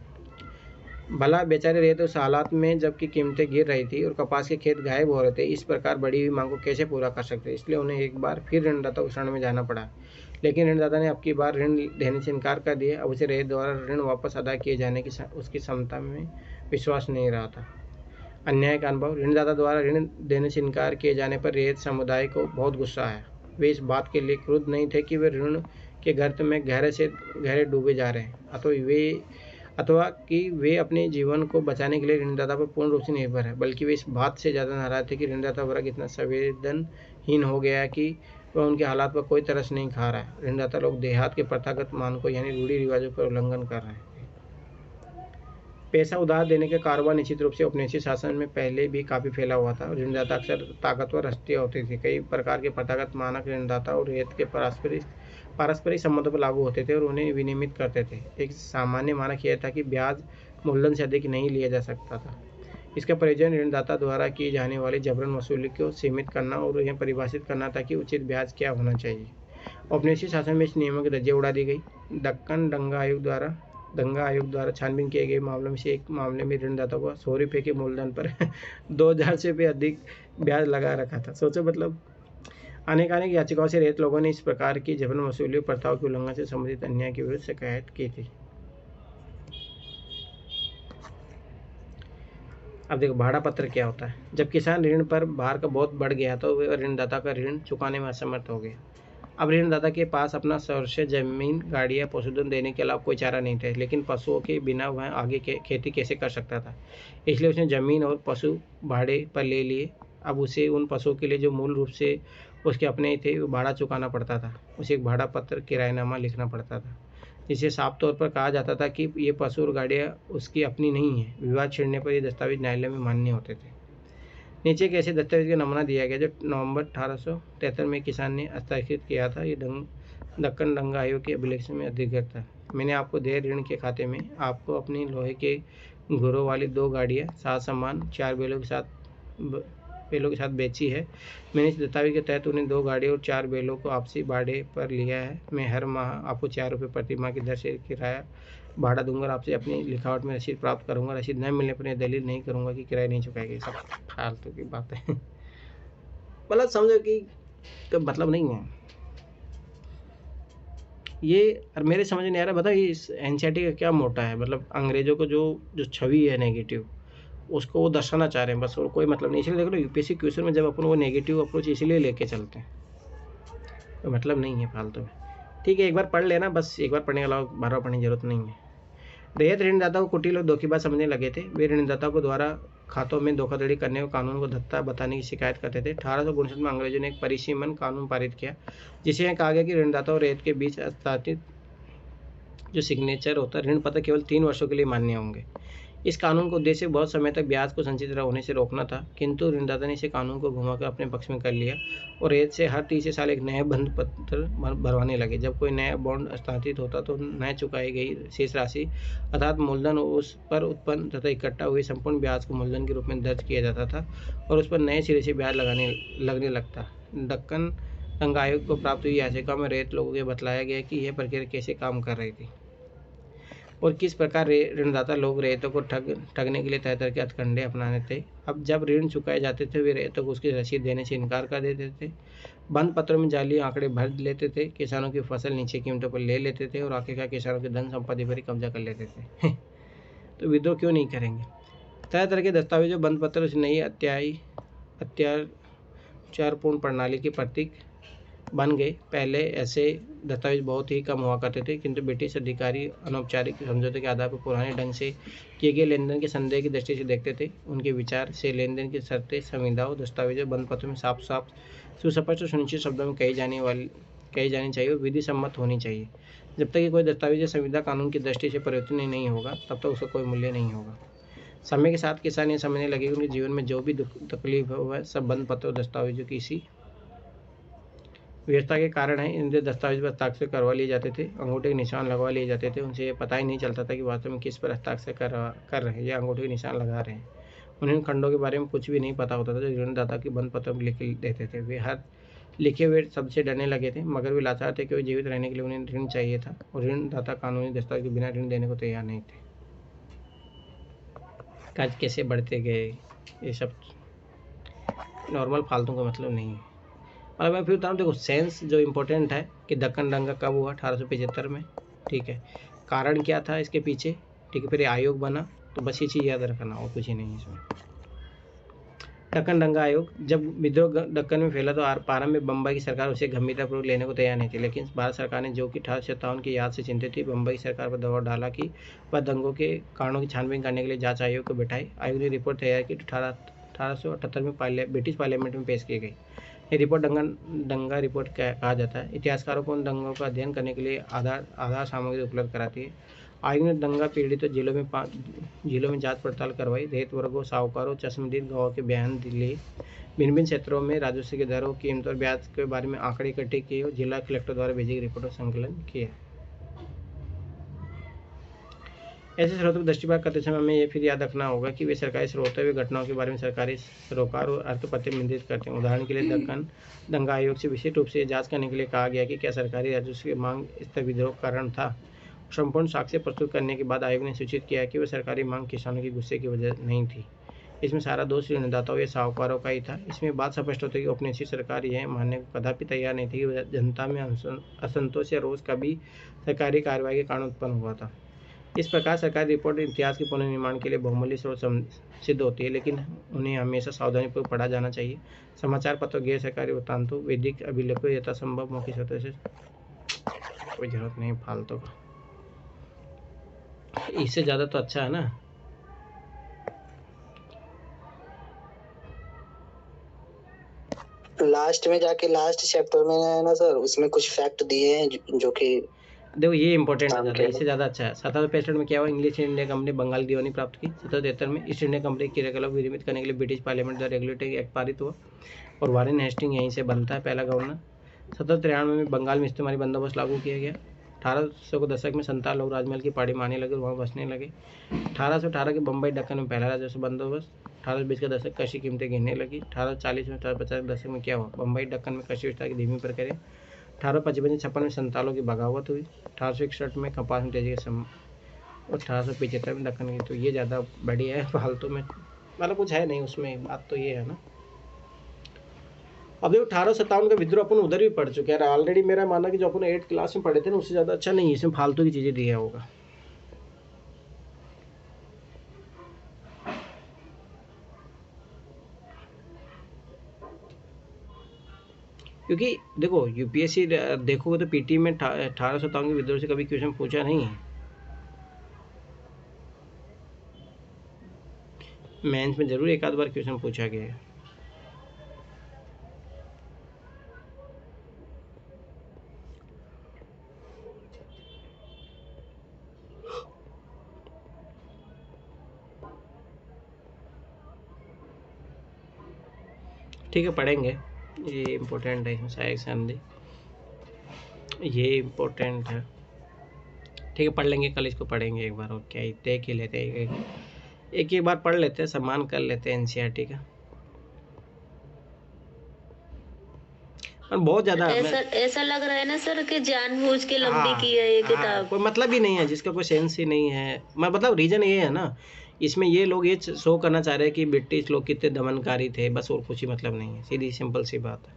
भला बेचारे रहे तो उस हालात में जबकि कीमतें गिर रही थी और कपास के खेत गायब हो रहे थे, इस प्रकार बढ़ी हुई मांग को कैसे पूरा कर सकते। इसलिए उन्हें एक बार फिर ऋणदाता की शरण में जाना पड़ा। लेकिन ऋणदाता ने अब की बार ऋण देने से इनकार कर दिया। अब उसे रैयत द्वारा ऋण वापस अदा किए जाने की उसकी क्षमता में विश्वास नहीं रहा था। अन्याय का अनुभव, ऋणदाता द्वारा ऋण देने से इनकार किए जाने पर रैयत समुदाय को बहुत गुस्सा आया। वे इस बात के लिए क्रुद्ध नहीं थे कि वे ऋण के गर्त में गहरे से गहरे डूबे जा रहे हैं अथवा कि वे अपने जीवन को बचाने के लिए ऋणदाता पर पूर्ण रूप से निर्भर है, बल्कि वे इस बात से ज़्यादा नाराज थे कि ऋणदाता वर्ग इतना संवेदनहीन हो गया है कि वह उनके हालात पर कोई तरस नहीं खा रहा है। ऋणदाता लोग देहात के प्रथागत मानकों यानी रूढ़ी रिवाजों का उल्लंघन कर रहे हैं। पैसा उधार देने का कारोबार निश्चित रूप से औपनिवेशिक शासन में पहले भी काफ़ी फैला हुआ था। ऋणदाता अक्सर ताकतवर हस्तियाँ होती थी। कई प्रकार के प्रथागत मानक ऋणदाता और रैयत के पारस्परिक संबंधों पर लागू होते थे और उन्हें विनियमित करते थे। एक सामान्य मानक यह था कि ब्याज मूलधन से अधिक नहीं लिया जा सकता था। इसका प्रयोजन ऋणदाता द्वारा की जाने वाली जबरन वसूली को सीमित करना और यह परिभाषित करना था कि उचित ब्याज क्या होना चाहिए। औपनिवेशिक शासन में इस नियमों की धज्जियां उड़ा दी गई। दक्कन दंगा आयोग द्वारा छानबीन किए गए मामलों में से एक मामले में ऋणदाता को 100 रुपये के मूलधन पर 2000 से भी अधिक ब्याज लगा रखा था। सोचो, मतलब अनेक याचिकाओं से रैयत लोगों ने इस प्रकार की जबरन वसूली प्रथाओं के उल्लंघन से संबंधित अन्याय के विरुद्ध शिकायत की थी। अब देखो भाड़ा पत्र क्या होता है। जब किसान ऋण पर भार का बहुत बढ़ गया तो वे ऋणदाता का ऋण चुकाने में असमर्थ हो गए। अब ऋणदाता के पास अपना सर्वस्व जमीन, गाड़ियाँ, पशुधन देने के अलावा कोई चारा नहीं था। लेकिन पशुओं के बिना वह आगे खेती कैसे कर सकता था, इसलिए उसने जमीन और पशु भाड़े पर ले लिए। अब उसे उन पशुओं के लिए जो मूल रूप से उसके अपने ही थे वो भाड़ा चुकाना पड़ता था। उसे एक भाड़ा पत्र किराएनामा लिखना पड़ता था, जिसे साफ तौर पर कहा जाता था कि ये पशु और गाड़ियाँ उसकी अपनी नहीं है। विवाद छिड़ने पर ये दस्तावेज न्यायालय में मान्य होते थे। नीचे एक ऐसे दस्तावेज का नमूना दिया गया जो नवंबर 1873 में किसान ने हस्ताक्षरित किया था। ये दक्कन दंगा आयोग के अभिलेख में अधिकृत था। मैंने आपको दे ऋण के खाते में आपको अपनी लोहे के घुरों वाली 2 गाड़ियाँ, 7 सामान, 4 बैलों के साथ बेची है। मैंने इस दस्तावेज के तहत उन्हें 2 गाड़ियों और 4 बैलों को आपसी भाड़े पर लिया है। मैं हर माह आपको 4 रुपये प्रति माह की दर से किराया भाड़ा दूंगा और आपसे अपनी लिखावट में रसीद प्राप्त करूंगा। रसीद न मिलने पर यह दलील नहीं करूंगा कि किराया नहीं चुकाएगी। सब फालतू की बात है। मतलब समझो कि तो मतलब नहीं है ये। और मेरे समझ नहीं आ रहा, बताओ इस एनसीईआरटी का क्या मोटा है। मतलब अंग्रेजों को जो छवि है नेगेटिव, उसको वो दर्शाना चाह रहे हैं बस, और कोई मतलब नहीं। इसलिए देख लो यूपीएससी क्वेश्चन में जब अपन वो नेगेटिव अप्रोच इसलिए लेके चलते हैं, तो मतलब नहीं है फालतू में। ठीक है, एक बार पढ़ लेना बस, एक बार पढ़ने के अलावा बार बार पढ़ने की जरूरत नहीं है। रैयत ऋणदाता को कुटिल और धोखेबाज समझने लगे थे। वे ऋणदाता को द्वारा खातों में धोखाधड़ी करने और कानून को धत्ता बताने की शिकायत करते थे। 1859 में अंग्रेजों ने एक परिसीमन कानून पारित किया, जिसे कहा गया कि ऋणदाता और रैयत के बीच हस्ताक्षरित जो सिग्नेचर होता है ऋण पत्र केवल 3 वर्षों के लिए मान्य होंगे। इस कानून का उद्देश्य बहुत समय तक ब्याज को संचित होने से रोकना था, किंतु ऋणदाता ने इसे कानून को घुमाकर अपने पक्ष में कर लिया और रेत से हर तीसरे साल एक नया बंध पत्र भरवाने लगे। जब कोई नया बॉन्ड हस्तांतरित होता तो नए चुकाई गई शेष राशि अर्थात मूलधन उस पर उत्पन्न तथा इकट्ठा हुए संपूर्ण ब्याज को मूलधन के रूप में दर्ज किया जाता था और उस पर नए सिरे से ब्याज लगने लगता। दक्कन दंगा आयोग को प्राप्त हुई याचिका में रेत लोगों को बतलाया गया कि यह प्रक्रिया कैसे काम कर रही थी और किस प्रकार ऋणदाता लोग रेतों को ठगने के लिए तरह तरह के हथकंडे अपनाने थे। अब जब ऋण चुकाए जाते थे वे रेतों को उसकी रसीद देने से इनकार कर देते थे, बंद पत्रों में जाली आंकड़े भर लेते थे, किसानों की फसल नीचे कीमतों पर ले लेते थे और आखिरकार किसानों की धन संपत्ति पर ही कब्जा कर लेते थे। तो विद्रोह क्यों नहीं करेंगे। तरह तरह के दस्तावेजों बंद पत्र उस नई अत्याचारपूर्ण प्रणाली के प्रतीक बन गए। पहले ऐसे दस्तावेज बहुत ही कम हुआ करते थे, किंतु ब्रिटिश अधिकारी अनौपचारिक समझौते के आधार पर पुराने ढंग से किए गए लेनदेन के संदेह की दृष्टि से देखते थे। उनके विचार से लेनदेन की शर्तें संविदाओं दस्तावेजों बंद पत्रों में साफ साफ सुस्पष्ट और सुनिश्चित शब्दों में कही जानी चाहिए और विधि सम्मत होनी चाहिए। जब तक कि कोई दस्तावेज संविदा कानून की दृष्टि से परिवर्तनीय नहीं होगा तब तक उसका कोई मूल्य नहीं होगा। समय के साथ किसान ये समझने लगे कि उनके जीवन में जो भी तकलीफ हो वह सब बंद पत्रों दस्तावेजों की इसी व्यवस्था के कारण है। इन दस्तावेज पर हस्ताक्षर करवा लिए जाते थे, अंगूठे के निशान लगवा लिए जाते थे। उनसे ये पता ही नहीं चलता था कि वास्तव में किस पर हस्ताक्षर कर रहे हैं या अंगूठे के निशान लगा रहे हैं। उन्हें खंडों के बारे में कुछ भी नहीं पता होता था जो ऋणदाता के बंद पत्रों में लिख देते थे। वे हर लिखे हुए शब्द से डरने लगे थे, मगर वे लाचार थे कि वे जीवित रहने के लिए उन्हें ऋण चाहिए था और ऋणदाता कानूनी दस्तावेज के बिना ऋण देने को तैयार नहीं थे। कर्ज कैसे बढ़ते गए, ये सब नॉर्मल फालतू का मतलब नहीं है। मतलब मैं फिर बताऊँ, देखो सेंस जो इम्पोर्टेंट है कि दक्कन दंगा कब हुआ, 1875 में, ठीक है। कारण क्या था इसके पीछे, ठीक है। फिर आयोग बना, तो बस ये चीज़ याद रखना और कुछ ही नहीं इसमें। दक्कन दंगा आयोग, जब विद्रोह दक्कन में फैला तो प्रारंभ में बम्बई की सरकार उसे गंभीरतापूर्वक लेने को तैयार नहीं थी, लेकिन भारत सरकार ने, जो कि 1857 की याद से चिंतित थी, बम्बई सरकार पर दबाव डाला कि वह दंगों के कारणों की छानबीन करने के लिए जांच आयोग को बिठाए। आयोग ने रिपोर्ट तैयार की, 1878 में ब्रिटिश पार्लियामेंट में पेश की गई। ये रिपोर्ट दंगा रिपोर्ट कहा जाता है। इतिहासकारों को उन दंगों का अध्ययन करने के लिए आधार सामग्री उपलब्ध कराती है। आयोग ने दंगा पीड़ित जिलों में जांच पड़ताल करवाई, रेत वर्गों, साहूकारों, चश्मदीद गाँवों के बयान लिए, भिन्न भिन्न क्षेत्रों में राजस्व के दरों, कीमत और ब्याज के बारे में आंकड़े इकट्ठे किए और जिला कलेक्टर द्वारा भेजी गई रिपोर्ट का संकलन किया। ऐसे स्रोतों की दृष्टिपात करते समय हमें ये फिर याद रखना होगा कि वे सरकारी स्रोत हुए घटनाओं के बारे में सरकारी सरोकार और अर्थ प्रतिबंधित करते हैं। उदाहरण के लिए दक्कन दंगा आयोग से विशेष रूप से जांच करने के लिए कहा गया कि क्या सरकारी राजस्व की मांग स्तर विद्रोह का कारण था। संपूर्ण साक्ष्य प्रस्तुत करने के बाद आयोग ने सूचित किया कि वह सरकारी मांग किसानों के गुस्से की वजह नहीं थी। इसमें सारा दोष ऋणदाताओं या साहूकारों का ही था। इसमें बात स्पष्ट होती है कि औपनिवेशिक सरकार यह मानने को कदापि तैयार नहीं थी कि जनता में असंतोष या रोष कभी सरकारी कार्रवाई के कारण उत्पन्न हुआ था। इस प्रकार सरकारी रिपोर्ट इतिहास के पुनर्निर्माण के लिए बहुमूल्य स्रोत सिद्ध होती है, लेकिन उन्हें हमेशा सावधानीपूर्वक पढ़ा जाना चाहिए। समाचार पत्रों, गैर सरकारी वृत्तांतों, वैदिक अभिलेखों, यथासंभव मौखिक स्रोतों से कोई जरूरत नहीं फालतू का। इससे ज़्यादा तो अच्छा है ना। लास्ट में जाके लास्ट चैप्टर में है ना सर, उसमें कुछ फैक्ट दिए हैं जो कि देखो ये इंपॉर्टेंट है ज़्यादा, इससे ज़्यादा अच्छा है। 1765 में क्या हुआ, English East India Company Bengal की दीवानी प्राप्त की। 1773 में ईस्ट इंडिया कंपनी की क्रियाकलाप विनियमित करने के लिए ब्रिटिश पार्लियामेंट द्वारा रेगुलेटरी एक्ट पारित हुआ और वारेन हेस्टिंग यहीं से बनता है पहला गवर्नर। 1793 में बंगाल में इस्तेमाली बंदोबस्त लागू किया गया। 1800 के दशक में संताल लोग राजमहल की पहाड़ी मारने लगे और वहाँ बसने लगे। 1818 के बम्बई दक्कन में पहला राजस्व बंदोबस्त। 1820 के दशक कृषि कीमतें गिरने लगी। 1840 में 1850 के दशक में क्या हुआ, बम्बई दक्कन में कृषि विस्तार की धीमी प्रक्रिया। 1855 में संतालों की बगावत हुई। 1861 में कपास में तेजी के और 1875 में दक्कन की। तो ये ज़्यादा बढ़िया है, फालतू में मतलब कुछ है नहीं उसमें, बात तो ये है ना। अब देखो 1857 का विद्रोह अपन उधर भी पढ़ चुके हैं ऑलरेडी। मेरा मानना कि जो अपन 8th क्लास में पढ़े थे ना, उससे ज़्यादा अच्छा नहीं है, इसमें फालतू की चीज़ें दिया होगा। क्योंकि देखो यूपीएससी देखोगे तो पीटी में 1857 के विद्रोह से कभी क्वेश्चन पूछा नहीं है। मेंस में जरूर एक आध बार क्वेश्चन पूछा गया है। ठीक है, पढ़ेंगे, ये इम्पोर्टेंट है, इसमें सहायक संधि ये इम्पोर्टेंट है। ठीक है, पढ़ लेंगे, कल इसको पढ़ेंगे एक बार, और क्या ही देख ही लेते हैं, एक ही बार पढ़ लेते हैं, सम्मान कर लेते हैं एनसीईआरटी का। और बहुत ज़्यादा ऐसा लग रहा है ना सर कि जानबूझ के लंबी हाँ, की है ये किताब। कोई मतलब ही नहीं है, जिसका कोई सेंस ही नहीं है। मैं मतलब रीज़न ये है ना, इसमें ये लोग ये शो करना चाह रहे हैं कि ब्रिटिश लोग कितने दमनकारी थे, बस, और कुछ ही मतलब नहीं है, सीधी सिंपल सी बात है,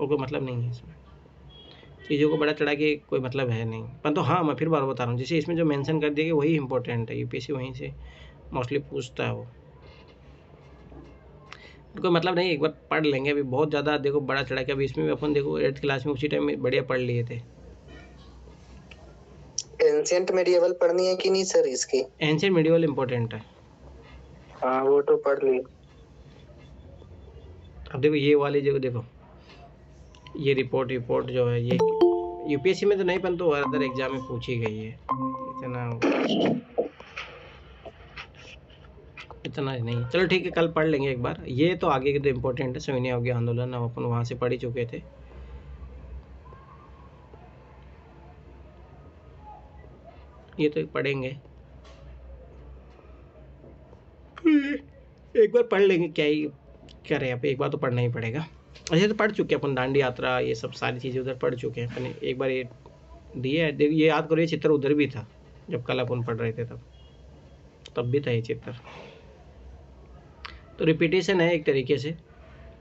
और कोई मतलब नहीं है इसमें, चीज़ों को बड़ा चढ़ा के कोई मतलब है नहीं। परंतु हाँ, मैं फिर बार बता रहा हूँ, जैसे इसमें जो मेंशन कर दिया कि वही इंपॉर्टेंट है, यूपीएससी वहीं से मोस्टली पूछता है वो, कोई मतलब नहीं, एक बार पढ़ लेंगे। अभी बहुत ज़्यादा देखो बड़ा चढ़ा के, अभी इसमें भी अपन देखो 8th क्लास में उसी टाइम में बढ़िया पढ़ लिए थे। एंशिएंट मेडिएवल पढ़नी है कि नहीं सर इसकी? एंशिएंट मेडिएवल इम्पोर्टेंट है। हाँ वो तो पढ़ ली। अब देखो ये वाली जो देखो ये रिपोर्ट जो है, ये यूपीएससी में तो नहीं, परंतु अदर एग्जाम में पूछी गई है, इतना नहीं। चलो ठीक है, कल पढ़ लेंगे एक बार, ये तो आगे के तो इम्पोर्टेंट है। सविनय अवज्ञा आंदोलन अब अपन वहाँ से पढ़ ही चुके थे, ये तो पढ़ेंगे, एक बार पढ़ लेंगे, क्या ही करे, अब एक बार तो पढ़ना ही पड़ेगा। ऐसे तो पढ़ चुके हैं अपन, दांडी यात्रा ये सब सारी चीज़ें उधर पढ़ चुके हैं अपन, एक बार ये दिए है। देखिए ये याद करो, ये चित्र उधर भी था जब कल अपन पढ़ रहे थे, तब भी था ये चित्र, तो रिपीटेशन है एक तरीके से,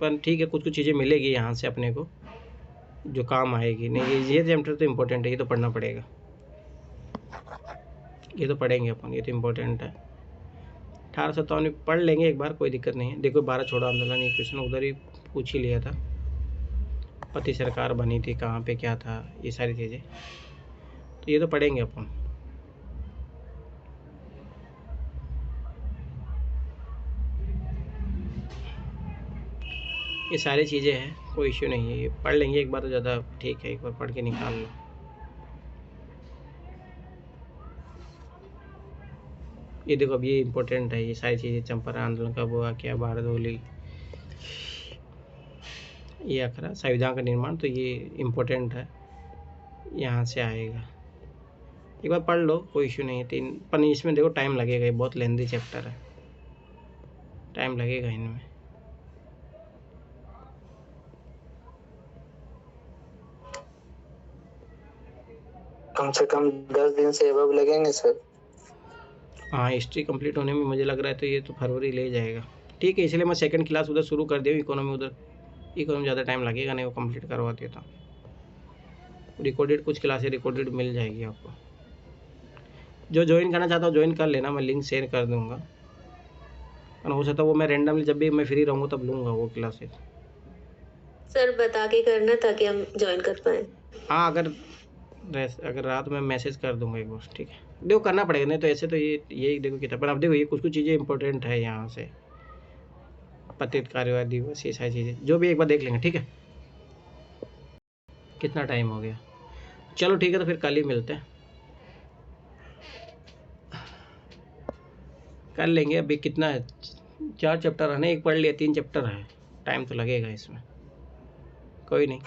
पर ठीक है, कुछ चीज़ें मिलेगी यहाँ से अपने को जो काम आएगी। नहीं ये चैप्टर तो इम्पोर्टेंट है, ये तो पढ़ना पड़ेगा, ये तो पढ़ेंगे अपन, ये तो इम्पोर्टेंट है। 1857 पढ़ लेंगे एक बार, कोई दिक्कत नहीं है। देखो 12 छोड़ो आंदोलन, ये क्वेश्चन उधर ही पूछ ही लिया था, पति सरकार बनी थी कहाँ पे, क्या था, ये सारी चीज़ें, तो ये तो पढ़ेंगे अपन। ये सारी चीज़ें हैं, कोई इश्यू नहीं है, ये पढ़ लेंगे एक बार तो ज़्यादा ठीक है, एक बार पढ़ के निकाल लो। ये देखो अब ये इम्पोर्टेंट है, ये सारी चीज़ें, चंपारण आंदोलन कब हुआ, क्या, भारत होली, ये अखरा संविधान का निर्माण, तो ये इम्पोर्टेंट है, यहाँ से आएगा, एक बार पढ़ लो, कोई इश्यू नहीं है। 3 पर इसमें देखो टाइम लगेगा, ये बहुत लेंथी चैप्टर है, टाइम लगेगा इनमें। कम से कम 10 दिन से एबव लगेंगे सर। हाँ, हिस्ट्री कंप्लीट होने में मुझे लग रहा है तो ये तो फरवरी ले जाएगा। ठीक है, इसलिए मैं सेकंड क्लास उधर शुरू कर दिया, इकोनॉमी उधर, इकोनॉमी ज़्यादा टाइम लगेगा नहीं, वो कंप्लीट करवा देता हूँ। रिकॉर्डेड कुछ क्लासेस रिकॉर्डेड मिल जाएगी आपको, जो ज्वाइन करना चाहता हूँ ज्वाइन कर लेना, मैं लिंक शेयर कर दूँगा, और हो सकता है वो मैं रेंडमली जब भी मैं फ्री रहूँगा तब लूँगा वो क्लासेस। सर बता के करना ताकि हम ज्वाइन कर पाए। हाँ, अगर रात में मैसेज कर दूंगा एक बार, ठीक है, देखो करना पड़ेगा, नहीं तो ऐसे तो ये देखो किताब पर, अब देखो ये कुछ चीज़ें इंपॉर्टेंट है यहाँ से, पतित कार्यवाही दिवस, ये सारी चीज़ें जो भी एक बार देख लेंगे, ठीक है। कितना टाइम हो गया, चलो ठीक है, तो फिर कल ही मिलते हैं, कर लेंगे। अभी कितना है, 4 चैप्टर है ना, एक पढ़ लिया, 3 चैप्टर है, टाइम तो लगेगा इसमें, कोई नहीं।